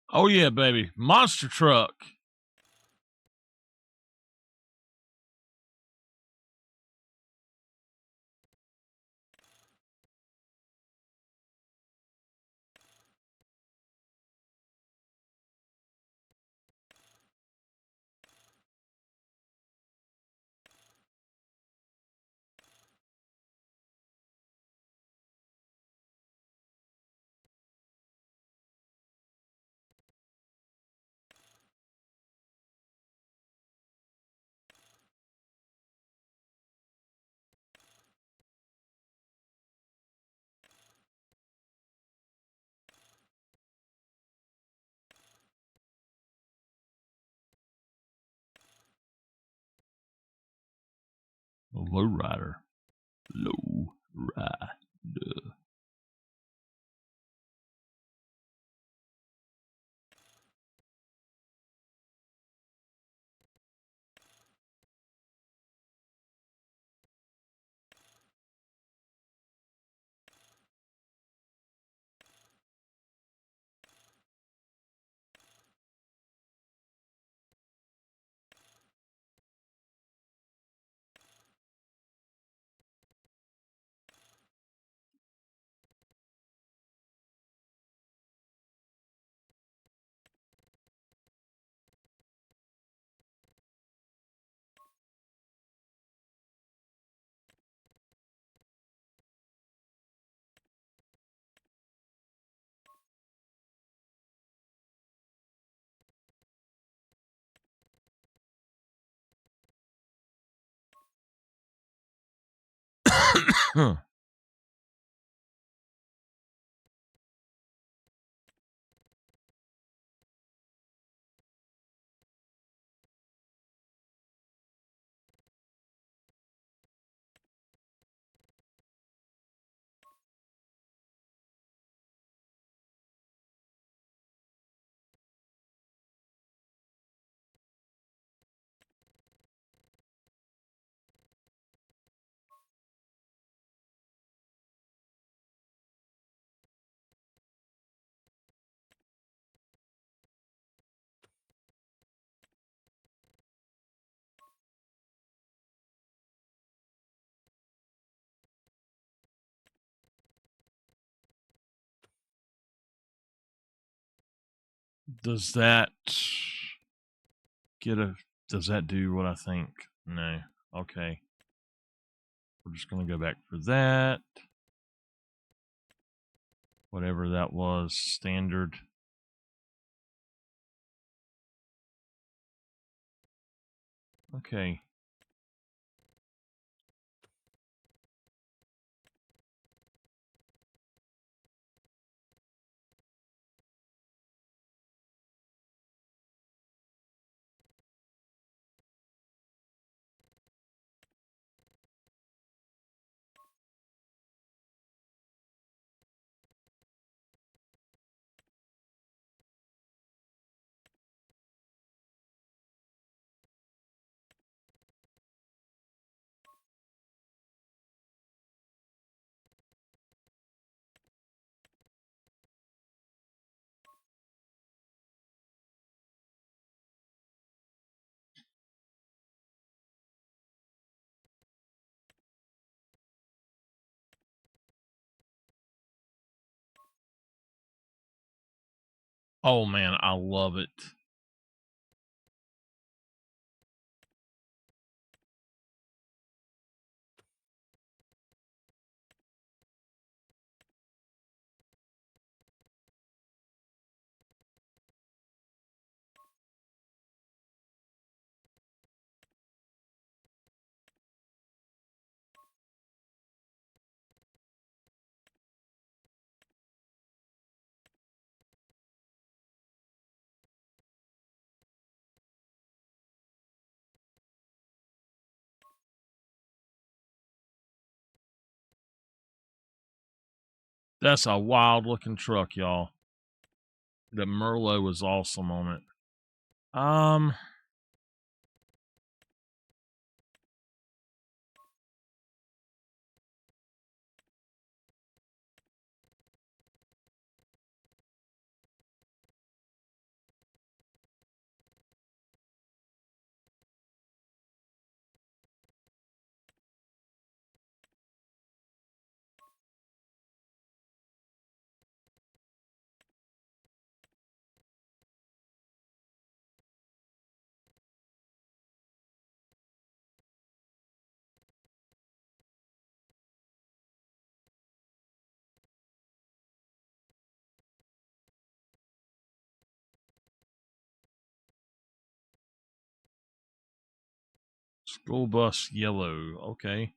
Oh yeah, baby. Monster truck. Lowrider. Lowrider. Huh. Does that get a? Does that do what I think? No. Okay. We're just gonna go back for that. Whatever that was, standard. Okay. Oh man, I love it. That's a wild looking truck, y'all. The Merlot was awesome on it. School bus yellow. Okay.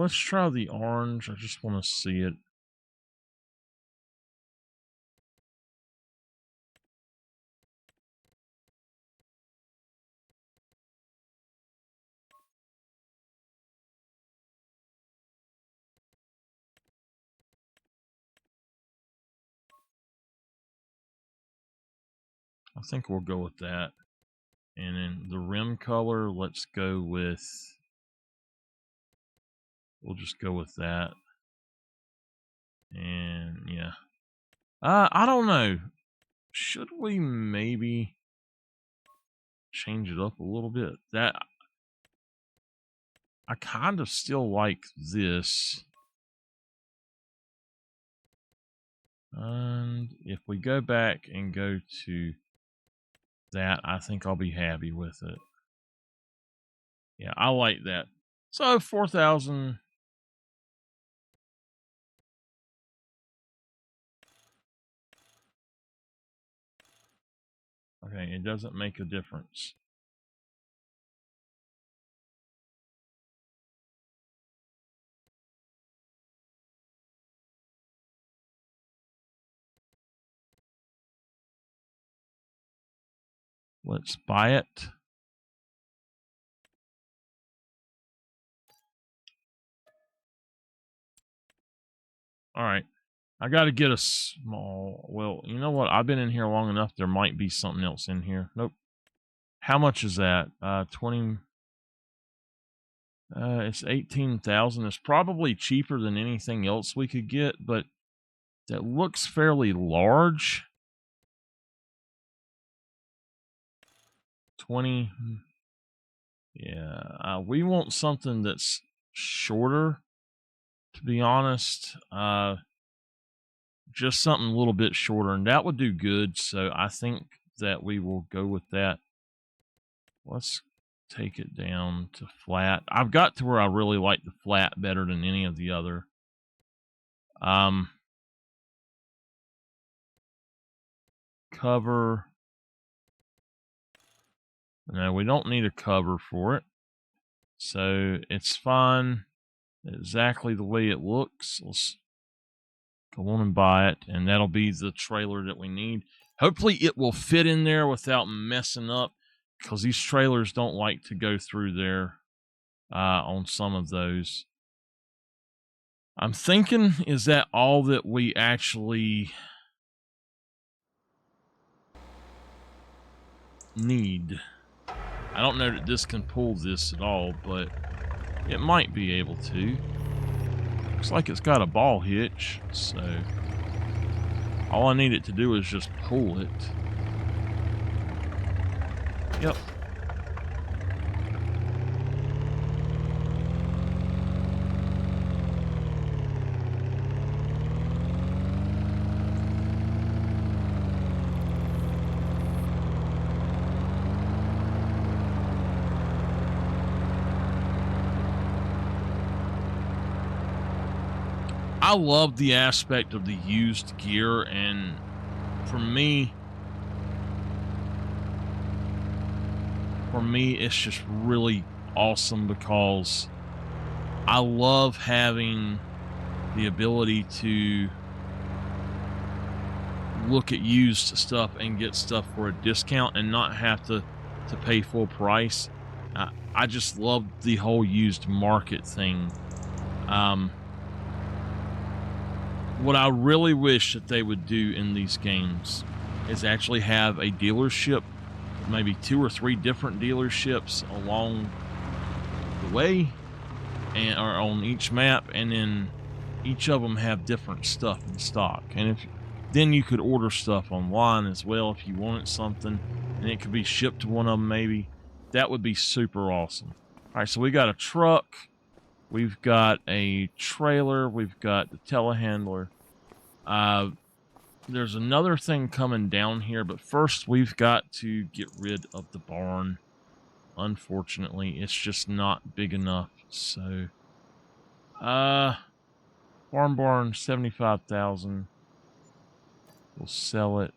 Let's try the orange. I just want to see it. I think we'll go with that. And then the rim color, let's go with, we'll just go with that. And yeah. I don't know. Should we maybe change it up a little bit? That, I kind of still like this. And if we go back and go to that, I think I'll be happy with it. Yeah, I like that. So 4,000. Okay, it doesn't make a difference. Let's buy it. All right. I got to get a small... Well, you know what? I've been in here long enough. There might be something else in here. Nope. How much is that? 20... it's 18,000. It's probably cheaper than anything else we could get, but that looks fairly large. 20... Yeah, we want something that's shorter, to be honest. Just something a little bit shorter, and that would do good. So I think that we will go with that. Let's take it down to flat. I've got to where I really like the flat better than any of the other. Cover. No, we don't need a cover for it. So it's fine exactly the way it looks. Let's go on and buy it, and that'll be the trailer that we need. Hopefully it will fit in there without messing up, because these trailers don't like to go through there on some of those. I'm thinking, is that all that we actually need? I don't know that this can pull this at all, but it might be able to. Looks like it's got a ball hitch, so all I need it to do is just pull it. Yep. I love the aspect of the used gear, and for me, it's just really awesome because I love having the ability to look at used stuff and get stuff for a discount and not have to pay full price. I just love the whole used market thing. What I really wish that they would do in these games is actually have a dealership, maybe 2 or 3 different dealerships along the way, and or on each map, and then each of them have different stuff in stock. And then you could order stuff online as well if you wanted something, and it could be shipped to one of them maybe. That would be super awesome. All right, so we got a truck. We've got a trailer. We've got the telehandler. There's another thing coming down here, but first we've got to get rid of the barn. Unfortunately, it's just not big enough. So, barn, 75,000. We'll sell it,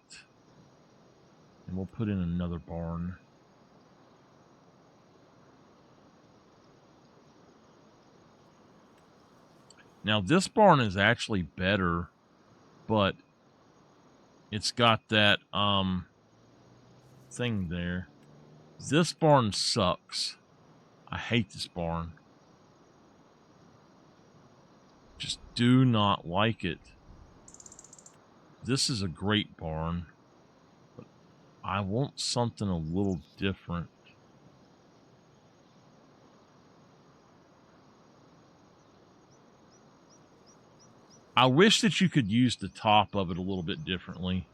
and we'll put in another barn. Now, this barn is actually better, but it's got that, thing there. This barn sucks. I hate this barn. Just do not like it. This is a great barn. But I want something a little different. I wish that you could use the top of it a little bit differently.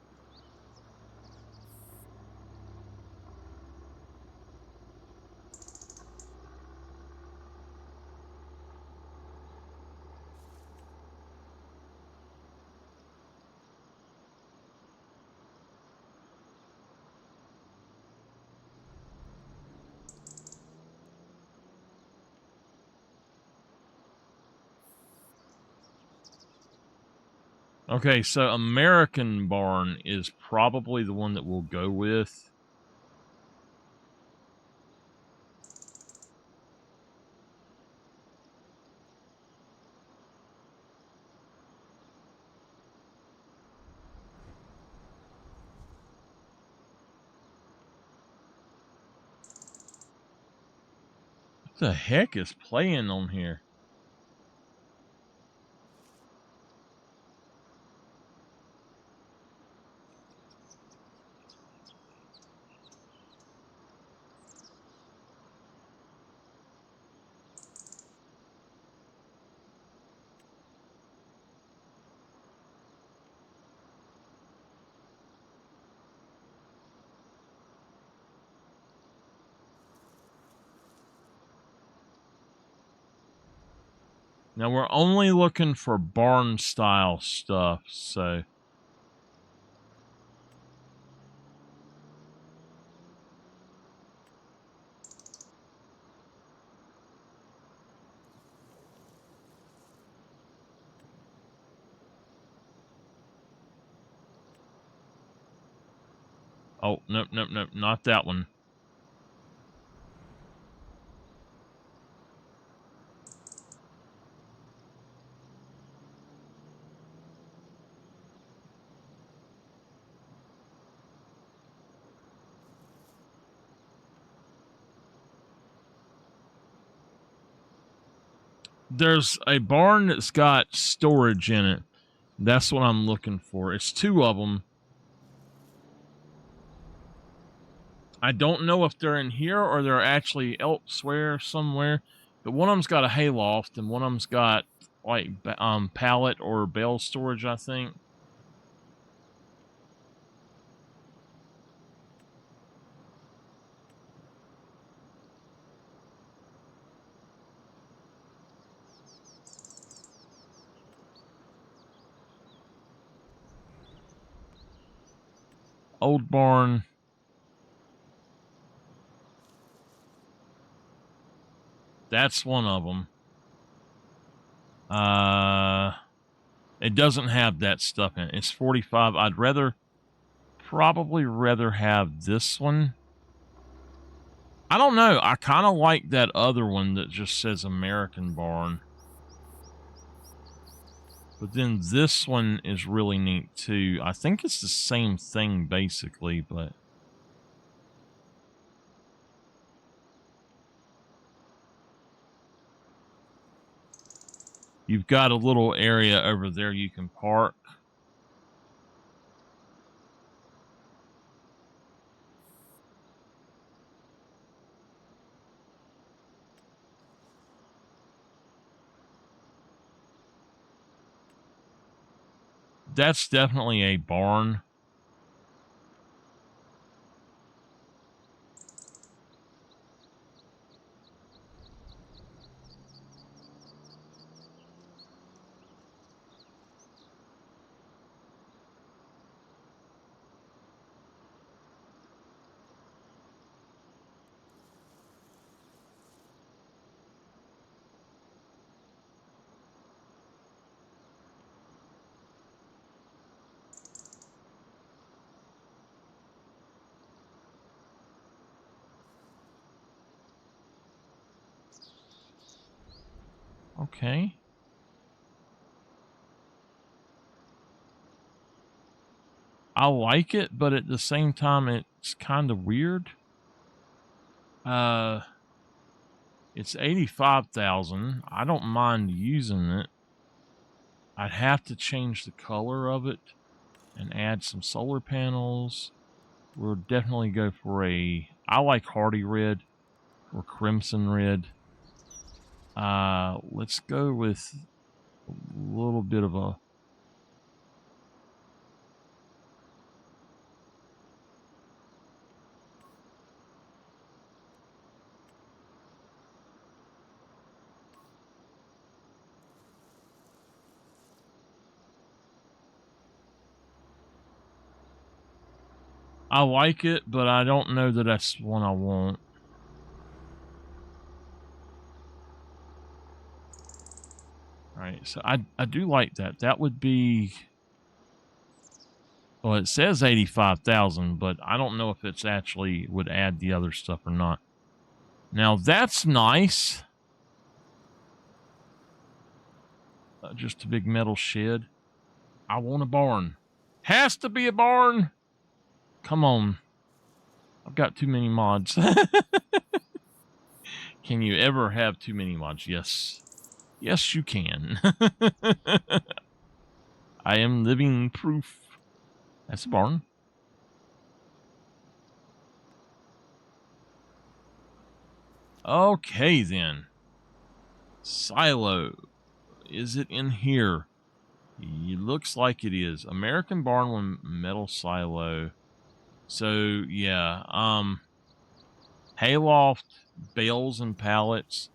Okay, so American barn is probably the one that we'll go with. What the heck is playing on here? Now, we're only looking for barn-style stuff, so... Oh, nope, not that one. There's a barn that's got storage in it. That's what I'm looking for. It's two of them. I don't know if they're in here or they're actually elsewhere somewhere. But one of them's got a hayloft and one of them's got like pallet or bale storage, I think. Old barn. That's one of them. It doesn't have that stuff in it. It's 45. I'd probably rather have this one. I don't know. I kind of like that other one that just says American barn. But then this one is really neat too. I think it's the same thing basically, but... You've got a little area over there you can park. That's definitely a barn. Okay. I like it, but at the same time, it's kind of weird. It's 85,000. I don't mind using it. I'd have to change the color of it and add some solar panels. we'll definitely go for I like Hardy Red or Crimson Red. Let's go with a little bit of a... I like it, but I don't know that that's one I want. All right, so I do like that. That would be... Well, it says 85,000, but I don't know if it's actually would add the other stuff or not. Now, that's nice. Just a big metal shed. I want a barn. Has to be a barn. Come on. I've got too many mods. Can you ever have too many mods? Yes. Yes, you can. I am living proof. That's a barn. Okay, then. Silo. Is it in here? It looks like it is. American barn with metal silo. So, yeah. Hayloft, bales and pallets.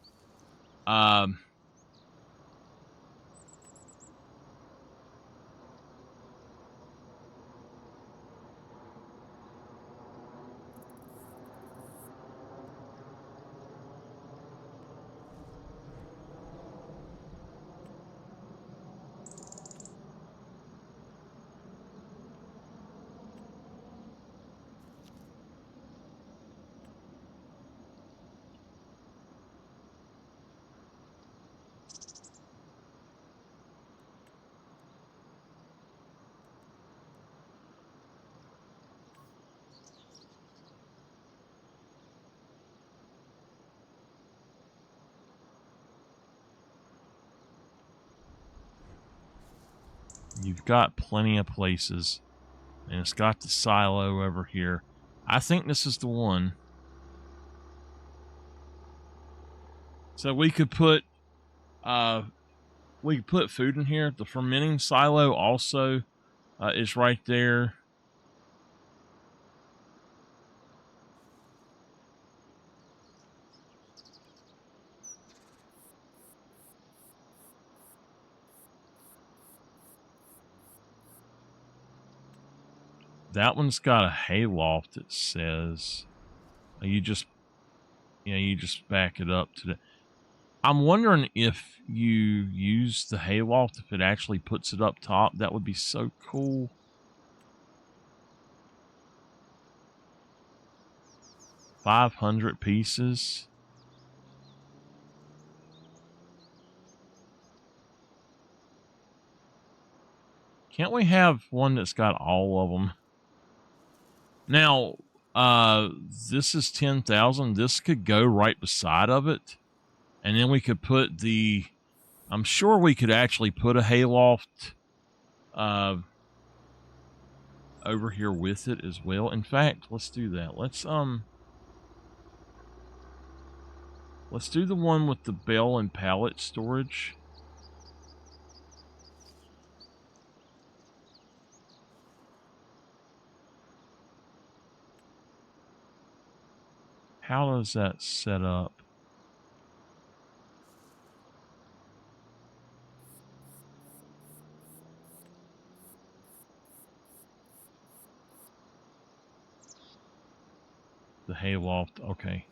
You've got plenty of places. And it's got the silo over here. I think this is the one. So we could put food in here. The fermenting silo also is right there. That one's got a hayloft, it says. You just back it up to the... I'm wondering if you use the hayloft, if it actually puts it up top. That would be so cool. $500 pieces. Can't we have one that's got all of them? Now, this is 10,000. This could go right beside of it. And then we could put the... I'm sure we could actually put a hayloft over here with it as well. In fact, let's do that. Let's do the one with the bale and pallet storage. How does that set up? The hayloft, okay.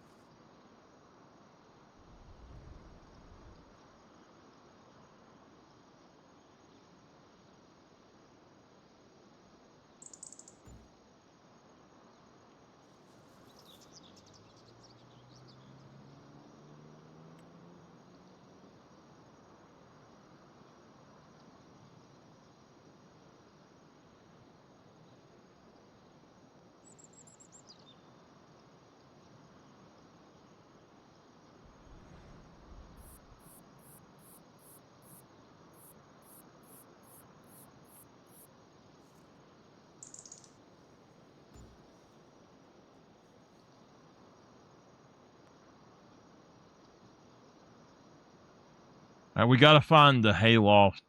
All right, we got to find the hayloft.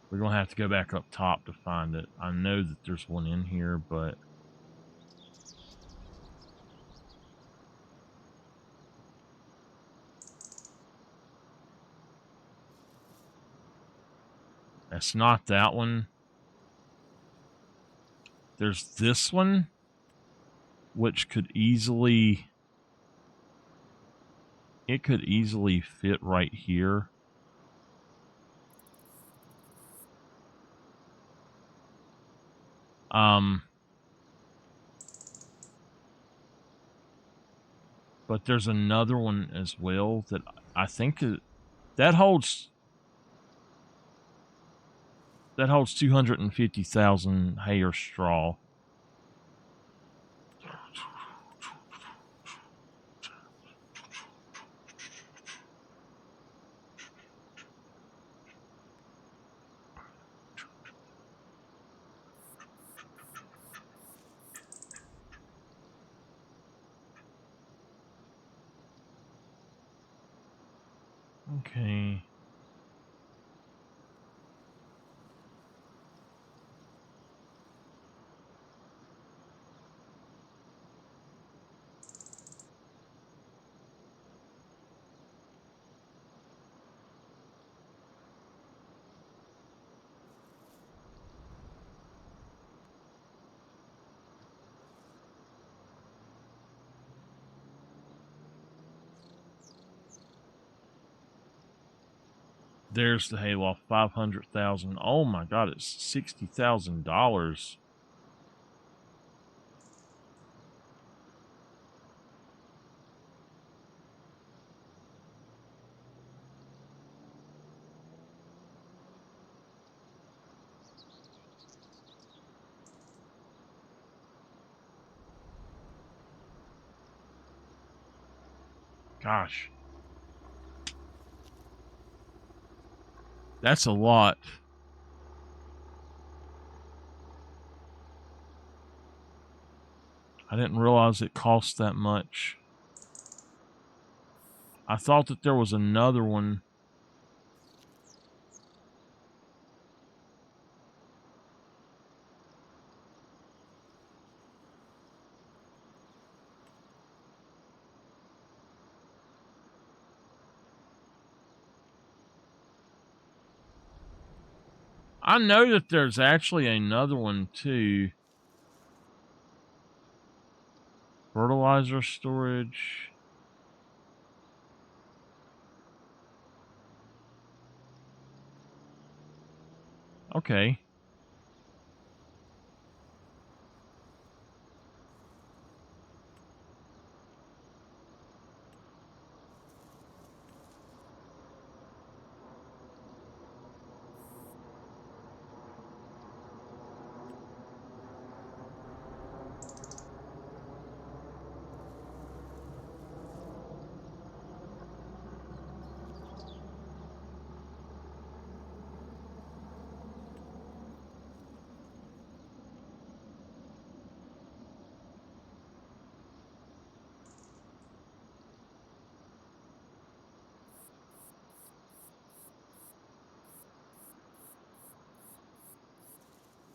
We're going to have to go back up top to find it. I know that there's one in here, but... That's not that one. There's this one, which could easily... It could easily fit right here. But there's another one as well that I think that holds 250,000 hay or straw. Okay. There's the hayloft, 500,000. Oh my God, it's $60,000. Gosh. That's a lot. I didn't realize it cost that much. I thought that there was another one. I know that there's actually another one too. Fertilizer storage. Okay.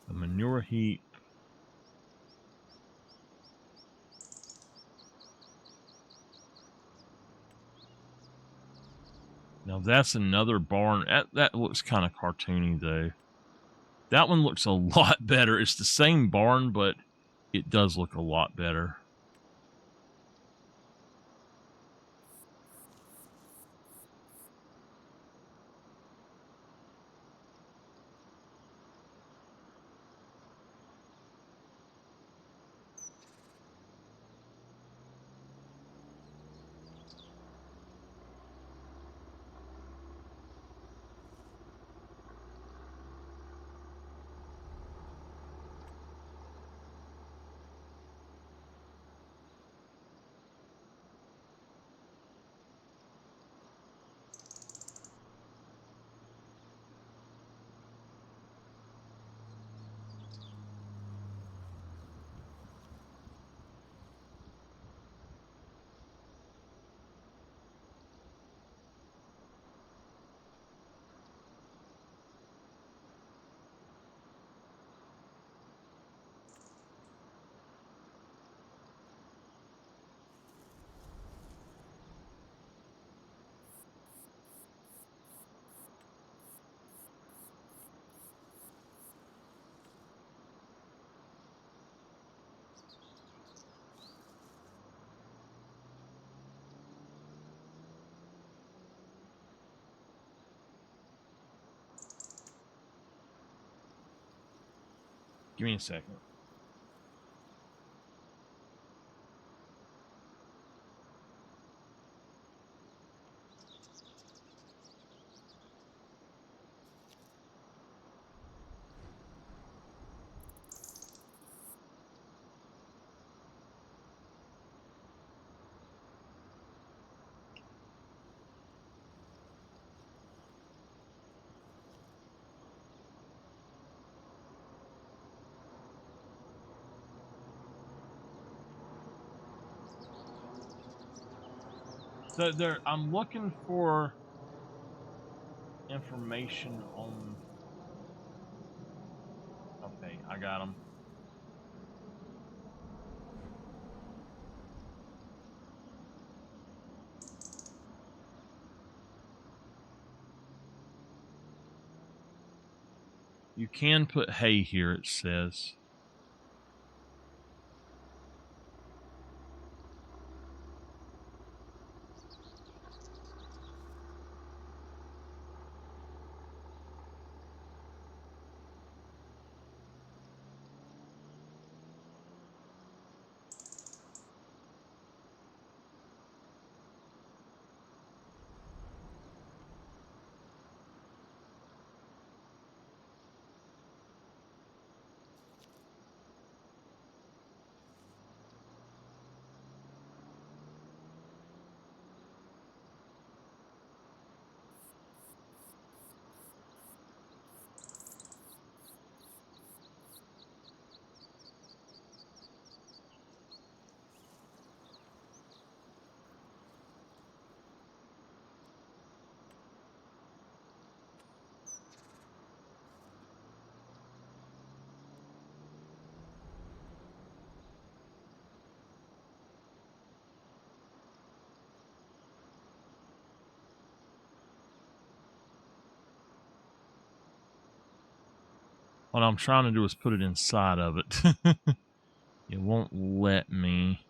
A manure heap. Now that's another barn. That looks kind of cartoony though. That one looks a lot better. It's the same barn, but it does look a lot better. Give me a second. So I'm looking for information on. Okay, I got them. You can put hay here, it says. What I'm trying to do is put it inside of it. It won't let me.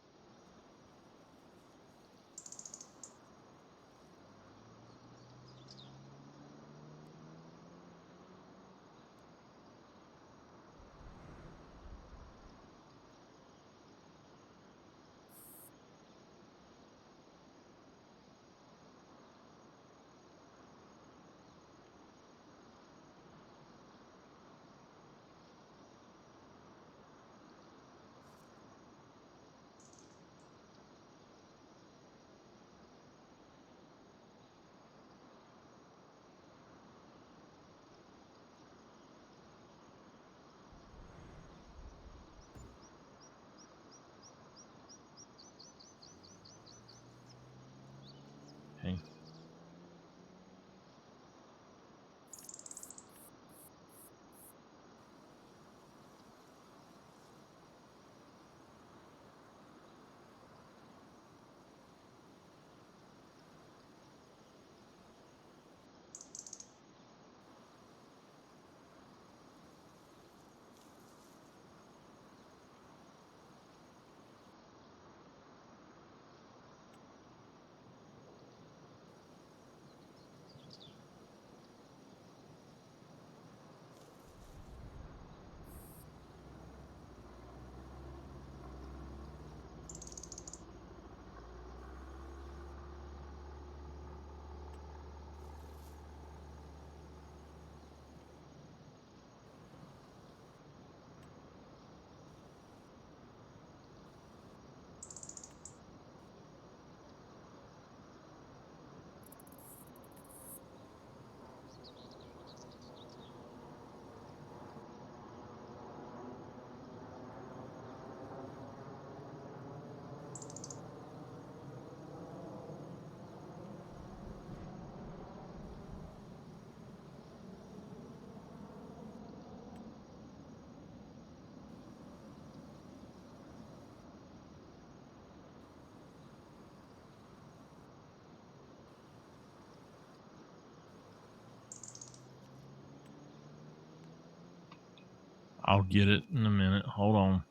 Okay. I'll get it in a minute. Hold on.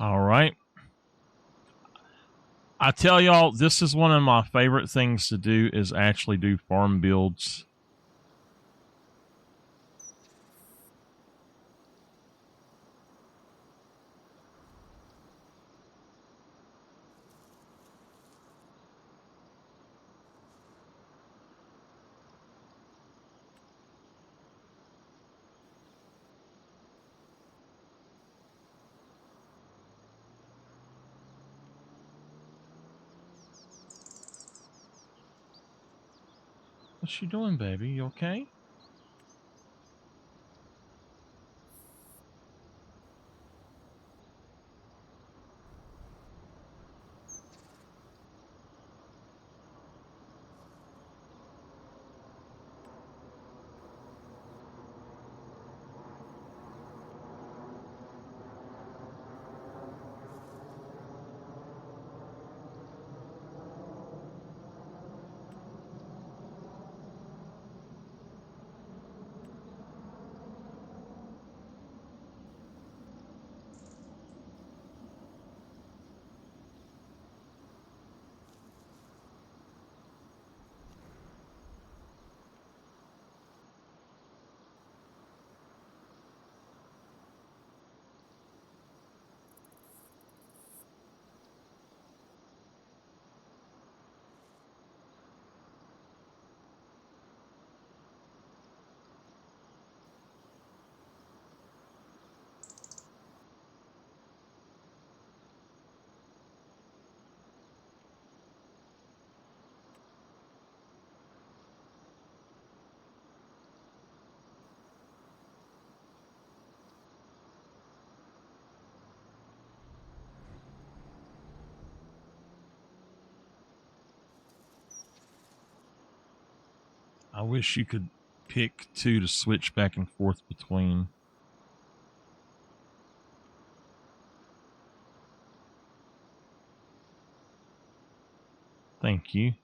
All right. I tell y'all, this is one of my favorite things to do is actually do farm builds. What you doing, baby? You okay? I wish you could pick two to switch back and forth between. Thank you.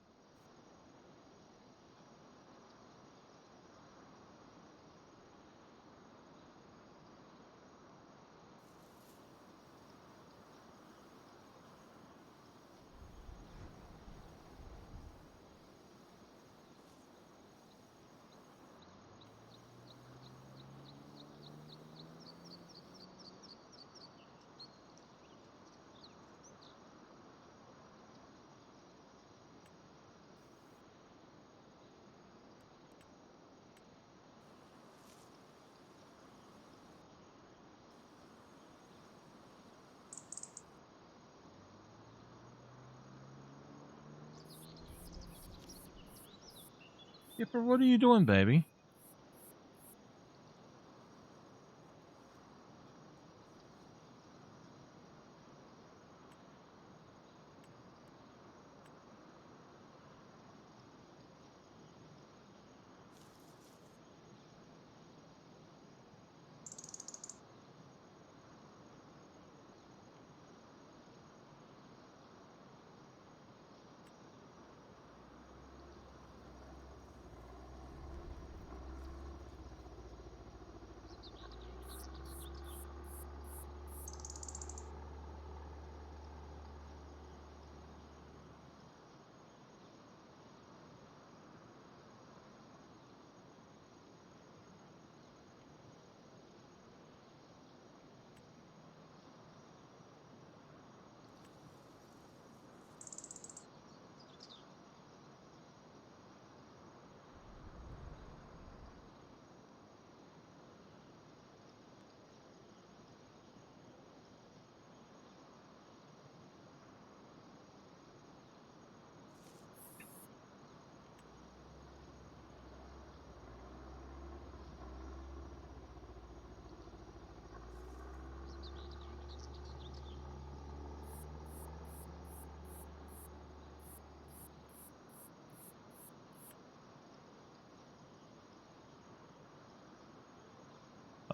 Yipper, what are you doing, baby?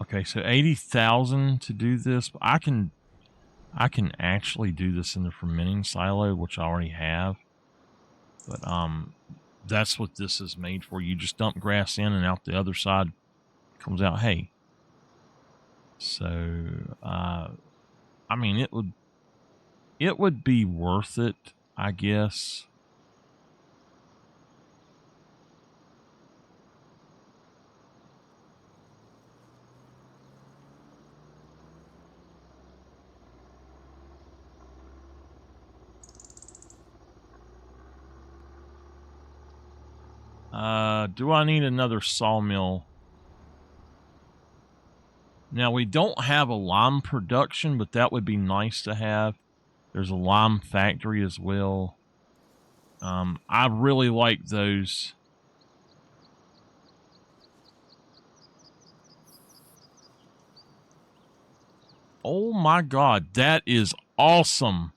Okay, so 80,000 to do this. I can actually do this in the fermenting silo, which I already have. But that's what this is made for. You just dump grass in, and out the other side comes out hay. So I mean, it would be worth it, I guess. Do I need another sawmill? Now, we don't have a lime production, but that would be nice to have. There's a lime factory as well. I really like those. Oh my God, that is awesome.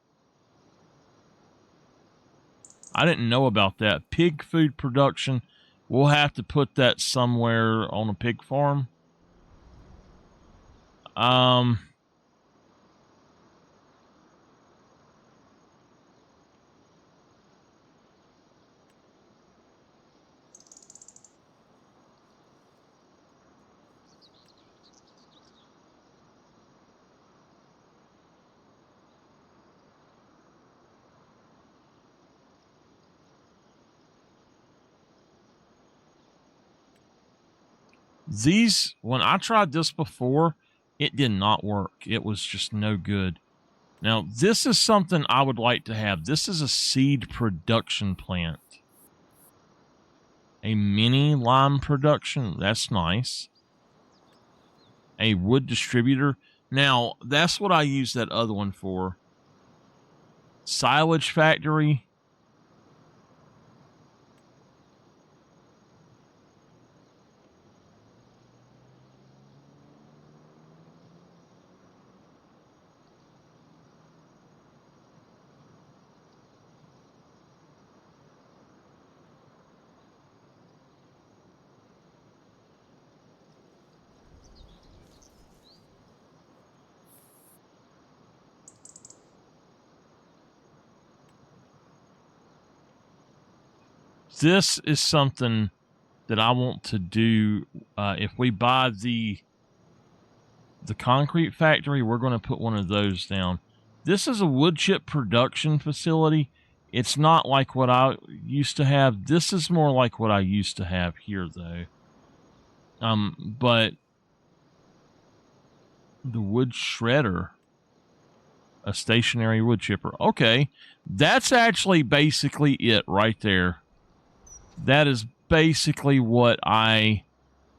I didn't know about that. Pig food production. We'll have to put that somewhere on a pig farm. These, when I tried this before, it did not work. It was just no good. Now, this is something I would like to have. This is a seed production plant. A mini lime production. That's nice. A wood distributor. Now, that's what I use that other one for. Silage factory. This is something that I want to do. If we buy the concrete factory, we're going to put one of those down. This is a wood chip production facility. It's not like what I used to have. This is more like what I used to have here, though. But the wood shredder, a stationary wood chipper. Okay, that's actually basically it right there. That is basically what I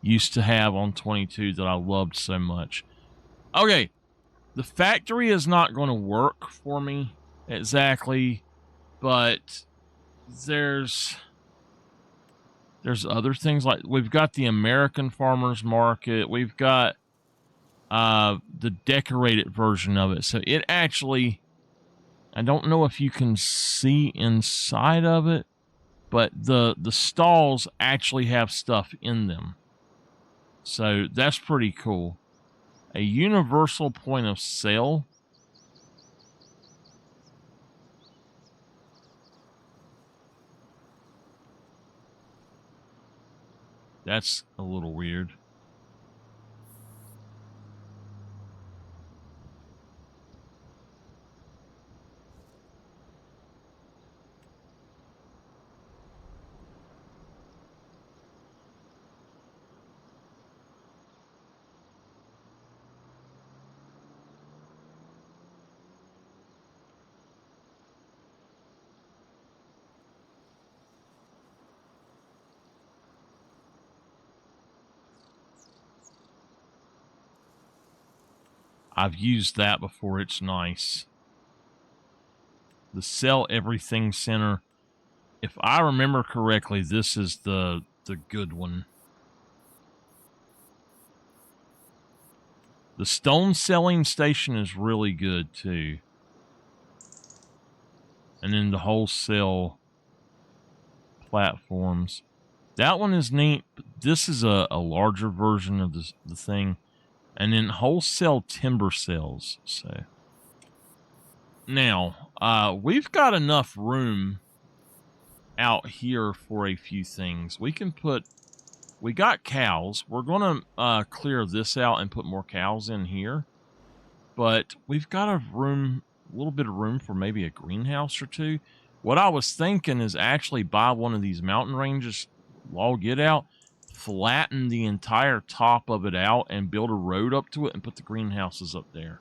used to have on 22 that I loved so much. Okay, the factory is not going to work for me exactly, but there's other things, like we've got the American Farmers Market. We've got the decorated version of it. So it actually, I don't know if you can see inside of it, but the stalls actually have stuff in them. So that's pretty cool. A universal point of sale. That's a little weird. I've used that before. It's nice. The Sell Everything Center. If I remember correctly, this is the good one. The stone selling station is really good too. And then the wholesale platforms. That one is neat. But this is a larger version of the thing. And then wholesale timber sales. So now, we've got enough room out here for a few things. We got cows. We're going to clear this out and put more cows in here. but we've got a little bit of room for maybe a greenhouse or two. What I was thinking is actually buy one of these mountain ranges, log it out, flatten the entire top of it out, and build a road up to it and put the greenhouses up there.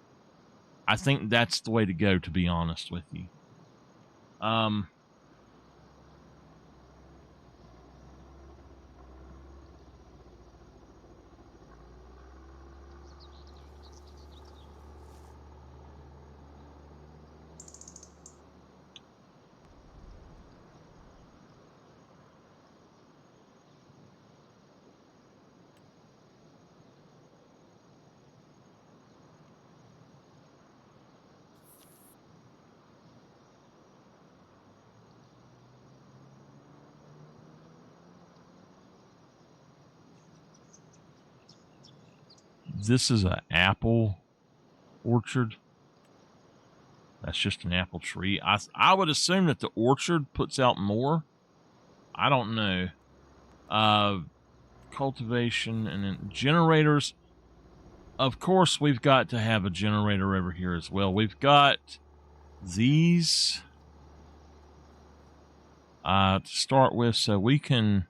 I think that's the way to go, to be honest with you. This is an apple orchard. That's just an apple tree. I would assume that the orchard puts out more. I don't know. Cultivation and then generators. Of course, we've got to have a generator over here as well. We've got these to start with, so we can...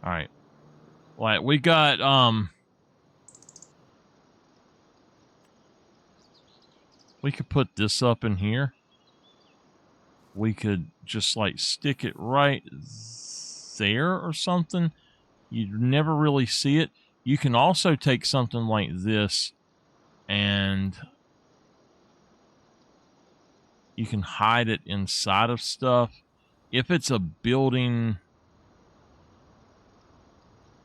All right. Like, we got, we could put this up in here. We could just, like, stick it right there or something. You never really see it. You can also take something like this and you can hide it inside of stuff. If it's a building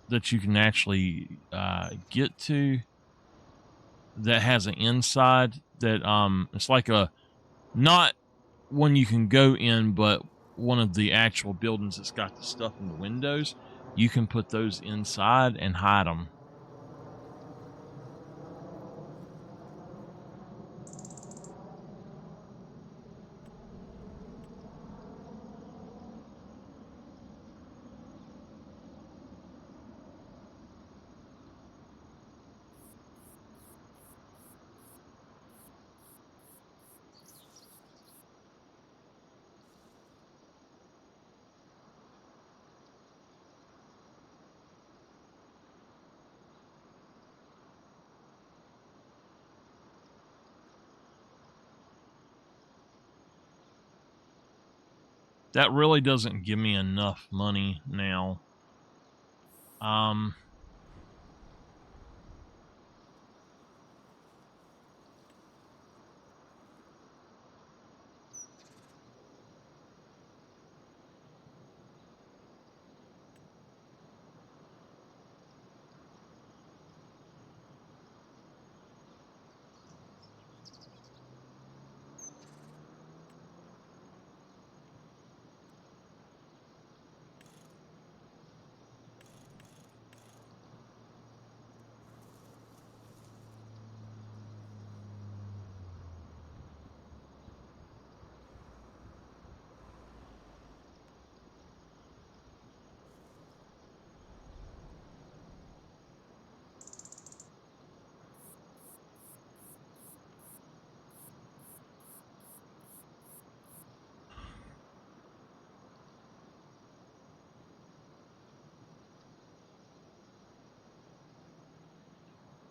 that you can actually get to that has an inside that it's like a, not one you can go in, but one of the actual buildings that's got the stuff in the windows, you can put those inside and hide them. That really doesn't give me enough money now.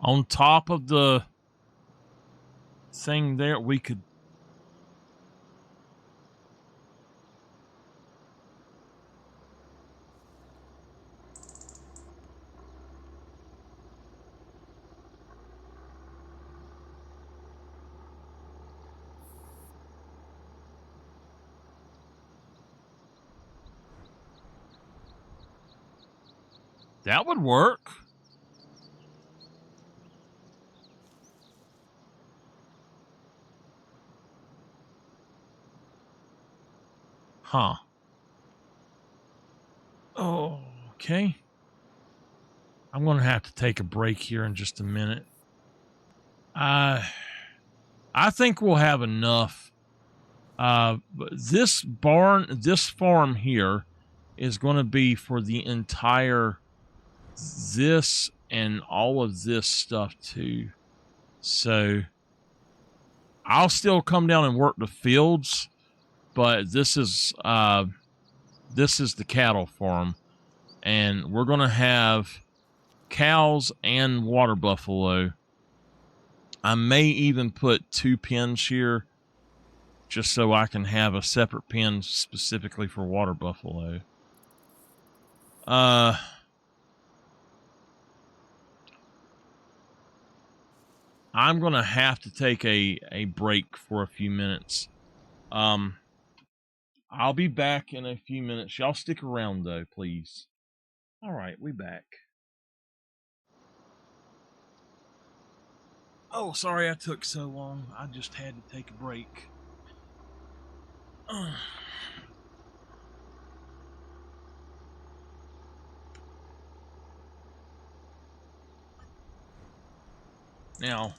On top of the thing there, we could... That would work. Huh. Oh, okay. I'm going to have to take a break here in just a minute. I think we'll have enough. But this farm here is going to be for the entire this and all of this stuff too. So I'll still come down and work the fields, but this is the cattle farm, and we're going to have cows and water buffalo. I may even put 2 pens here just so I can have a separate pen specifically for water buffalo. I'm going to have to take a break for a few minutes. I'll be back in a few minutes. Y'all stick around, though, please. All right, we back. Oh, sorry I took so long. I just had to take a break. Now,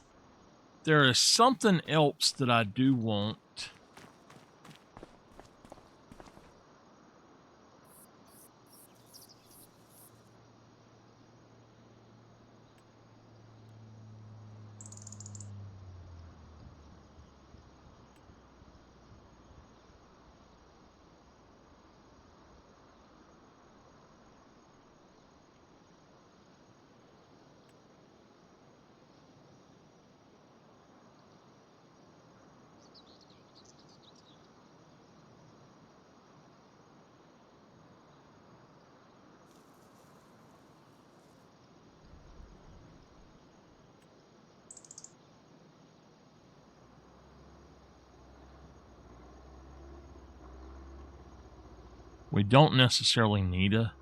there is something else that I do want. We don't necessarily need a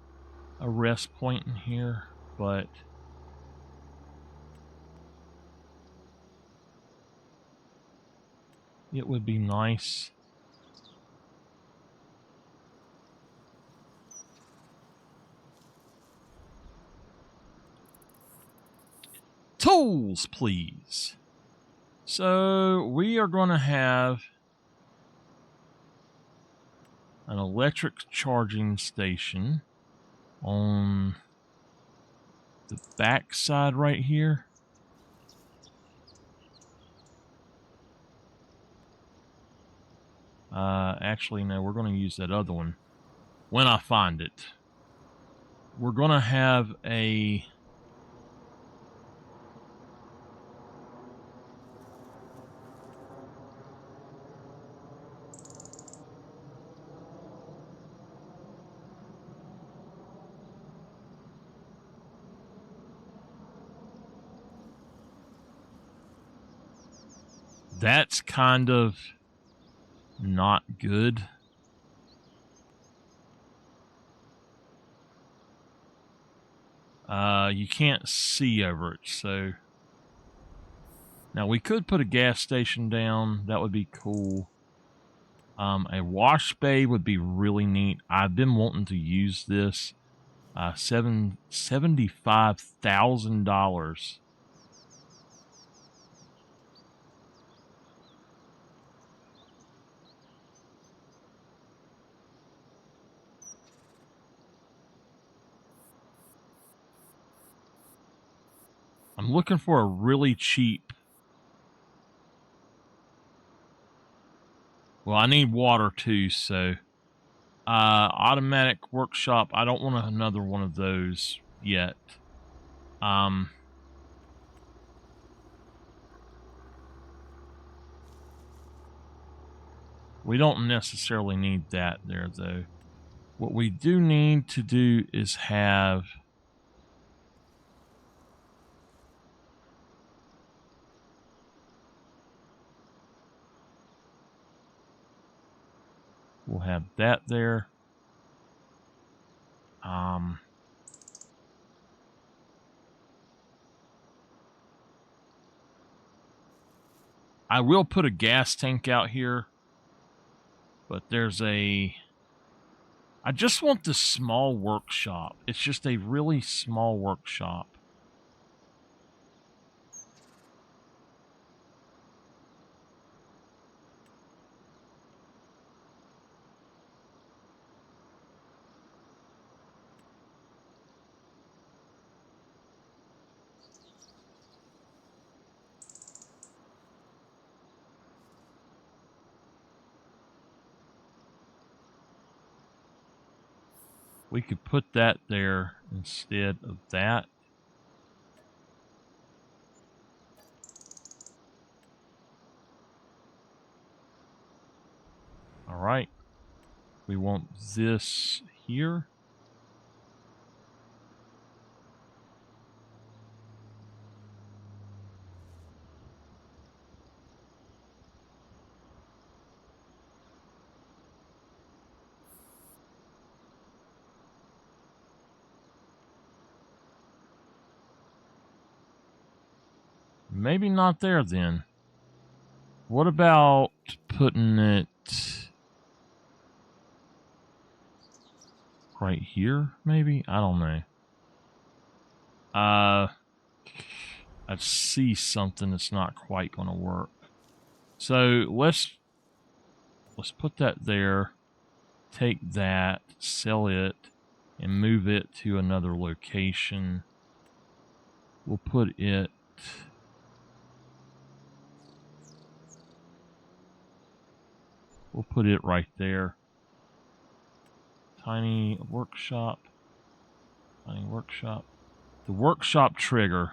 rest point in here, but it would be nice. Tools, please. So we are going to have an electric charging station on the back side right here. Actually, no, we're going to use that other one when I find it. We're going to have a that's kind of not good. You can't see over it, so now we could put a gas station down. That would be cool. A wash bay would be really neat. I've been wanting to use this. $75,000. I'm looking for a really cheap. Well, I need water too, so automatic workshop. I don't want another one of those yet. We don't necessarily need that there, though. What we do need to do is have we'll have that there. I will put a gas tank out here, but there's a... I just want the small workshop. It's just a really small workshop. We could put that there instead of that. All right. We want this here. Maybe not there then. What about putting it right here, maybe? I don't know. I see something that's not quite going to work. So let's put that there. Take that, sell it, and move it to another location. We'll put it... We'll put it right there. Tiny workshop. Tiny workshop. The workshop trigger.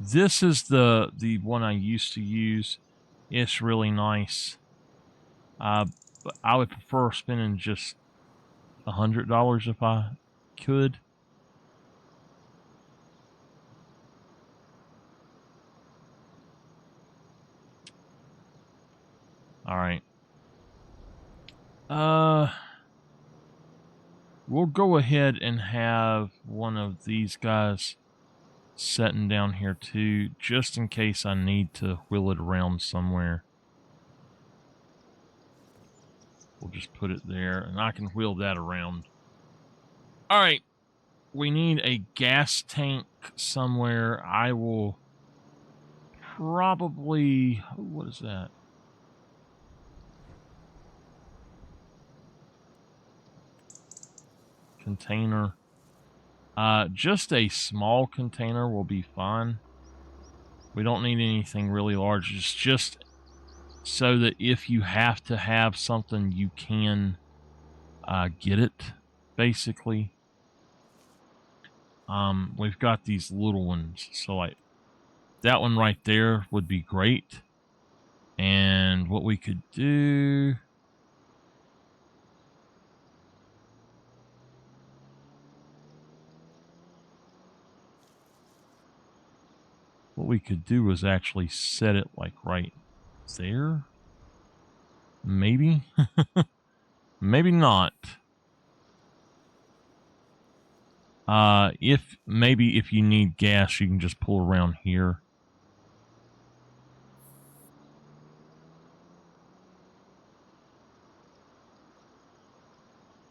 This is the one I used to use. It's really nice. But I would prefer spending just $100 if I could. All right. We'll go ahead and have one of these guys setting down here too, just in case I need to wheel it around somewhere. We'll just put it there, and I can wheel that around. All right. We need a gas tank somewhere. I will probably... What is that? Container. Just a small container will be fine. We don't need anything really large. It's just so that if you have to have something, you can get it, basically. We've got these little ones. So, like, that one right there would be great. And what we could do... What we could do was actually set it like right there. Maybe. Maybe not. If you need gas, you can just pull around here.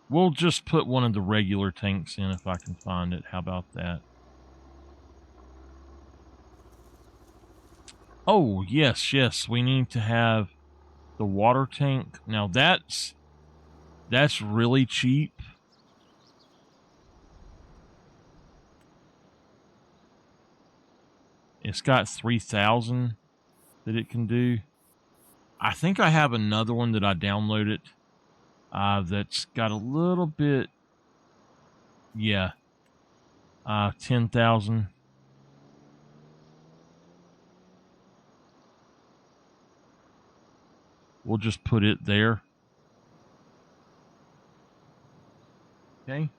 We'll just put one of the regular tanks in if I can find it. How about that? Oh, yes. We need to have the water tank. Now that's really cheap. It's got 3,000 that it can do. I think I have another one that I downloaded that's got a little bit, 10,000. we'll just put it there. Okay.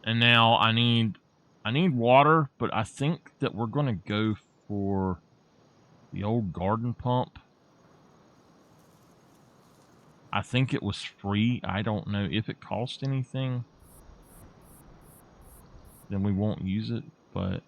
And now I need water, but I think that we're going to go for the old garden pump. I think it was free. I don't know if it cost anything. Then we won't use it, but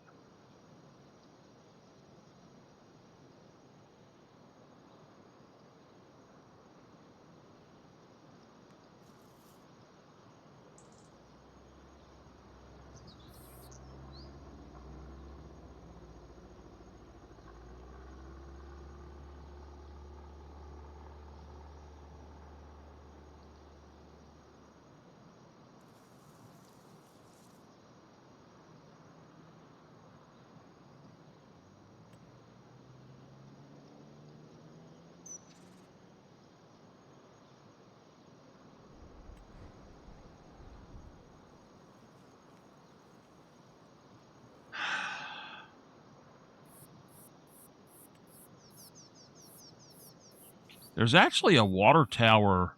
there's actually a water tower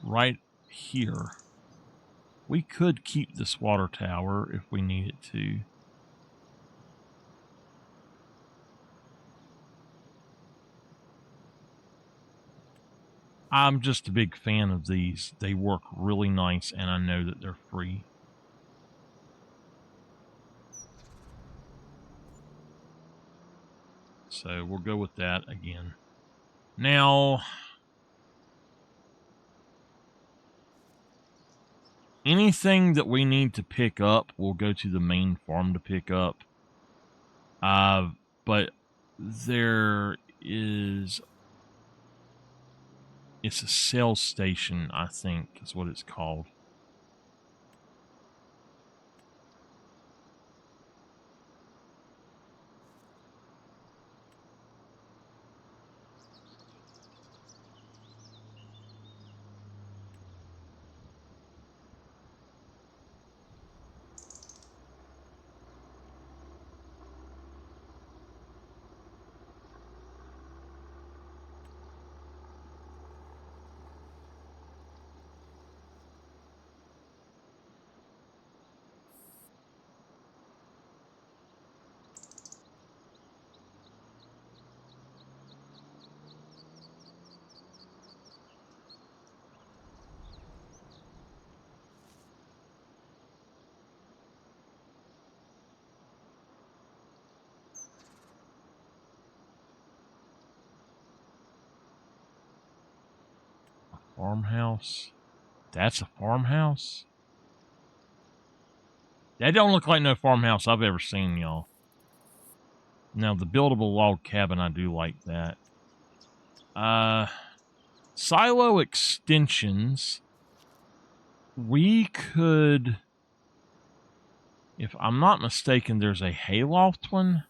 right here. We could keep this water tower if we needed to. I'm just a big fan of these. They work really nice, and I know that they're free. So we'll go with that again. Now, anything that we need to pick up, we'll go to the main farm to pick up. But there is... It's a sales station, I think, is what it's called. Farmhouse. That's a farmhouse? That don't look like no farmhouse I've ever seen, y'all. Now, the buildable log cabin, I do like that. Silo extensions. We could... If I'm not mistaken, there's a hayloft one.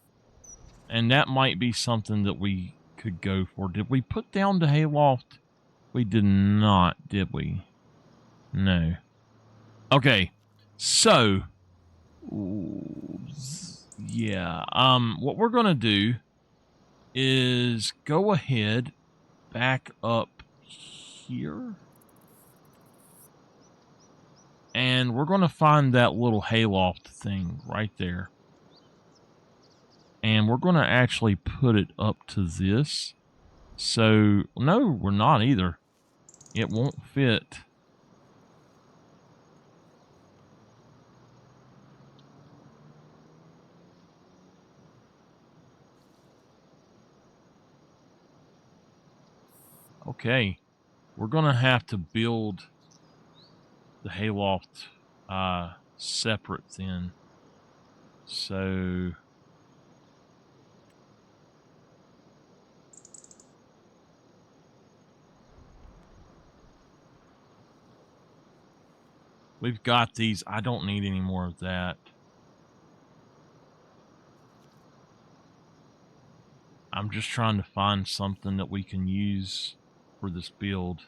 And that might be something that we could go for. Did we put down the hayloft? We did not, did we? No. Okay. So... yeah. What we're going to do is go ahead, back up here. And we're going to find that little hayloft thing right there. And we're going to actually put it up to this. So, no, we're not either. It won't fit. Okay. We're going to have to build the hayloft separate then. So... we've got these. I don't need any more of that. I'm just trying to find something that we can use for this build.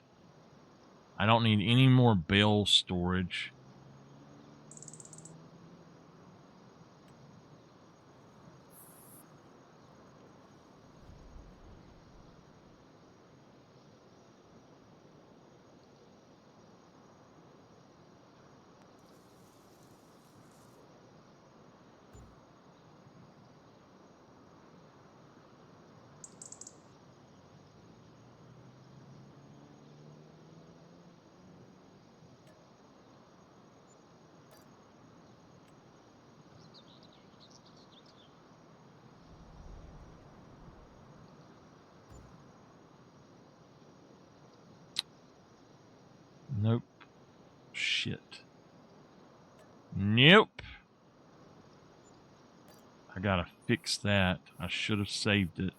I don't need any more bale storage. shit. Nope. I gotta fix that. I should have saved it.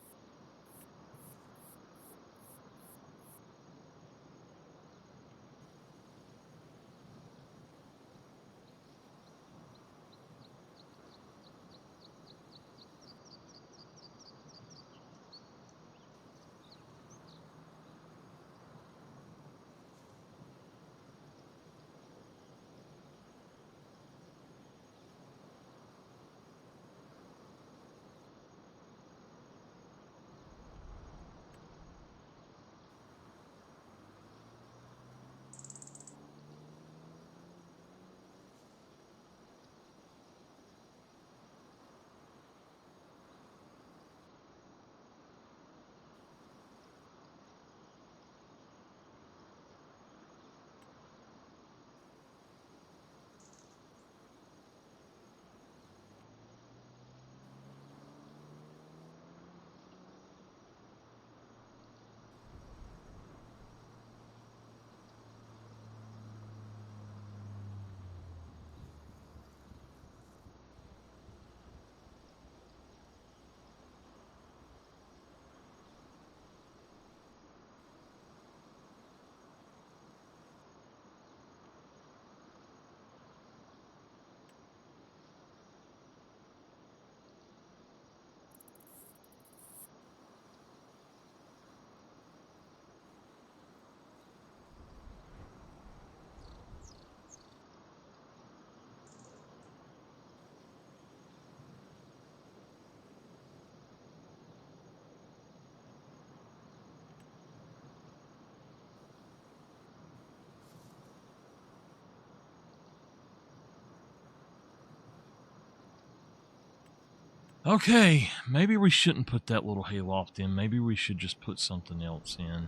Okay, maybe we shouldn't put that little hayloft in. Maybe we should just put something else in.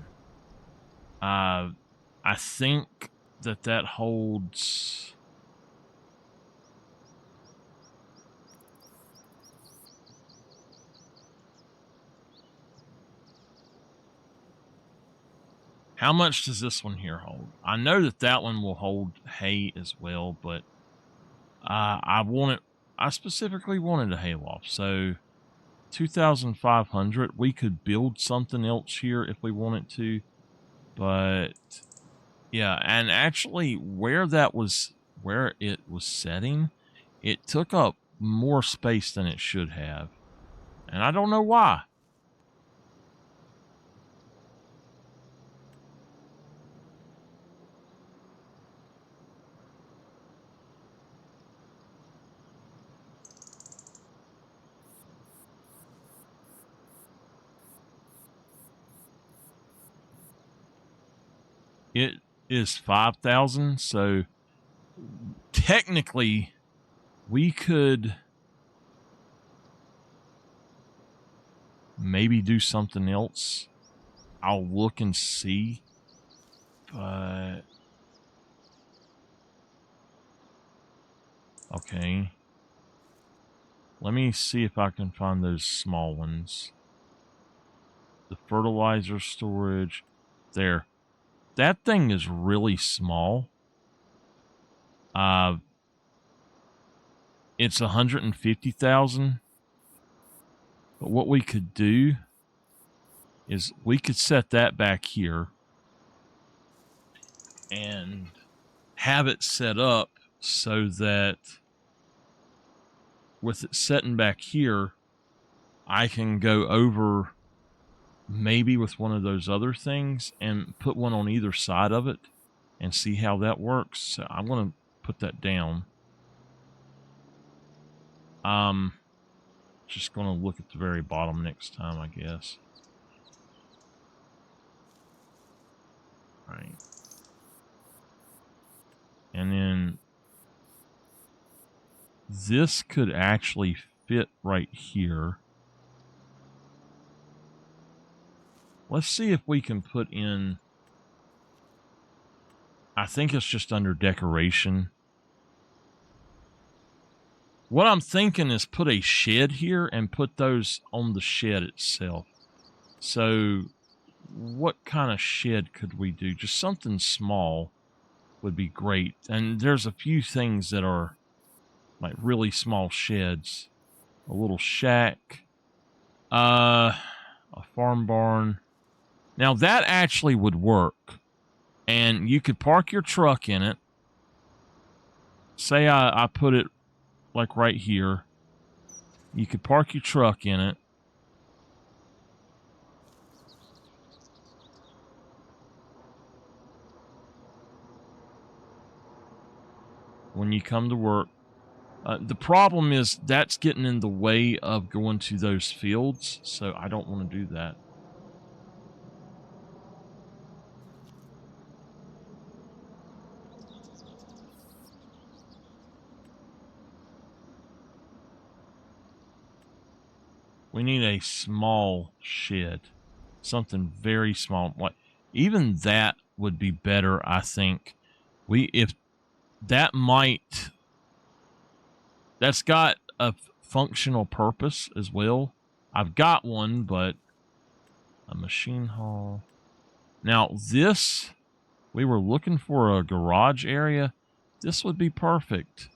I think that holds... How much does this one here hold? I know that one will hold hay as well, but I specifically wanted a hayloft, so 2,500. We could build something else here if we wanted to, but yeah, and actually where it was setting, it took up more space than it should have, and I don't know why. It is 5,000, so technically we could maybe do something else. I'll look and see, but okay. Let me see if I can find those small ones. The fertilizer storage. There. That thing is really small. It's 150,000. But what we could do is we could set that back here and have it set up so that with it setting back here, I can go over maybe with one of those other things and put one on either side of it and see how that works. So I'm going to put that down. Just going to look at the very bottom next time, I guess. Right. And then this could actually fit right here. Let's see if we can put in... I think it's just under decoration. What I'm thinking is put a shed here and put those on the shed itself. So what kind of shed could we do? Just something small. would be great. And there's a few things that are like really small sheds. A little shack. A farm barn. Now that actually would work. And you could park your truck in it. Say I put it like right here. You could park your truck in it. When you come to work. The problem is that's getting in the way of going to those fields, so I don't want to do that. We need a small shed. Something very small. Like even that would be better, I think. If that might, that's got a functional purpose as well. I've got one, but a machine hall. Now this, we were looking for a garage area. This would be perfect.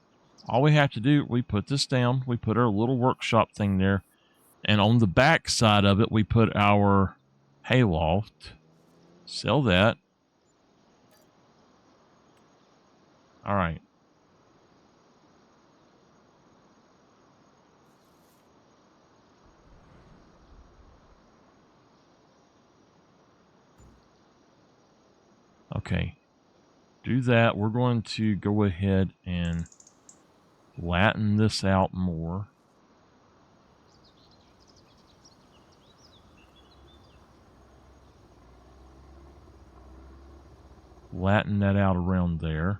All we have to do, we put this down. We put our little workshop thing there. And on the back side of it, we put our hayloft. Sell that. All right. Okay. Do that. We're going to go ahead and flatten this out more. Flatten that out around there.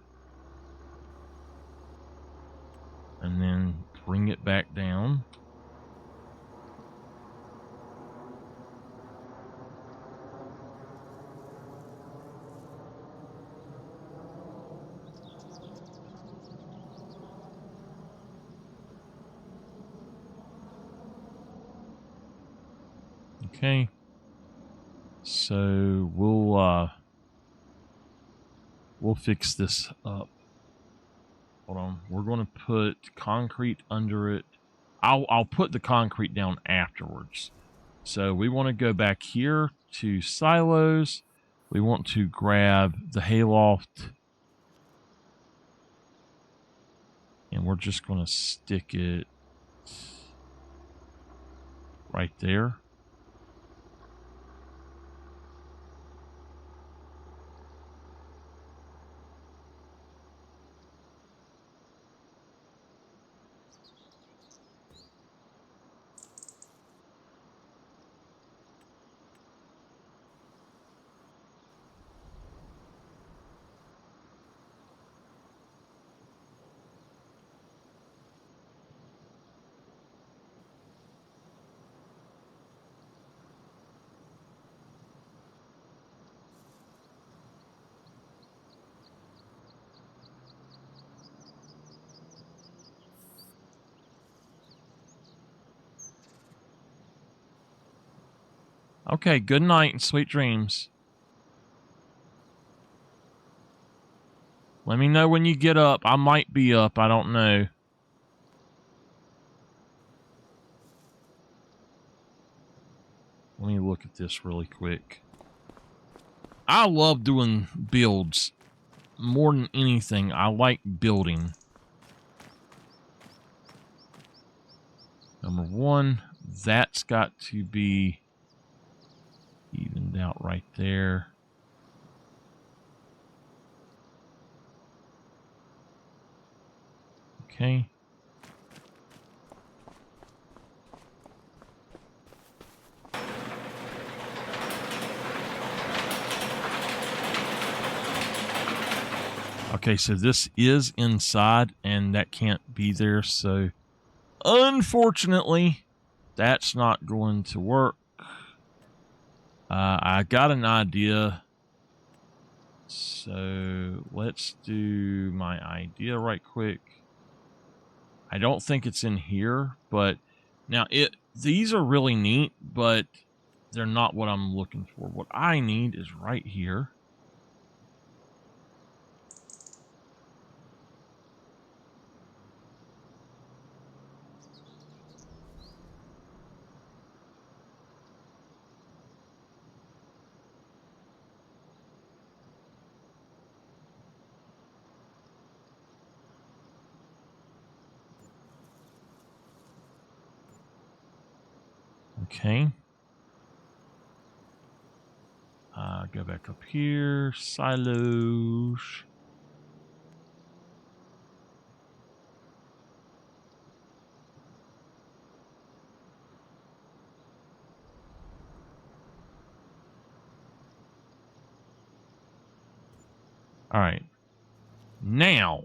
And then bring it back down. Okay. So we'll fix this up. Hold on. We're going to put concrete under it. I'll put the concrete down afterwards. So we want to go back here to silos. We want to grab the hayloft. And we're just going to stick it right there. Okay, good night and sweet dreams. Let me know when you get up. I might be up. I don't know. Let me look at this really quick. I love doing builds. More than anything, I like building. Number one, that's got to be evened out right there. Okay. Okay, so this is inside, and that can't be there, so unfortunately, that's not going to work. I got an idea, so let's do my idea right quick. I don't think it's in here, but now these are really neat, but they're not what I'm looking for. What I need is right here. Okay. Go back up here. Silos. All right. Now.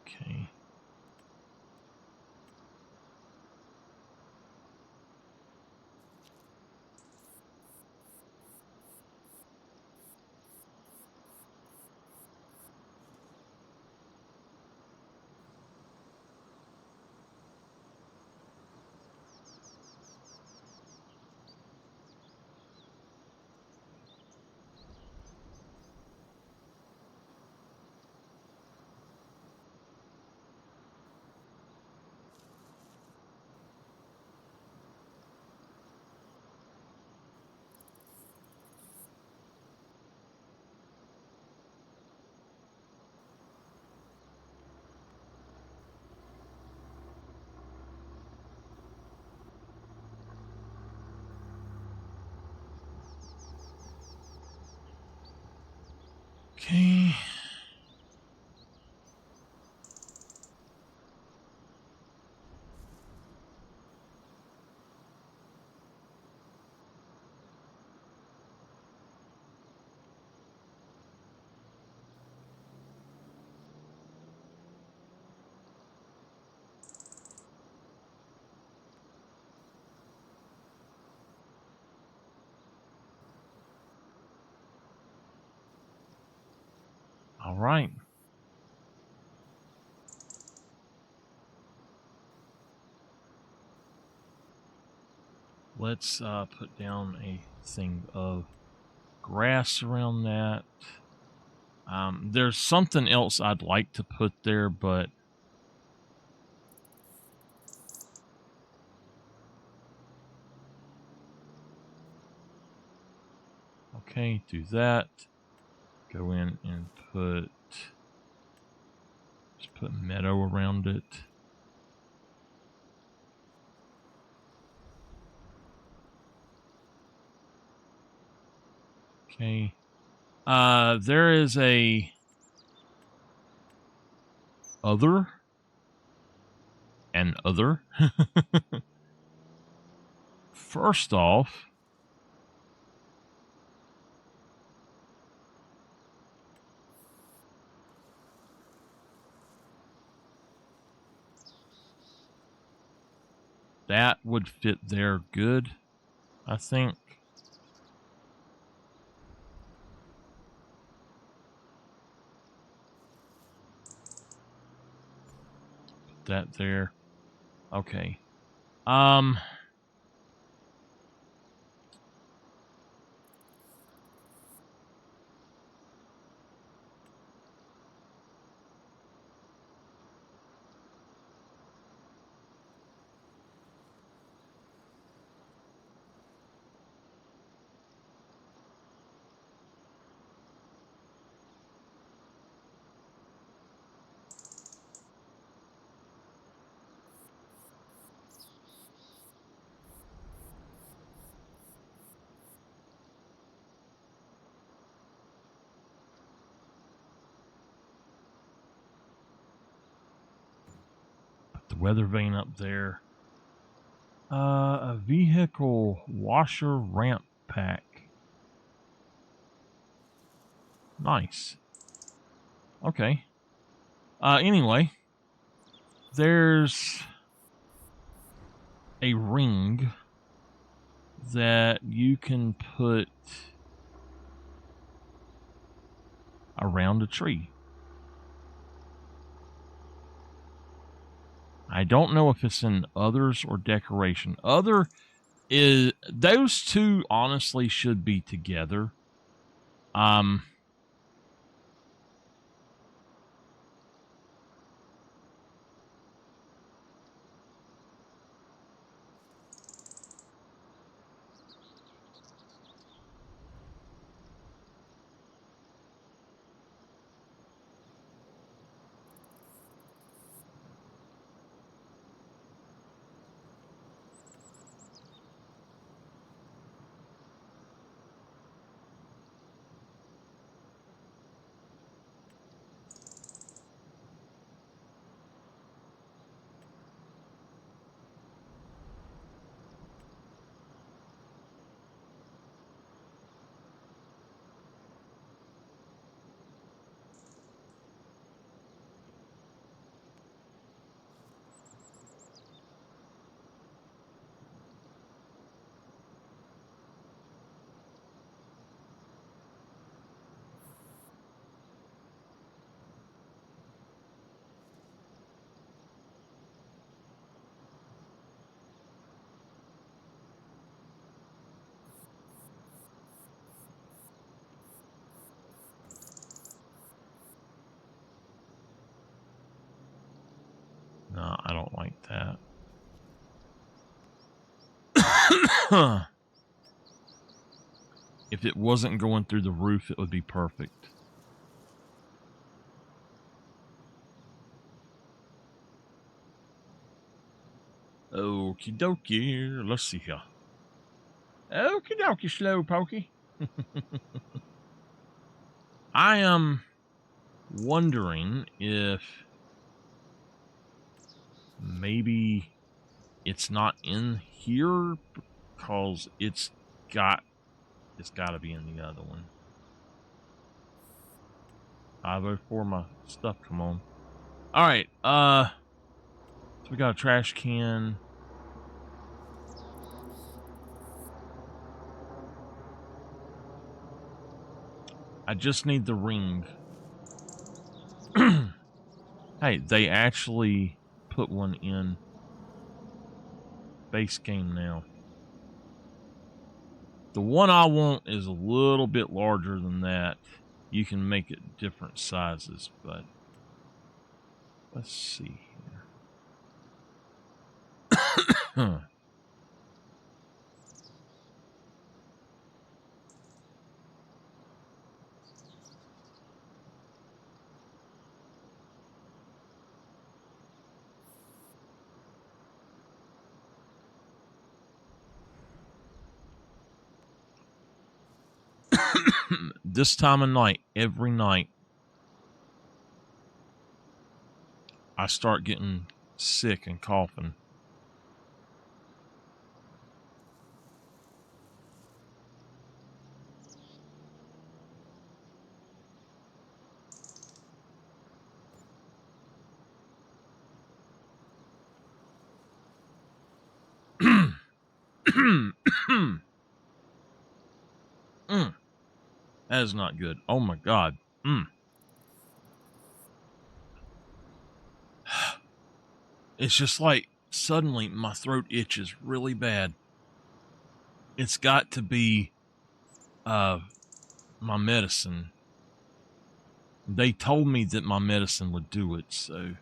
Okay. Okay. All right. Let's put down a thing of grass around that. There's something else I'd like to put there, but okay, do that. Go in and just put meadow around it. Okay. There is a other and other. First off, that would fit there good, I think. Put that there. Okay. weather vane up there. A vehicle washer ramp pack. Nice. Okay. Anyway, there's a ring that you can put around a tree. I don't know if it's in others or decoration. Other is those two honestly should be together. No, I don't like that. If it wasn't going through the roof, it would be perfect. Okie dokie. Let's see here. Okie dokie, slow pokey. I am wondering if maybe it's not in here because it's got to be in the other one. 504, my stuff, come on. All right, so we got a trash can. I just need the ring. Hey, they actually put one in base game now. The one I want is a little bit larger than that. You can make it different sizes, but let's see here. This time of night, every night, I start getting sick and coughing. That is not good. Oh my God. It's just like suddenly my throat itches really bad. It's got to be my medicine. They told me that my medicine would do it, so.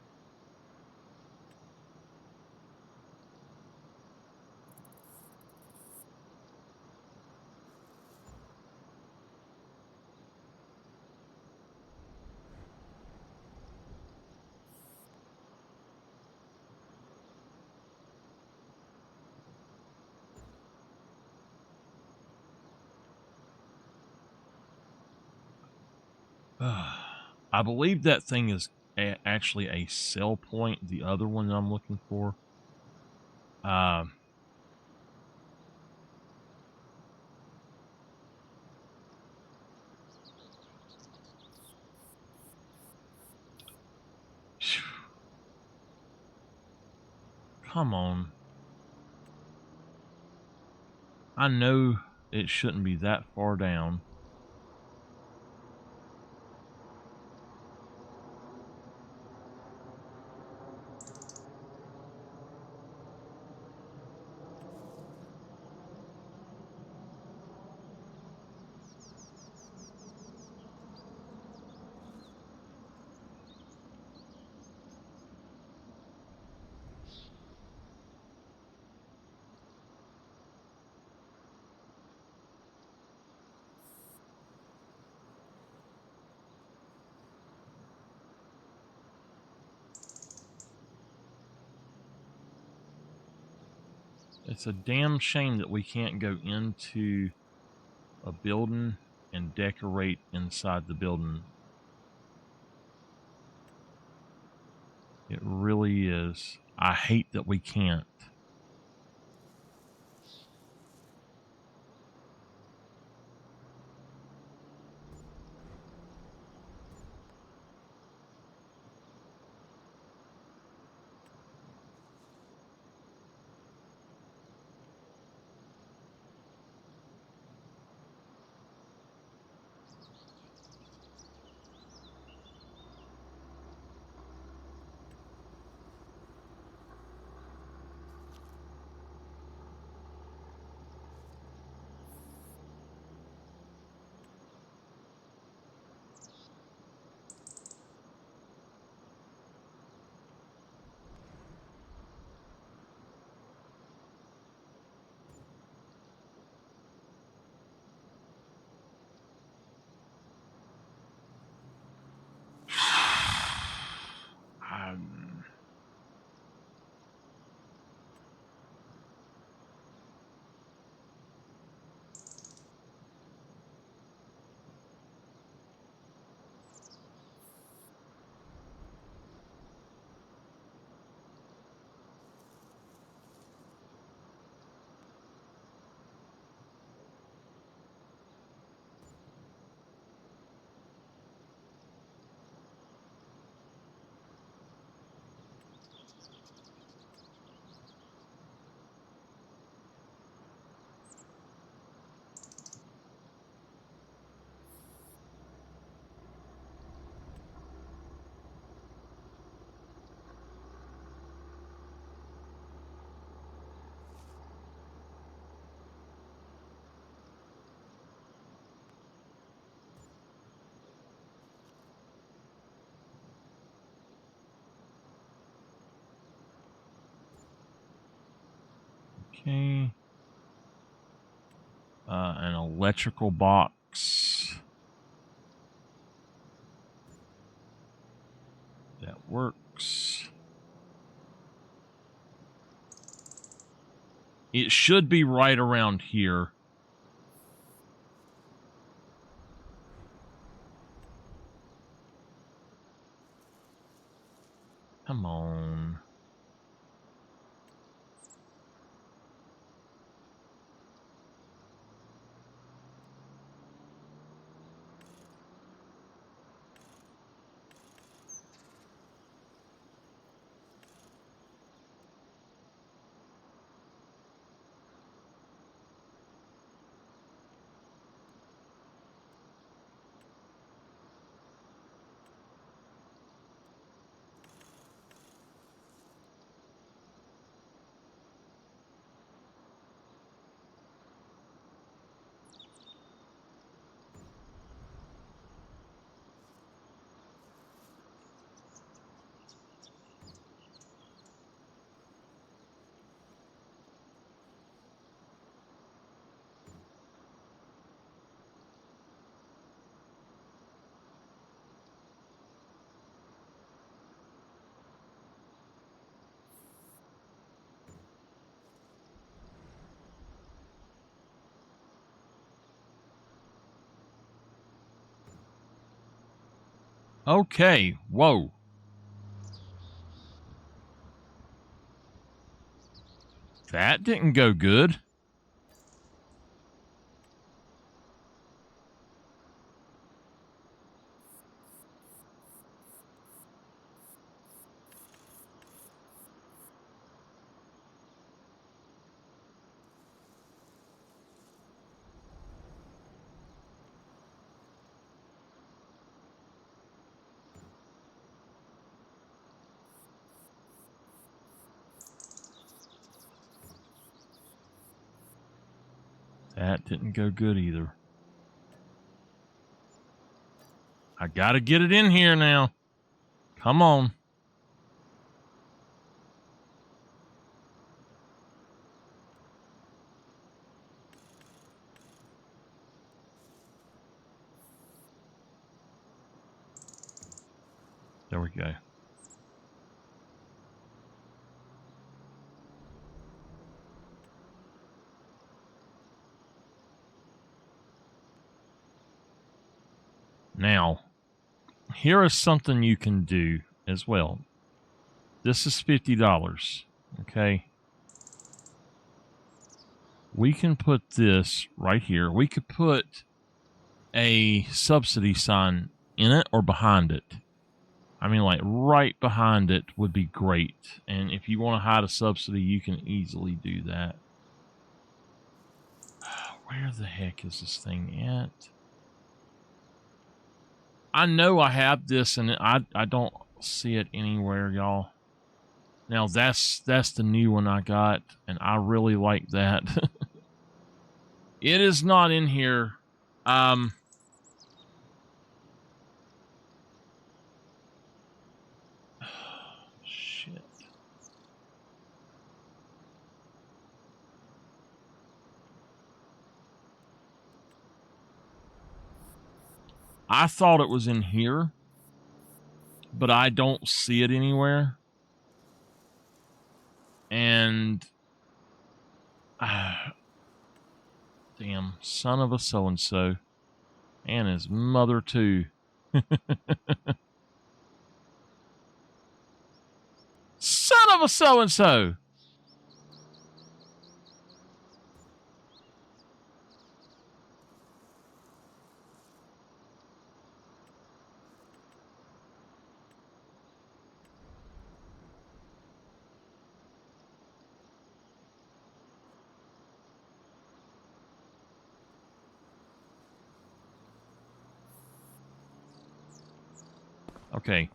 I believe that thing is actually a sell point. The other one that I'm looking for. Come on. I know it shouldn't be that far down. It's a damn shame that we can't go into a building and decorate inside the building. It really is. I hate that we can't. Okay. An electrical box. That works. It should be right around here. Come on. Okay. Whoa. That didn't go good. That didn't go good either. I gotta get it in here now. Come on. There we go. Now, here is something you can do as well. This is $50, okay? We can put this right here. We could put a subsidy sign in it or behind it. I mean, like right behind it would be great. And if you want to hide a subsidy, you can easily do that. Where the heck is this thing at? I know I have this and I don't see it anywhere, y'all. Now that's the new one I got, and I really like that. It is not in here. Shit. I thought it was in here, but I don't see it anywhere. And damn, son of a so-and-so. And his mother, too. Son of a so-and-so. Okay.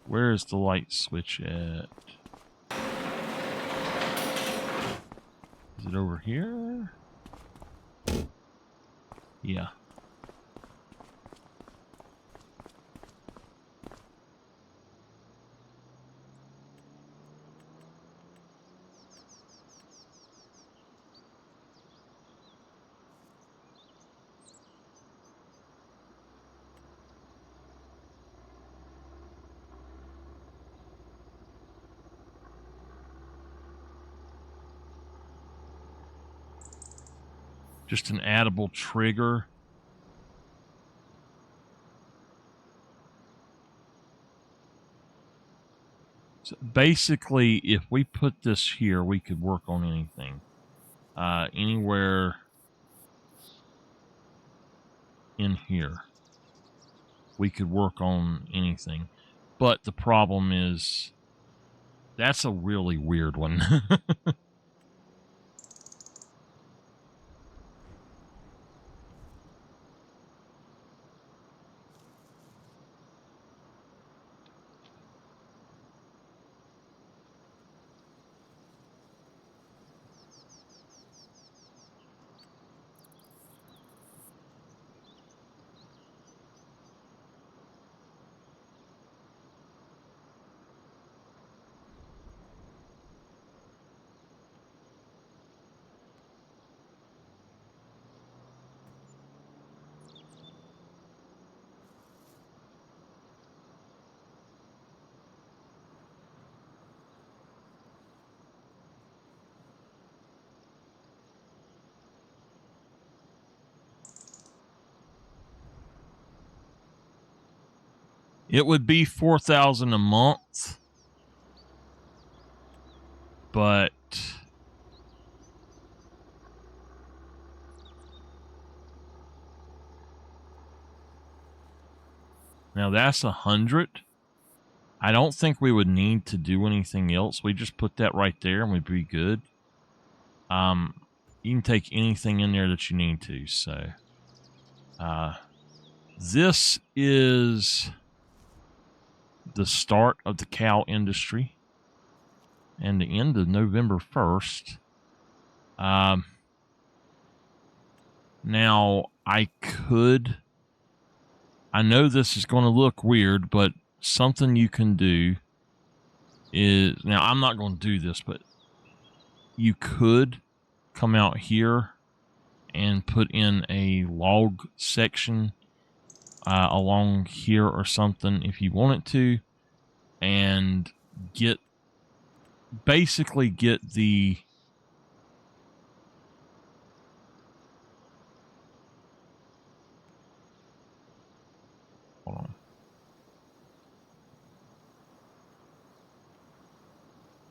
Where is the light switch at? Is it over here? Yeah. Just an addable trigger. So basically, if we put this here, we could work on anything. Anywhere in here, we could work on anything. But the problem is, that's a really weird one. It would be $4,000 a month, but now that's 100. I don't think we would need to do anything else. We just put that right there and we'd be good. You can take anything in there that you need to. So, this is the start of the cow industry and the end of November 1st. Now, I know this is going to look weird, but something you can do is, now I'm not going to do this, but you could come out here and put in a log section along here or something if you wanted to, and basically get the hold on.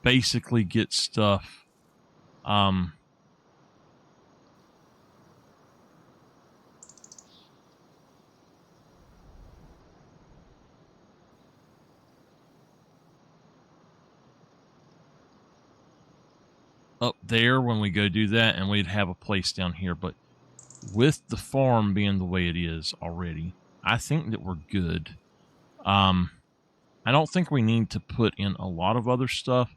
Basically get stuff up there when we go do that, and we'd have a place down here. But with the farm being the way it is already, I think that we're good. I don't think we need to put in a lot of other stuff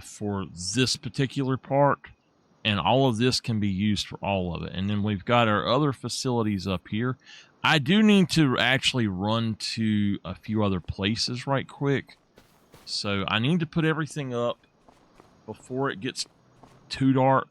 for this particular part, and all of this can be used for all of it. And then we've got our other facilities up here. I do need to actually run to a few other places right quick, so I need to put everything up before it gets too dark.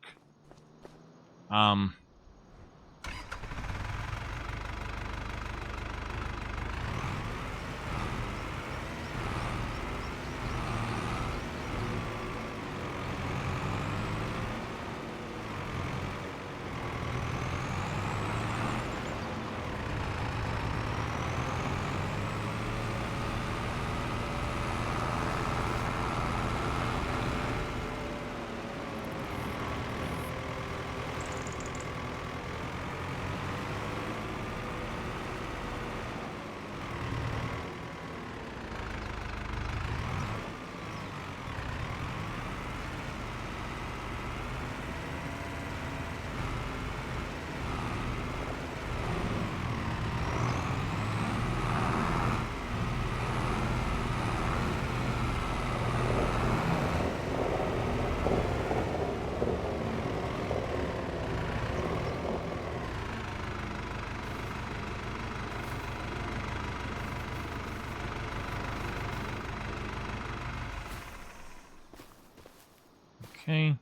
Okay.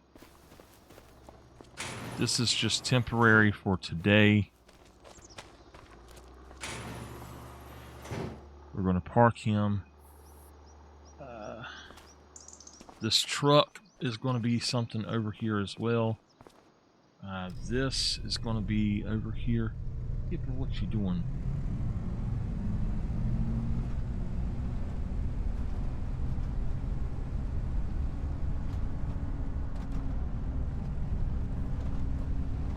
This is just temporary for today. We're going to park him. This truck is going to be something over here as well. This is going to be over here. Skipper, what you doing?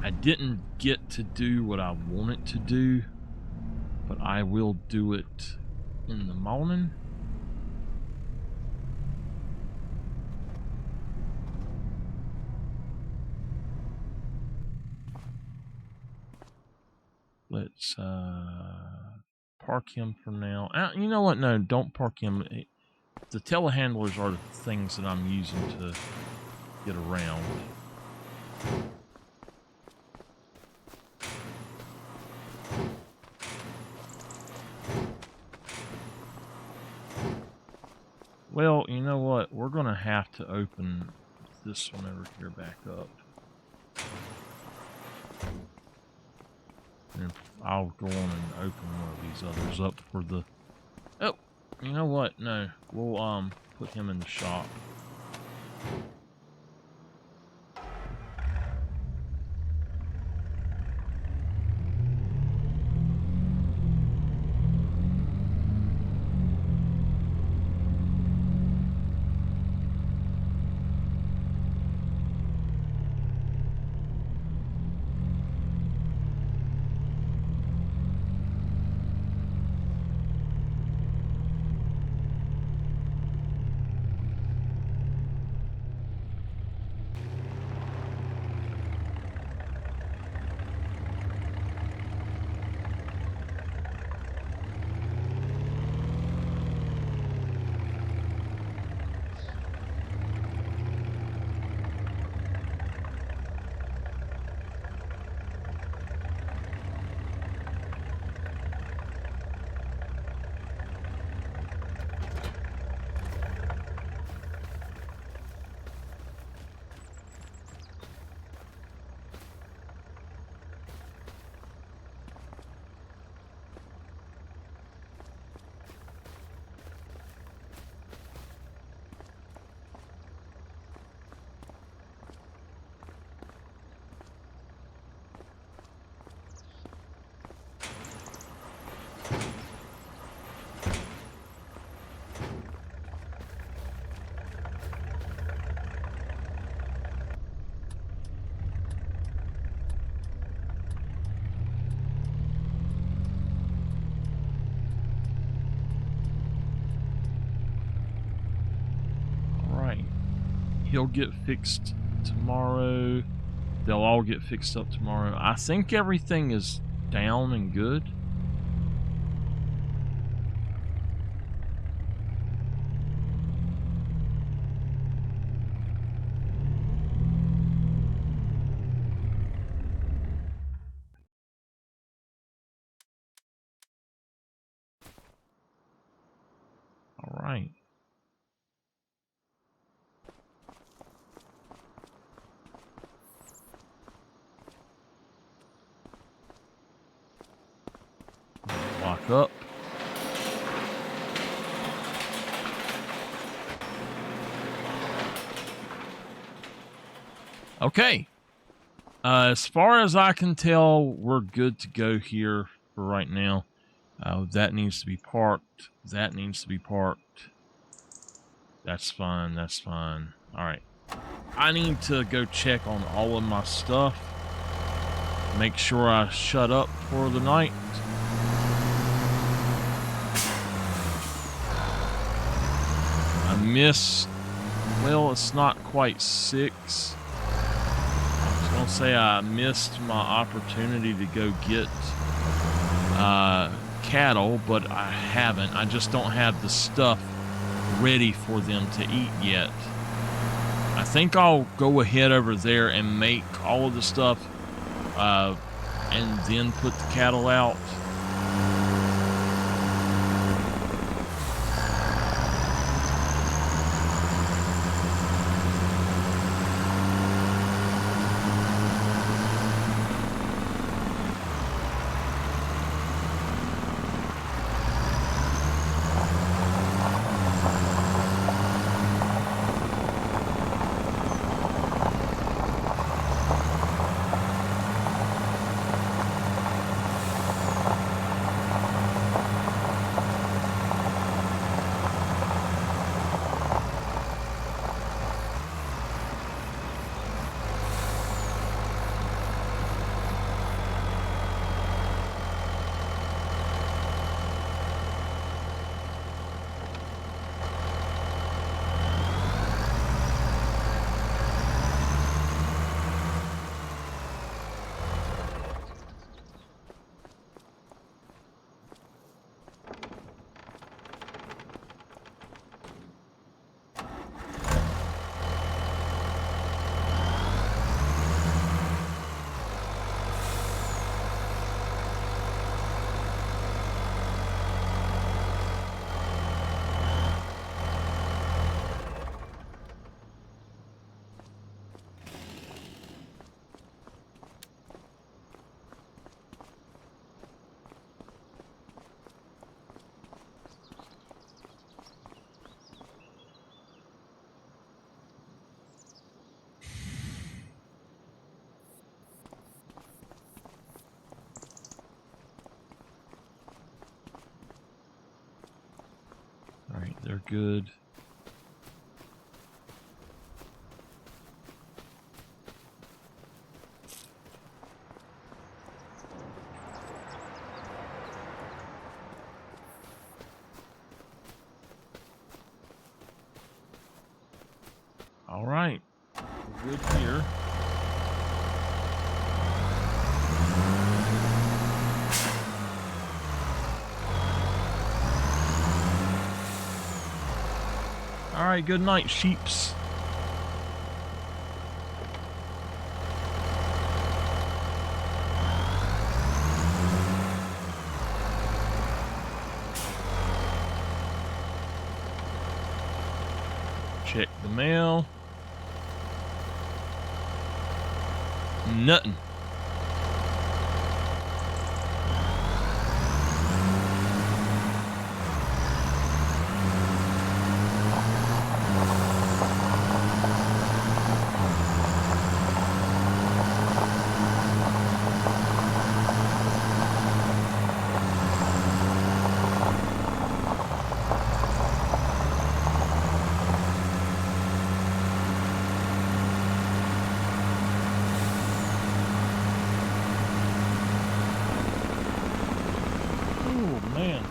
I didn't get to do what I wanted to do, but I will do it in the morning. Let's park him for now. You know what? No, don't park him. The telehandlers are the things that I'm using to get around. Well, you know what? We're going to have to open this one over here back up. And I'll go on and open one of these others up for the... Oh, you know what? No, we'll put him in the shop. He'll get fixed tomorrow. They'll all get fixed up tomorrow. I think everything is down and good. All right. Lock up. Okay. As far as I can tell, we're good to go here for right now. That needs to be parked. That needs to be parked. That's fine. That's fine. All right. I need to go check on all of my stuff. Make sure I shut up for the night. I missed, well, it's not quite 6. I was gonna say I missed my opportunity to go get cattle, but I haven't. I just don't have the stuff ready for them to eat yet. I think I'll go ahead over there and make all of the stuff and then put the cattle out. All right, they're good. All right, we're good here. All right, good night, sheeps. Check the mail. Nothing. Man.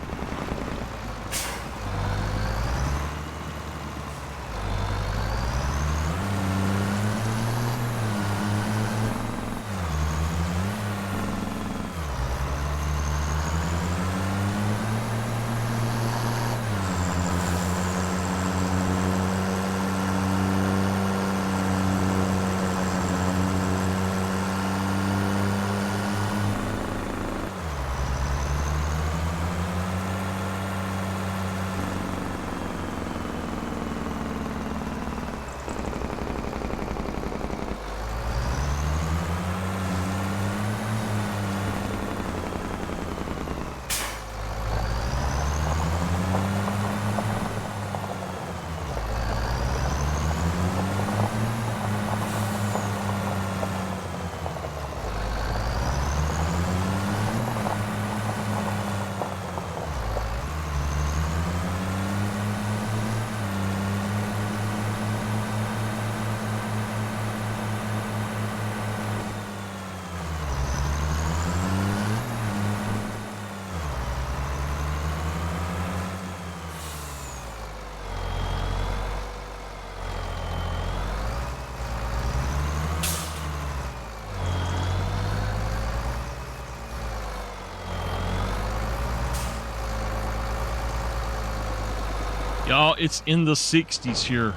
Y'all, it's in the 60s here.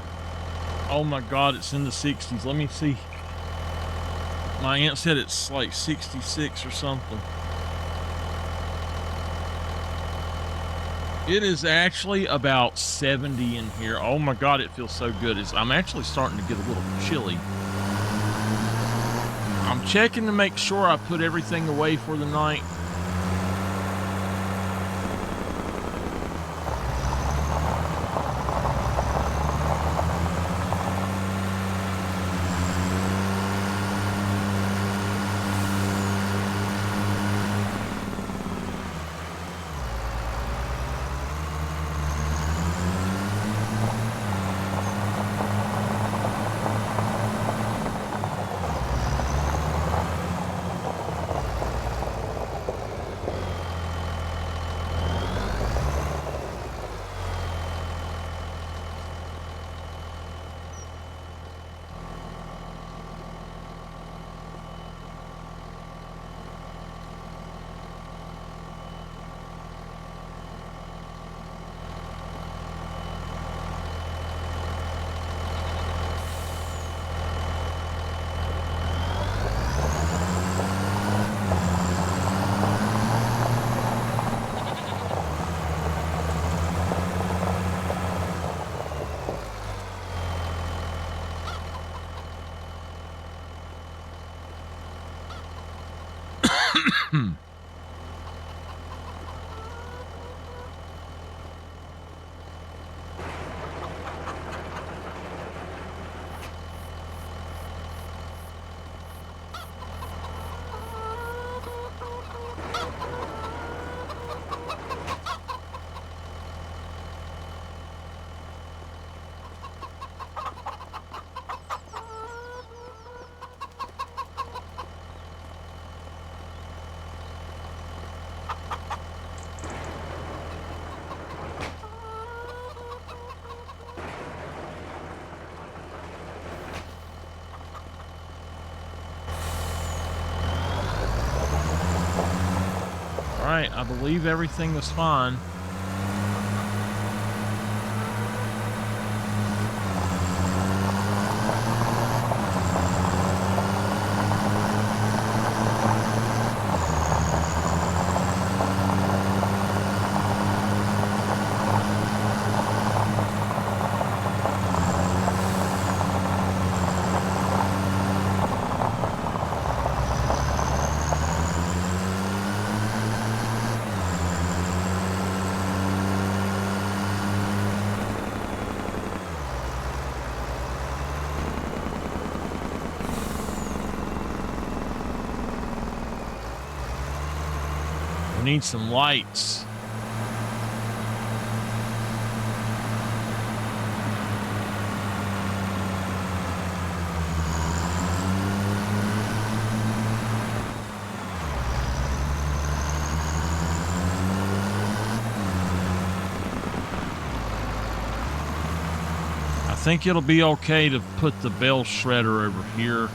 Oh my God, it's in the 60s. Let me see. My aunt said it's like 66 or something. It is actually about 70 in here. Oh my God, it feels so good. I'm actually starting to get a little chilly. I'm checking to make sure I put everything away for the night. Alright, I believe everything was fine. We need some lights. I think it'll be okay to put the bale shredder over here.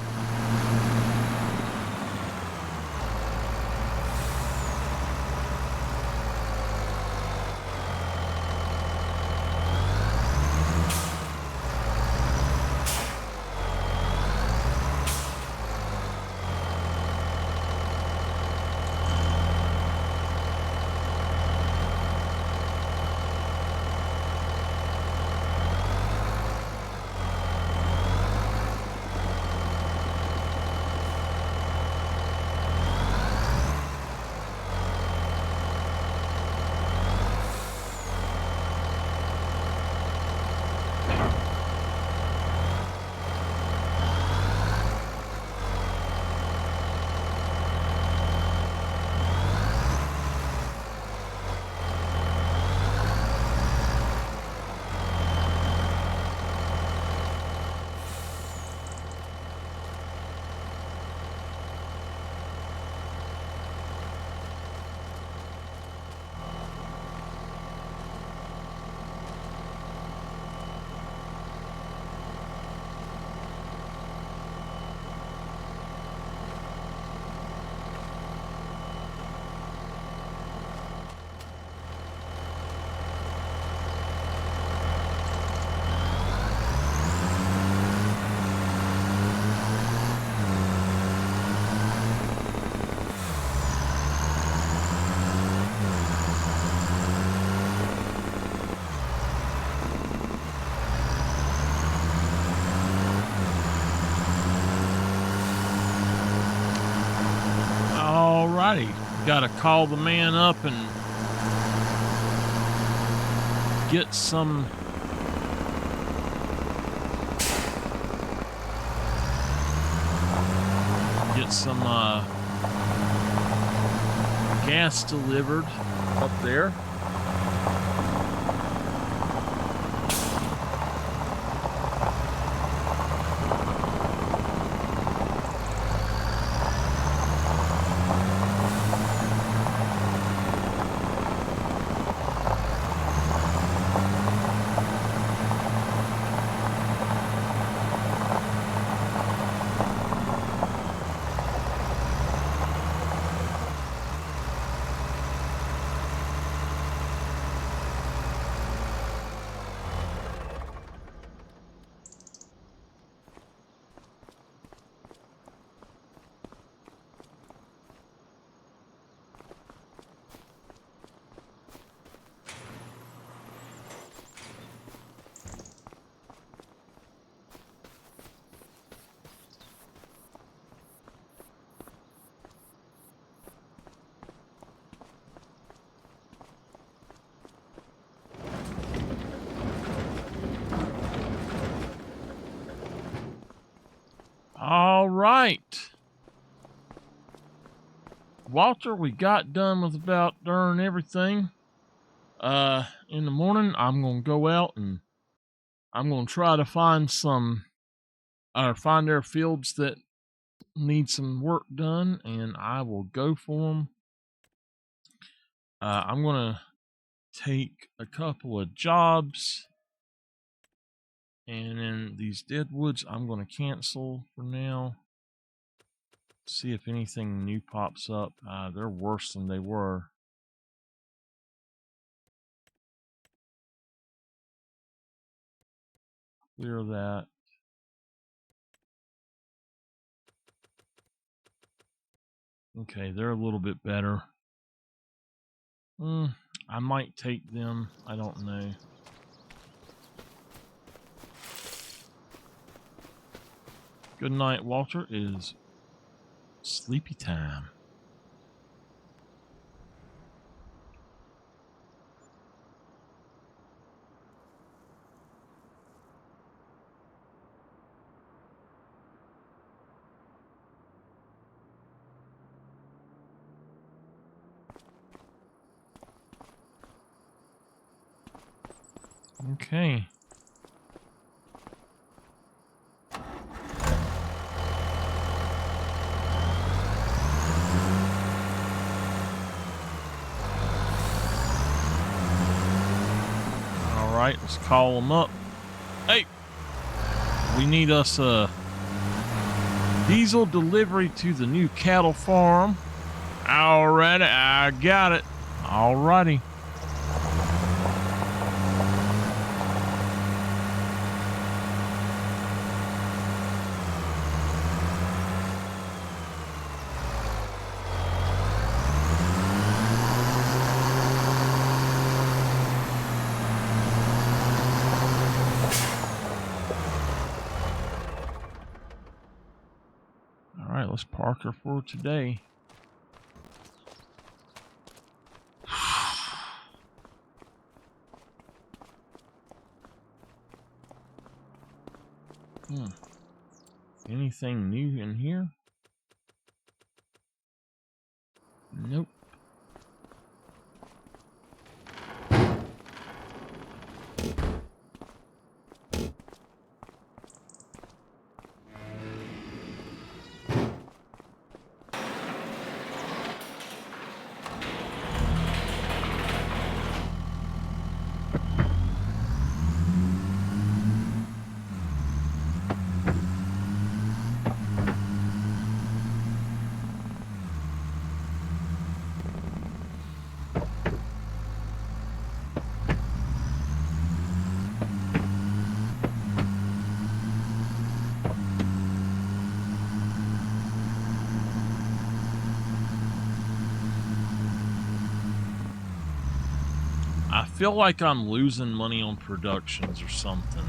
Alrighty, gotta call the man up and get some gas delivered up there. All right. Walter, we got done with about darn everything. In the morning, I'm going to go out and I'm going to try to find find their fields that need some work done, and I will go for them. I'm going to take a couple of jobs, and then these deadwoods I'm going to cancel for now. See if anything new pops up. They're worse than they were. Clear that. Okay, they're a little bit better. I might take them. I don't know. Good night, Walter. It is sleepy time. Okay. All right, let's call them up. Hey, we need us a diesel delivery to the new cattle farm. Alrighty, I got it. Alrighty. Alright, let's park her for today. Anything new in here? Nope. I feel like I'm losing money on productions or something.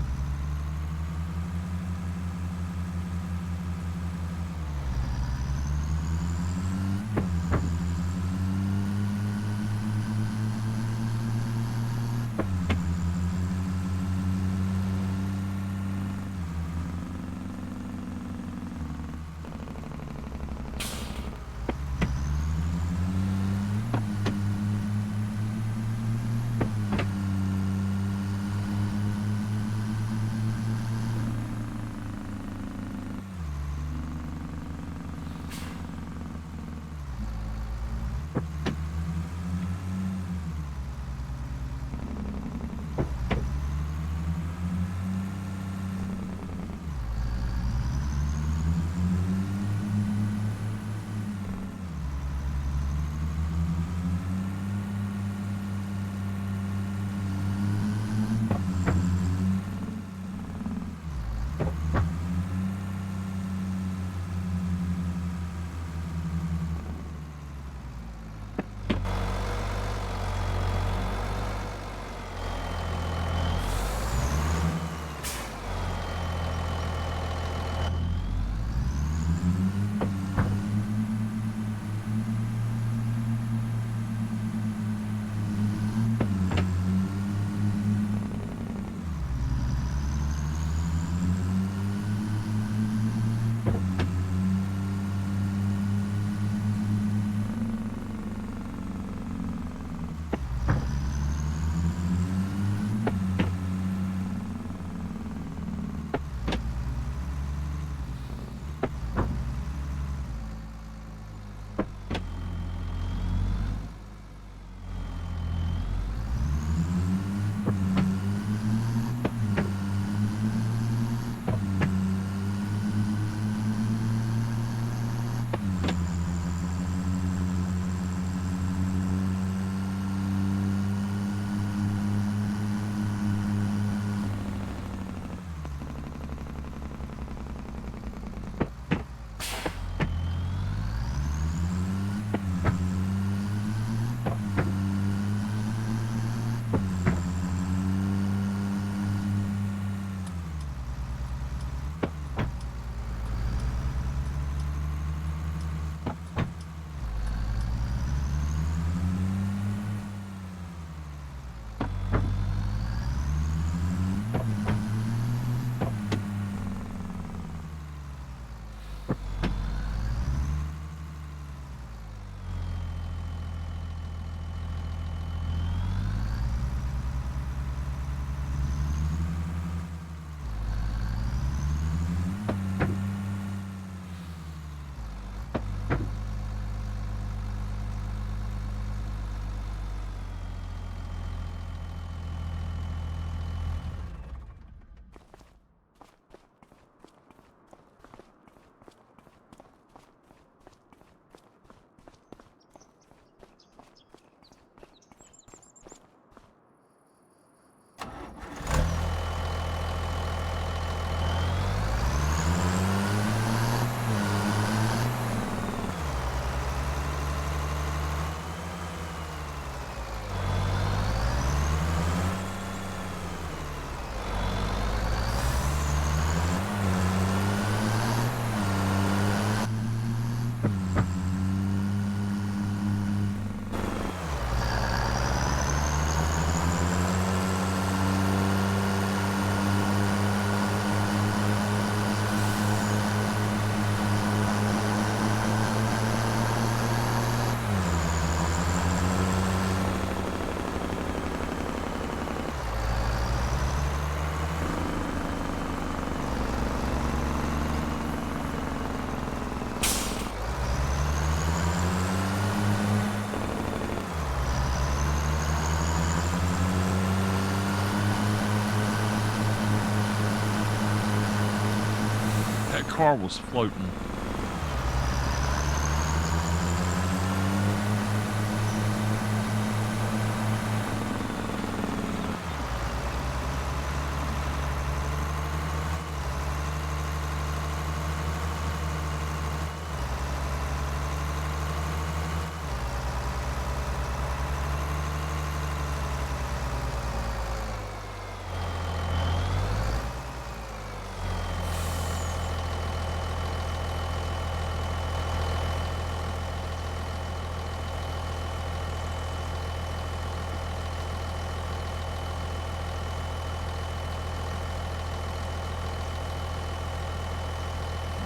car was floating.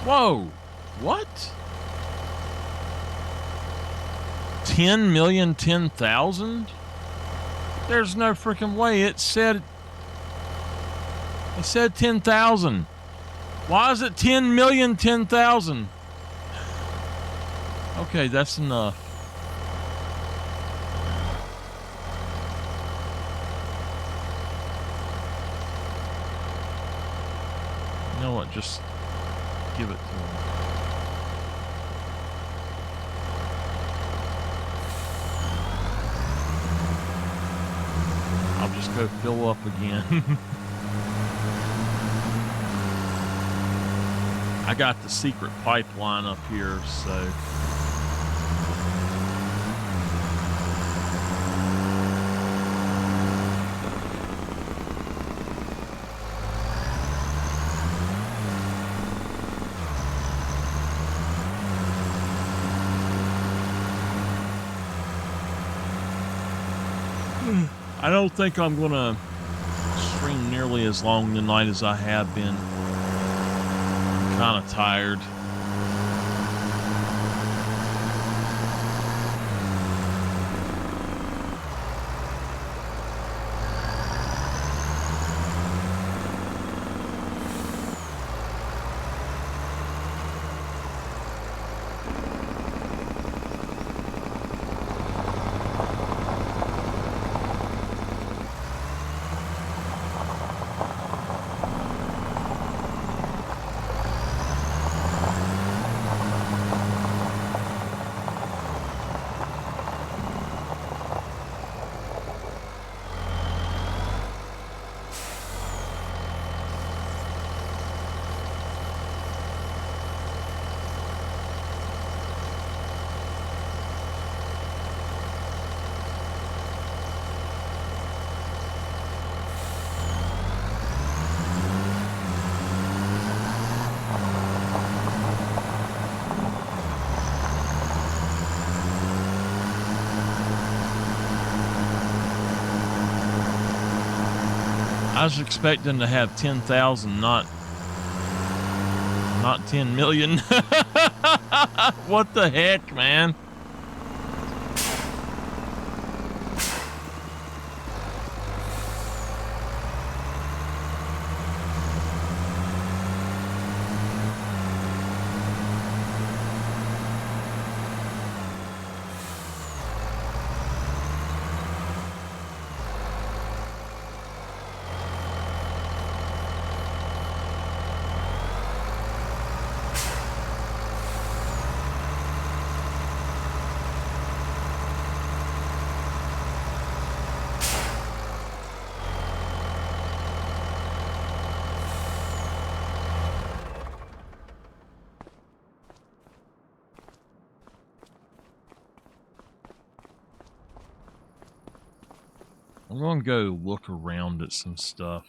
Whoa, what? 10 million, 10,000? There's no freaking way. It said 10,000. Why is it 10 million, 10,000? Okay, that's enough. know what? Just give it to him. I'll just go fill up again. I got the secret pipeline up here, so... I don't think I'm going to stream nearly as long tonight as I have been. I'm kind of tired. I was expecting to have 10,000, not 10 million. What the heck, man? I'm going to go look around at some stuff.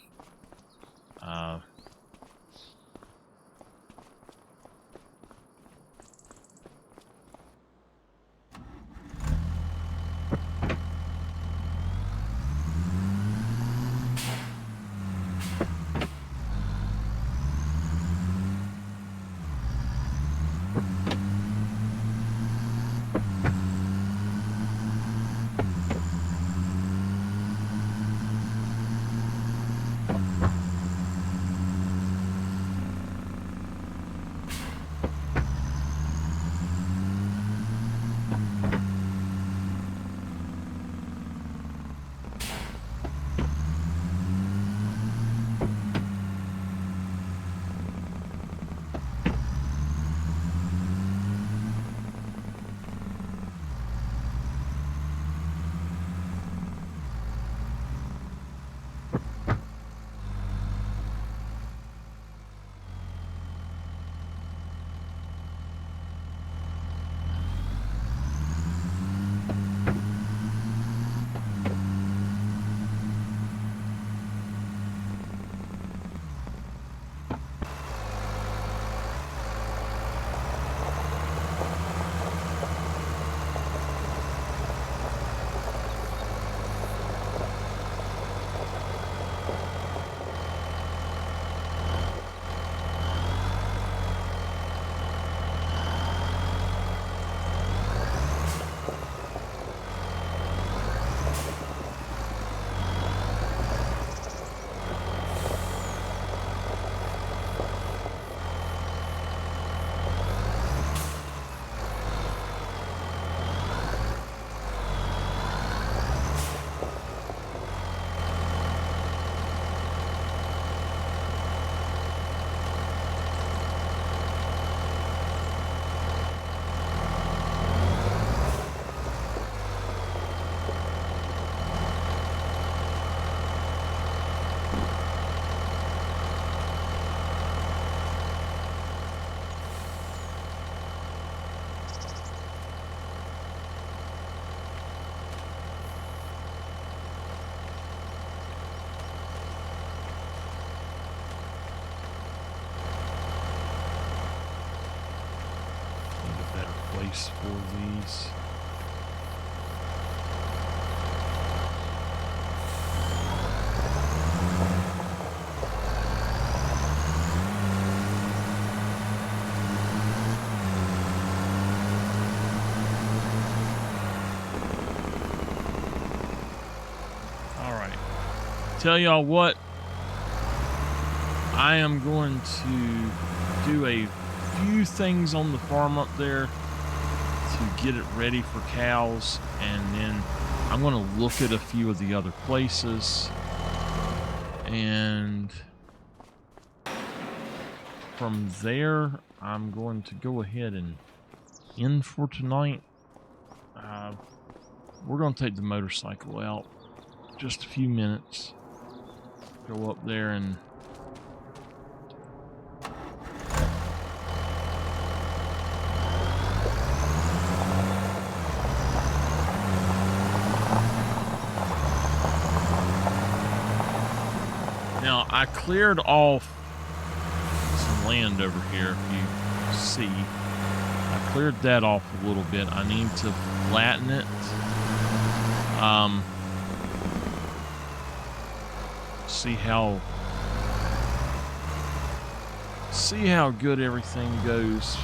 for these. Tell y'all what, I am going to do a few things on the farm up there to get it ready for cows, and then I'm going to look at a few of the other places, and from there I'm going to go ahead and end for tonight. We're going to take the motorcycle out just a few minutes. Go up there and now I cleared off some land over here. If you see, I cleared that off a little bit. I need to flatten it. See how good everything goes.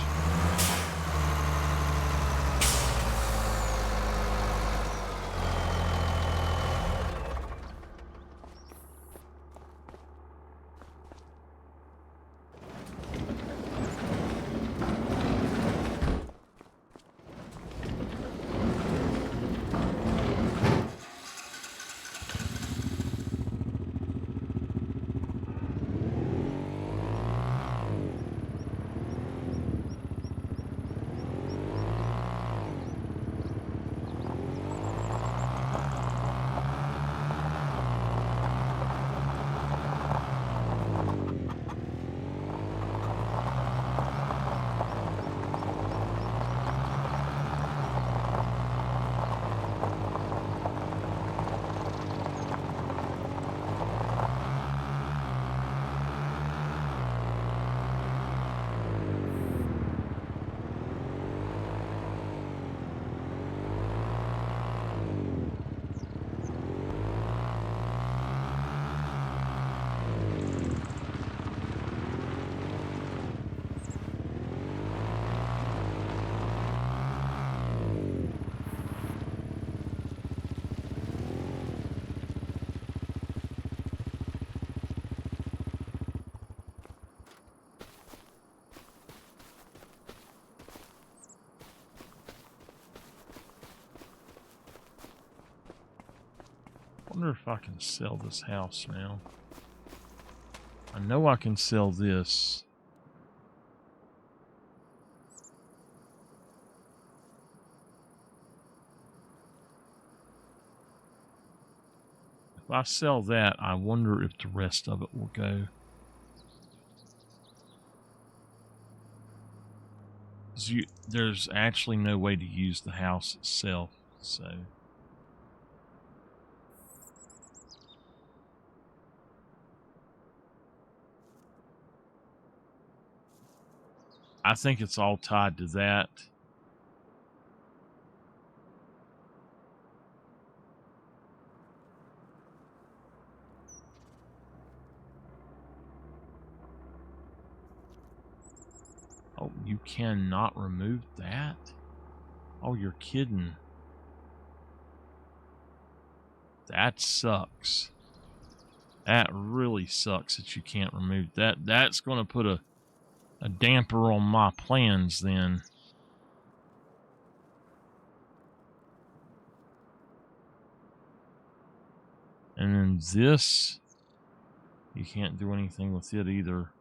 I wonder if I can sell this house now. I know I can sell this. If I sell that, I wonder if the rest of it will go. There's actually no way to use the house itself, so... I think it's all tied to that. Oh, you cannot remove that? Oh, you're kidding. That sucks. That really sucks that you can't remove that. That's going to put a damper on my plans then. And then this, you can't do anything with it either.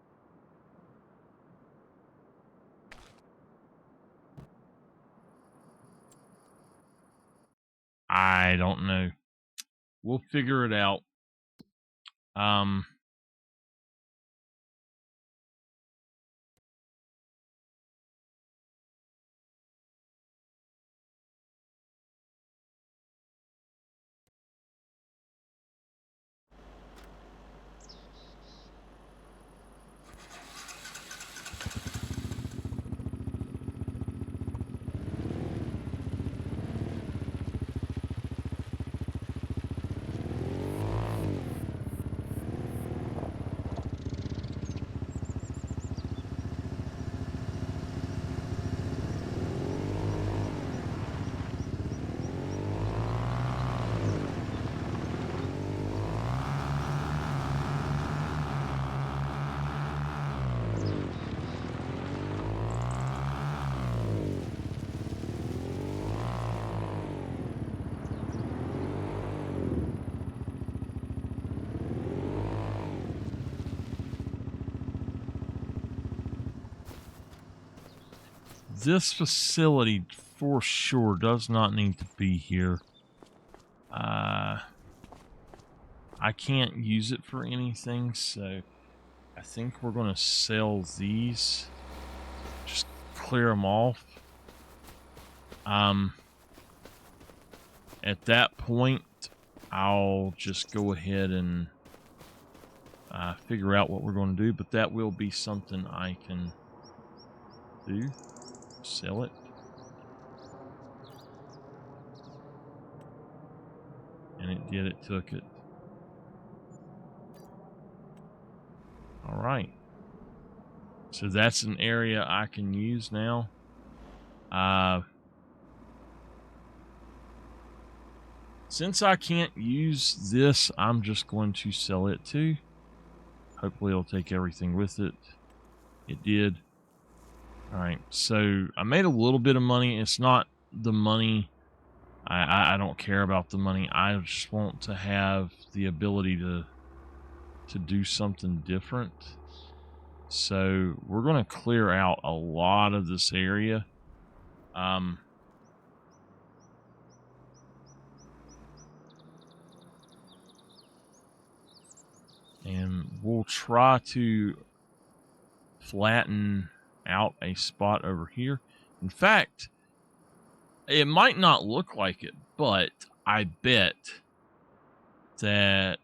I don't know. We'll figure it out. this facility for sure does not need to be here. I can't use it for anything, so I think we're going to sell these. Just clear them off. At that point, I'll just go ahead and figure out what we're going to do, but that will be something I can do. Sell it. And it did, it took it. All right. So that's an area I can use now. Since I can't use this, I'm just going to sell it too. Hopefully it'll take everything with it. It did. All right, so I made a little bit of money. It's not the money. I don't care about the money. I just want to have the ability to do something different. So we're going to clear out a lot of this area. And we'll try to flatten out a spot over here. In fact, it might not look like it, but I bet that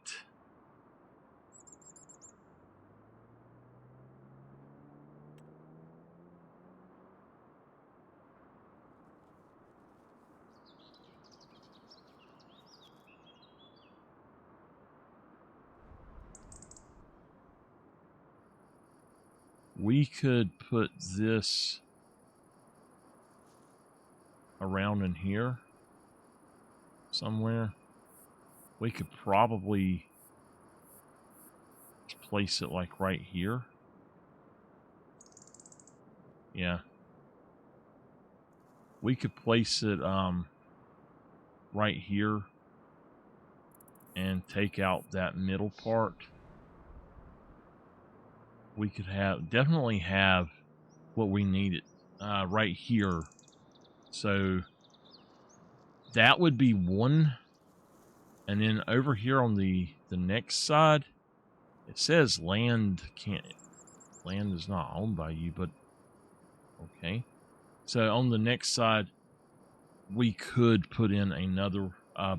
we could put this around in here somewhere. We could probably place it like right here. Yeah. We could place it right here and take out that middle part. We could definitely have what we needed right here. So that would be one. And then over here on the next side, it says land is not owned by you, but okay. So on the next side, we could put in another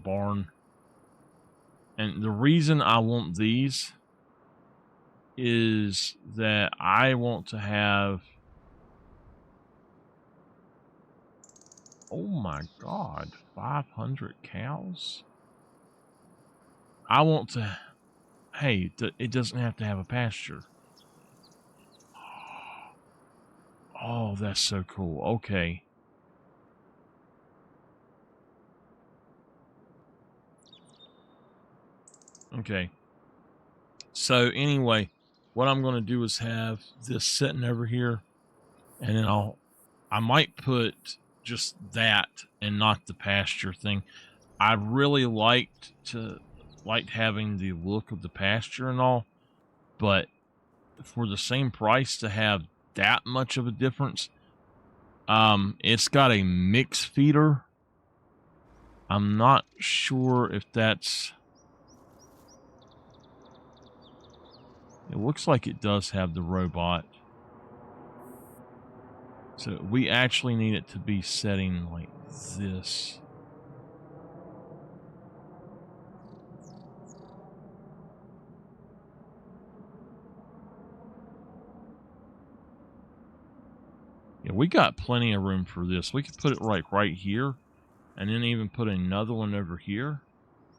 barn. And the reason I want these is that I want to have, oh my God, 500 cows? I want to, hey, it doesn't have to have a pasture. Oh, that's so cool. Okay. Okay. So anyway, what I'm going to do is have this sitting over here, and then I might put just that and not the pasture thing. I really liked having the look of the pasture and all, but for the same price to have that much of a difference, it's got a mix feeder. I'm not sure if that's, it looks like it does have the robot. So we actually need it to be setting like this. Yeah, we got plenty of room for this. We could put it right here, and then even put another one over here.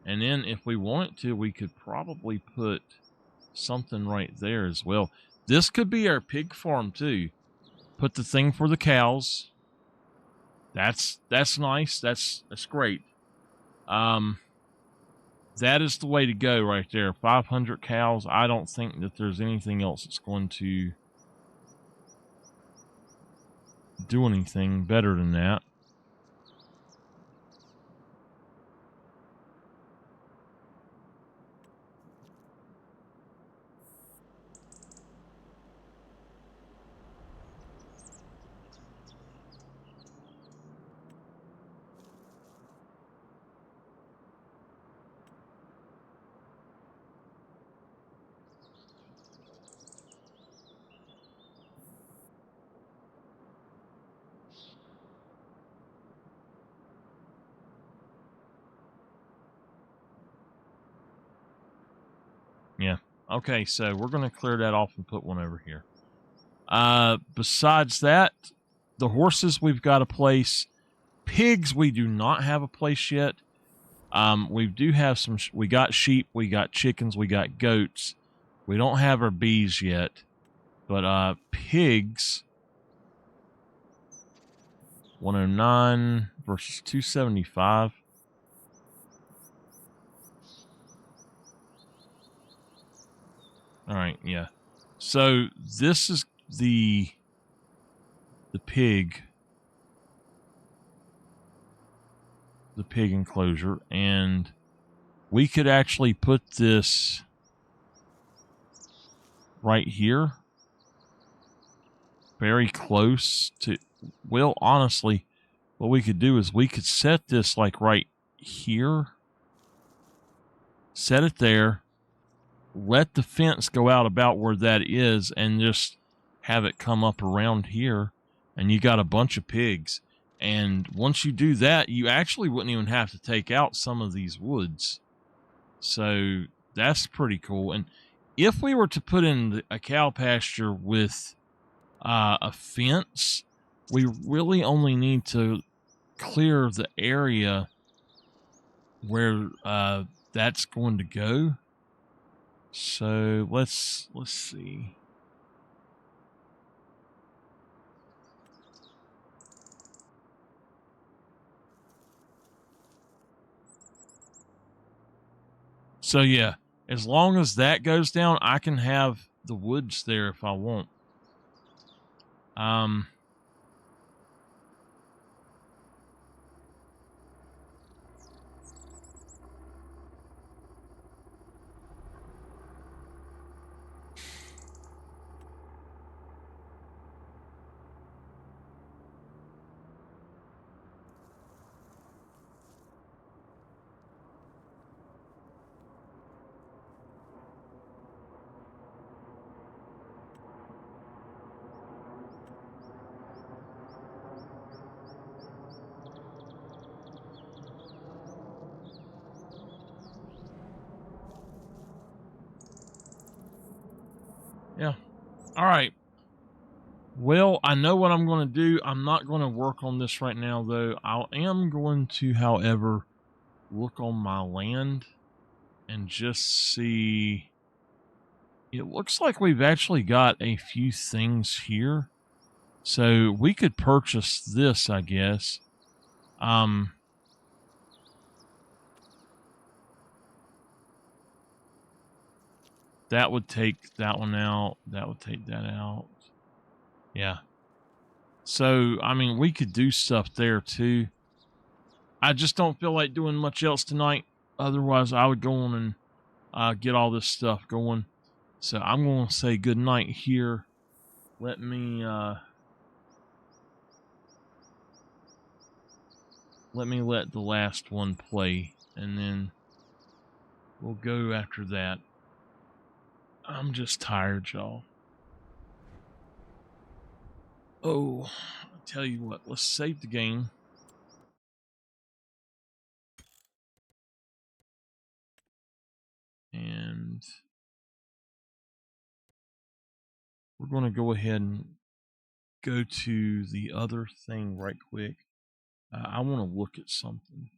And then if we wanted to, we could probably put something right there as well. This could be our pig farm too. Put the thing for the cows. That's nice. That's great. That is the way to go right there. 500 cows. I don't think that there's anything else that's going to do anything better than that. Okay, so we're going to clear that off and put one over here. Besides that, the horses we've got a place. Pigs we do not have a place yet. We do have some. We got sheep, we got chickens, we got goats. We don't have our bees yet, but pigs. 109 versus 275. All right, yeah. So this is the pig enclosure, and we could actually put this right here, very close to. Well, honestly, what we could do is we could set this like right here. Set it there. Let the fence go out about where that is, and just have it come up around here, and you got a bunch of pigs. And once you do that, you actually wouldn't even have to take out some of these woods. So that's pretty cool. And if we were to put in a cow pasture with a fence, we really only need to clear the area where that's going to go. So let's see. So yeah, as long as that goes down, I can have the woods there if I want. Yeah. All right. Well, I know what I'm going to do. I'm not going to work on this right now, though. I am going to, however, look on my land and just see. It looks like we've actually got a few things here. So we could purchase this, I guess. That would take that one out. That would take that out. Yeah. So, I mean, we could do stuff there too. I just don't feel like doing much else tonight. Otherwise, I would go on and get all this stuff going. So I'm going to say good night here. Let me let the last one play, and then we'll go after that. I'm just tired, y'all. Oh, I tell you what, let's save the game. And we're going to go ahead and go to the other thing right quick. I want to look at something.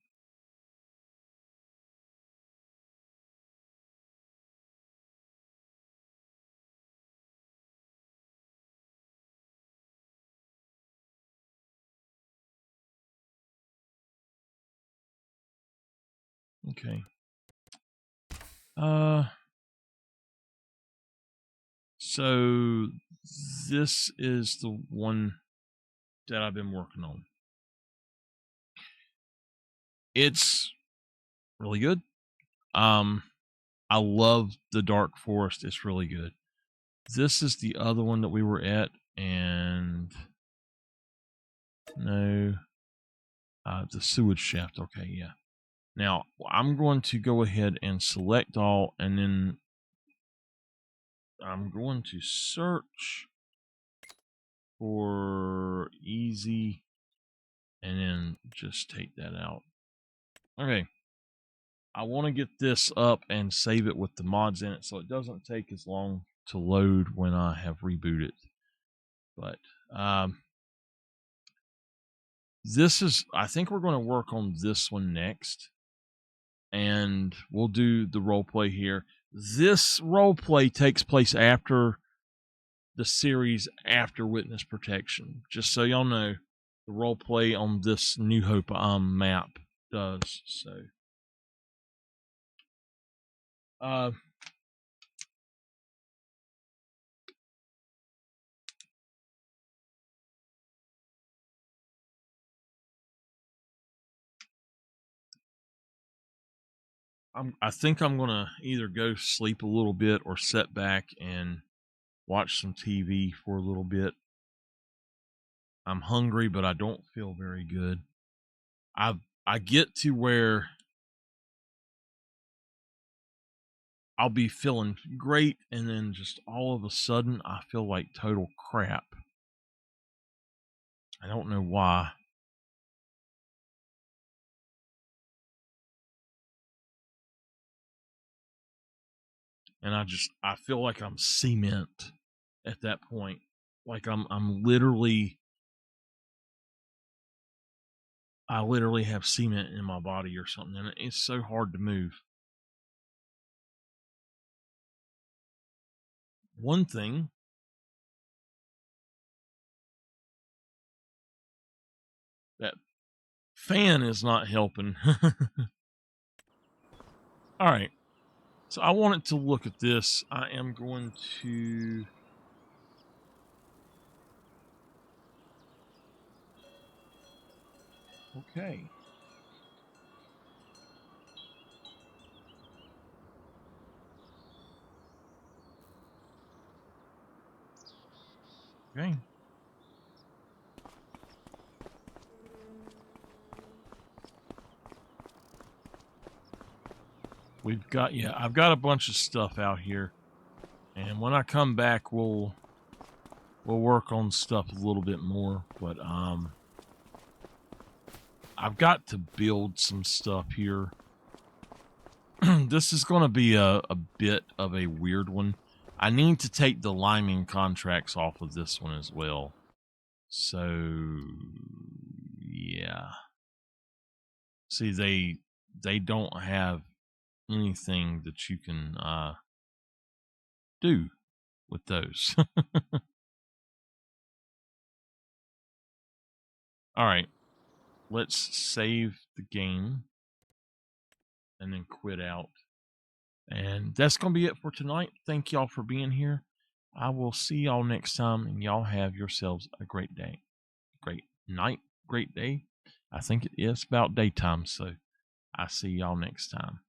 Okay. So this is the one that I've been working on. It's really good. I love the Dark Forest. It's really good. This is the other one that we were at, and no, the sewage shaft. Okay, yeah. Now I'm going to go ahead and select all, and then I'm going to search for easy, and then just take that out. Okay. I want to get this up and save it with the mods in it so it doesn't take as long to load when I have rebooted. But this is, I think we're going to work on this one next. And we'll do the role play here. This role play takes place after the series after Witness Protection. Just so y'all know, the role play on this New Hope map does. So, I think I'm gonna either go sleep a little bit or sit back and watch some TV for a little bit. I'm hungry, but I don't feel very good. I get to where I'll be feeling great, and then just all of a sudden I feel like total crap. I don't know why. And I feel like I'm cement at that point. Like I'm literally, I literally have cement in my body or something, and it's so hard to move. One thing that fan is not helping. All right. So I wanted to look at this. I am going to okay. Okay. We've got, yeah, I've got a bunch of stuff out here. And when I come back, we'll work on stuff a little bit more, but I've got to build some stuff here. This is going to be a bit of a weird one. I need to take the liming contracts off of this one as well. So, yeah. See, they don't have anything that you can do with those. All right. Let's save the game and then quit out. And that's going to be it for tonight. Thank y'all for being here. I will see y'all next time, and y'all have yourselves a great day. Great night, great day. I think it is about daytime, so I see y'all next time.